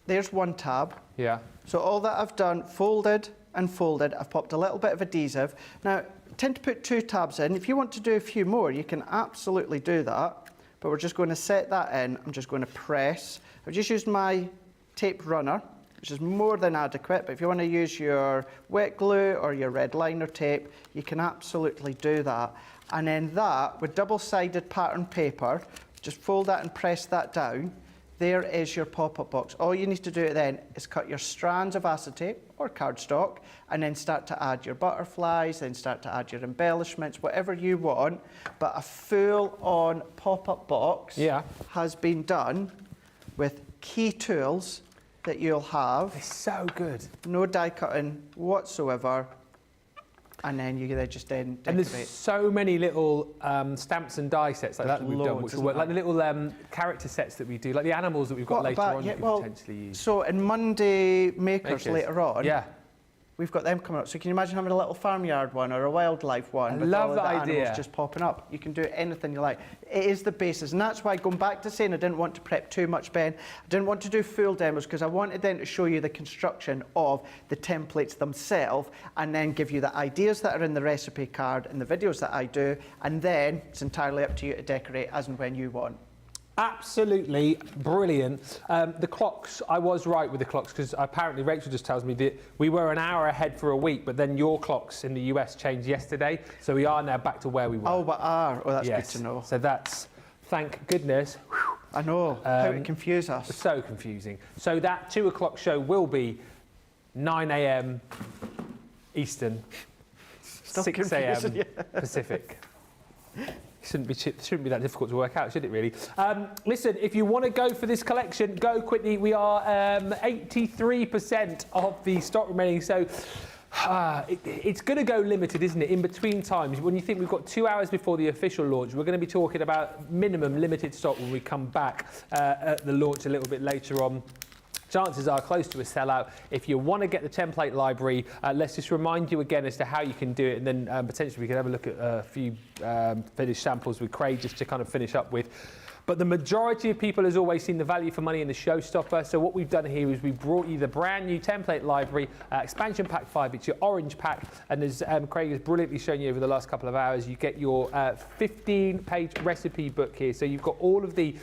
there's one tab. Yeah. So all that I've done, folded and folded, I've popped a little bit of adhesive. Now, I tend to put 2 tabs in. If you want to do a few more, you can absolutely do that. But we're just going to set that in. I'm just going to press. I've just used my tape runner, which is more than adequate. But if you want to use your wet glue or your red liner tape, you can absolutely do that. And then that, with double-sided pattern paper, just fold that and press that down. There is your pop-up box. All you need to do then is cut your strands of acetate or cardstock and then start to add your butterflies, then start to add your embellishments, whatever you want. But a full-on pop-up box has been done with key tools that you'll have. It's so good. No die cutting whatsoever. And then you just then decorate. And there's so many little stamps and die sets like that that we've done, which will work. Like the little character sets that we do, like the animals that we've got later on you can potentially use. So in Monday Makers later on, yeah, we've got them coming up. So can you imagine having a little farmyard one or a wildlife one? I love that animals idea. Just popping up. You can do anything you like. It is the basis. And that's why, going back to saying I didn't want to prep too much, Ben, I didn't want to do full demos because I wanted then to show you the construction of the templates themselves and then give you the ideas that are in the recipe card and the videos that I do. And then it's entirely up to you to decorate as and when you want. Absolutely brilliant. The clocks, I was right with the clocks because apparently Rachel just tells me that we were an hour ahead for a week, but then your clocks in the US changed yesterday, so we are now back to where we were. Oh, but are? Oh, that's good to know. So that's, thank goodness. I know, how it confused us. So confusing. So that 2 o'clock show will be 9 a.m. Eastern, 6 a.m. Pacific. Shouldn't be that difficult to work out, should it really? Listen, if you want to go for this collection, go quickly. We are 83% of the stock remaining, so it's going to go limited, isn't it? In between times, when you think we've got 2 hours before the official launch, we're going to be talking about minimum limited stock when we come back at the launch a little bit later on. Chances are close to a sellout. If you want to get the template library, let's just remind you again as to how you can do it, and then potentially we can have a look at a few finished samples with Craig just to kind of finish up with. But the majority of people has always seen the value for money in the showstopper. So what we've done here is we brought you the brand new template library, expansion pack 5. It's your orange pack. And as Craig has brilliantly shown you over the last couple of hours, you get your 15-page recipe book here. So you've got all of the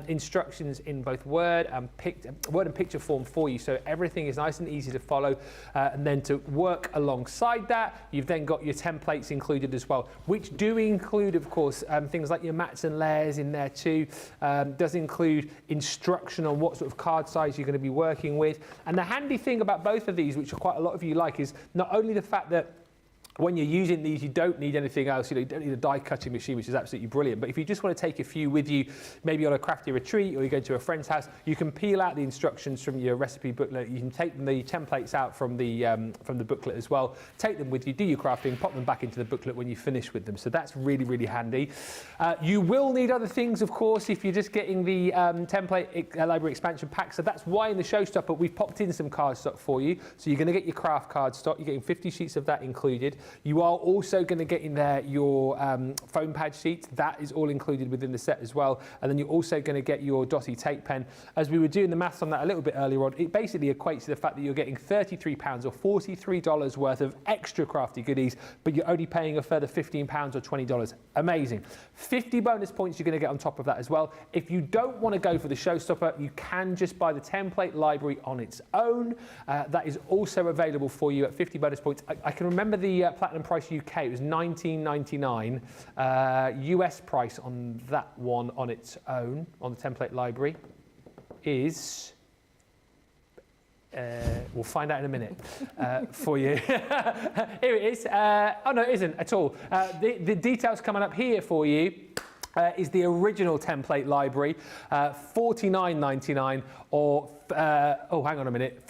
instructions in both Word and picture form for you. So everything is nice and easy to follow. And then to work alongside that, you've then got your templates included as well, which do include, of course, things like your mats and layers in there too. Does include instruction on what sort of card size you're going to be working with. And the handy thing about both of these, which quite a lot of you like, is not only the fact that when you're using these, you don't need anything else. You don't need a die cutting machine, which is absolutely brilliant. But if you just want to take a few with you, maybe on a crafty retreat or you go to a friend's house, you can peel out the instructions from your recipe booklet. You can take the templates out from the booklet as well. Take them with you, do your crafting, pop them back into the booklet when you finish with them. So that's really, really handy. You will need other things, of course, if you're just getting the template library expansion pack. So that's why in the showstopper we've popped in some cardstock for you. So you're going to get your craft cardstock. You're getting 50 sheets of that included. You are also going to get in there your foam pad sheets. That is all included within the set as well. And then you're also going to get your dotty tape pen. As we were doing the maths on that a little bit earlier on, it basically equates to the fact that you're getting £33 or $43 worth of extra crafty goodies, but you're only paying a further £15 or $20. Amazing. 50 bonus points you're going to get on top of that as well. If you don't want to go for the showstopper, you can just buy the template library on its own. That is also available for you at 50 bonus points. I can remember the Platinum price UK, it was $19.99. US price on that one on its own, on the template library, is... we'll find out in a minute for you. Here it is. Oh no, it isn't at all. The details coming up here for you is the original template library, $49.99 or oh, hang on a minute,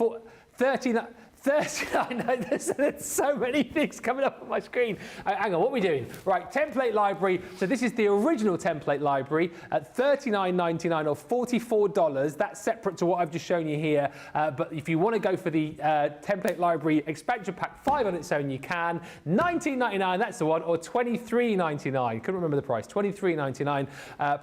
39. There's so many things coming up on my screen. Hang on, what are we doing? Right, template library. So this is the original template library at $39.99 or $44. That's separate to what I've just shown you here. But if you want to go for the template library expansion pack 5 on its own, you can. $19.99, that's the one, or $23.99. Couldn't remember the price. $23.99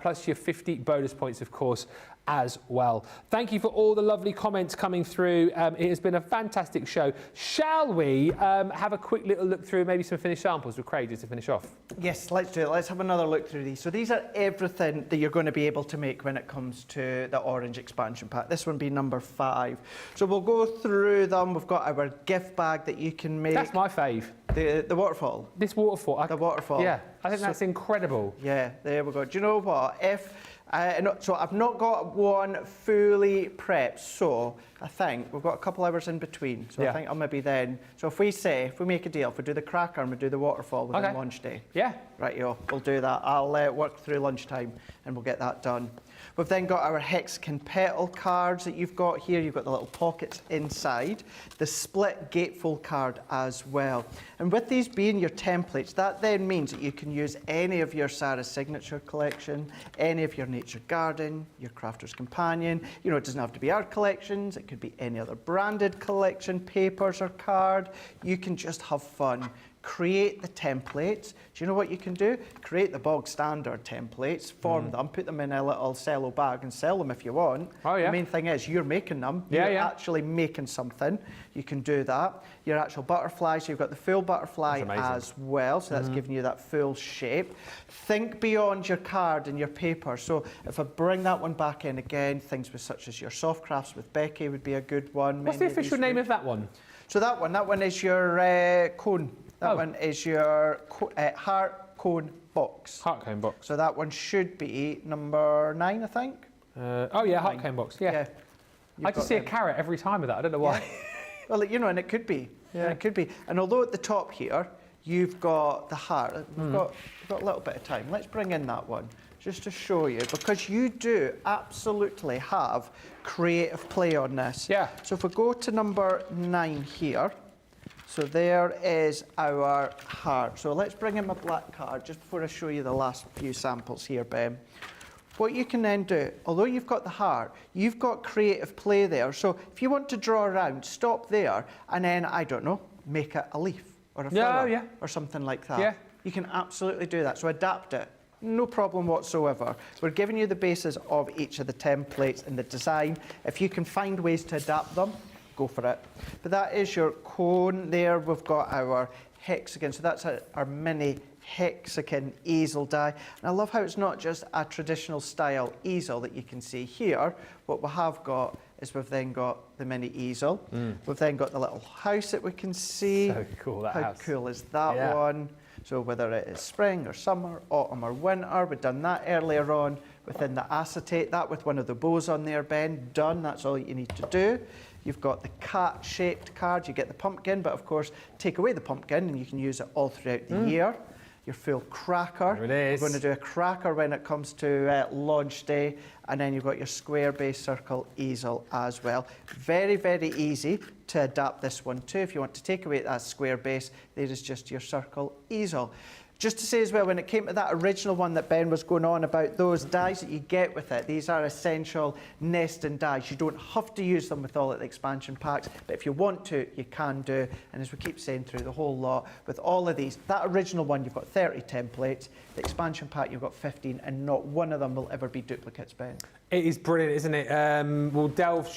plus your 50 bonus points, of course, as well. Thank you for all the lovely comments coming through. It has been a fantastic show. Shall we have a quick little look through maybe some finished samples with Craig just to finish off? Yes, let's do it. Let's have another look through these. So these are everything that you're going to be able to make when it comes to the orange expansion pack. This one be number 5. So we'll go through them. We've got our gift bag that you can make. That's my fave. The waterfall. This waterfall. The waterfall. Yeah, I think that's incredible. Yeah, there we go. Do you know what? So I've not got one fully prepped, so I think we've got a couple hours in between. So I think I'll maybe then. So if we make a deal, if we do the cracker and we do the waterfall within lunch day. Yeah. Right, we'll do that. I'll work through lunchtime and we'll get that done. We've then got our hexagon petal cards that you've got here. You've got the little pockets inside. The split gatefold card as well. And with these being your templates, that then means that you can use any of your Sarah Signature collection, any of your Nature Garden, your Crafter's Companion. You know, it doesn't have to be our collections. It could be any other branded collection, papers or card. You can just have fun. Create the templates. Do you know what you can do? Create the bog standard templates, form them, put them in a little cello bag and sell them if you want. Oh, yeah. The main thing is you're making them. You're actually making something. You can do that. Your actual butterflies, you've got the full butterfly as well, so that's giving you that full shape. Think beyond your card and your paper. So if I bring that one back in again, things with such as your soft crafts with Becky would be a good one. What's the official name of that one? So that one is your cone. That one is your heart cone box. Heart cone box. So that one should be number 9, I think. Heart cone box. Yeah. I just see a carrot every time with that. I don't know why. Yeah. Well, you know, and it could be. Yeah. It could be. And although at the top here you've got the heart, we've got a little bit of time. Let's bring in that one just to show you, because you do absolutely have creative play on this. Yeah. So if we go to number 9 here. So there is our heart. So let's bring in my black card just before I show you the last few samples here, Ben. What you can then do, although you've got the heart, you've got creative play there. So if you want to draw around, stop there and then, I don't know, make it a leaf or a flower or something like that. Yeah. You can absolutely do that. So adapt it. No problem whatsoever. We're giving you the basis of each of the templates and the design. If you can find ways to adapt them, go for it. But that is your cone there. We've got our hexagon. So that's our mini hexagon easel die. And I love how it's not just a traditional style easel that you can see here. What we have got is we've then got the mini easel. We've then got the little house that we can see. So cool, that house. How cool is that one? So whether it is spring or summer, autumn or winter, we've done that earlier on within the acetate. That with one of the bows on there, Ben, done. That's all you need to do. You've got the cat-shaped card, you get the pumpkin, but of course, take away the pumpkin and you can use it all throughout the year. Your full cracker. There it is. We're going to do a cracker when it comes to launch day, and then you've got your square base circle easel as well. Very, very easy to adapt this one too. If you want to take away that square base, there is just your circle easel. Just to say as well, when it came to that original one that Ben was going on about, those dies that you get with it, these are essential nesting dies. You don't have to use them with all of the expansion packs, but if you want to, you can do. And as we keep saying through the whole lot, with all of these, that original one, you've got 30 templates. The expansion pack, you've got 15, and not one of them will ever be duplicates, Ben. It is brilliant, isn't it? We'll delve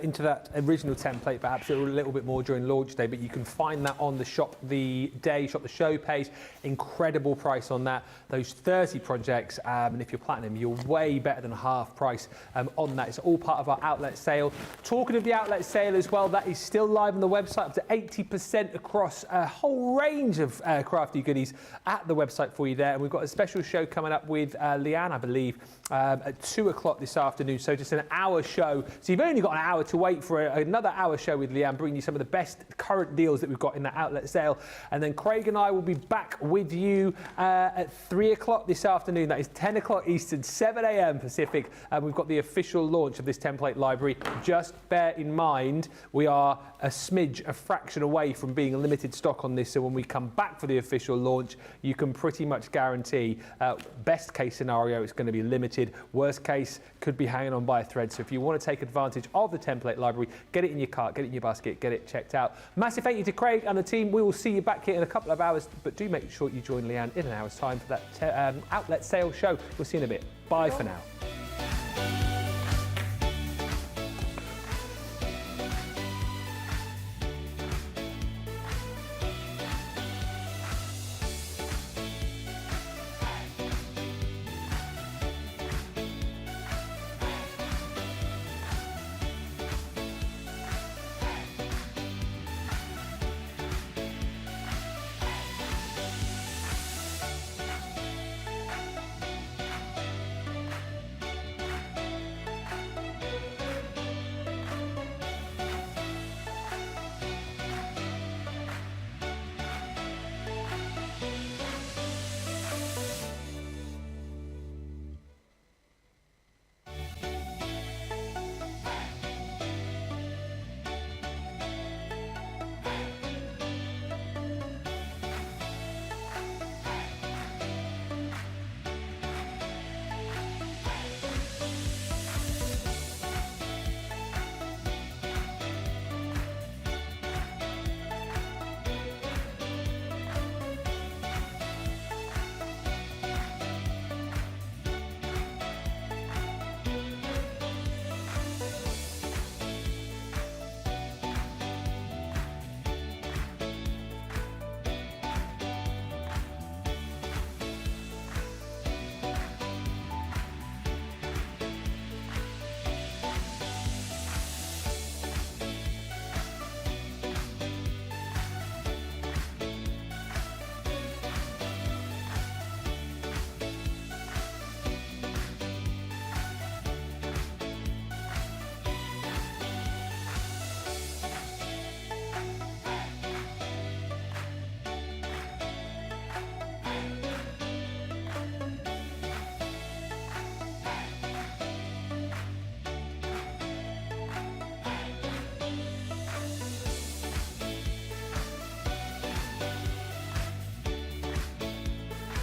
into that original template perhaps a little bit more during launch day, but you can find that on the Shop the Show page. Incredible price on that. Those 30 projects, and if you're platinum, you're way better than half price on that. It's all part of our outlet sale. Talking of the outlet sale as well, that is still live on the website, up to 80% across a whole range of crafty goodies at the website for you there. And we've got a special show coming up with Leanne, I believe, at 2 o'clock this this afternoon, so just an hour show. So you've only got an hour to wait for another hour show with Leanne, bringing you some of the best current deals that we've got in that outlet sale. And then Craig and I will be back with you at 3 o'clock this afternoon. That is 10 o'clock Eastern, 7 a.m. Pacific. And we've got the official launch of this template library. Just bear in mind, we are a smidge, a fraction away from being a limited stock on this. So when we come back for the official launch, you can pretty much guarantee, best case scenario, it's going to be limited. Worst case, could be hanging on by a thread. So if you want to take advantage of the template library, get it in your cart, get it in your basket, get it checked out. Massive thank you to Craig and the team. We will see you back here in a couple of hours, but do make sure you join Leanne in an hour's time for that outlet sale show. We'll see you in a bit. Bye for now.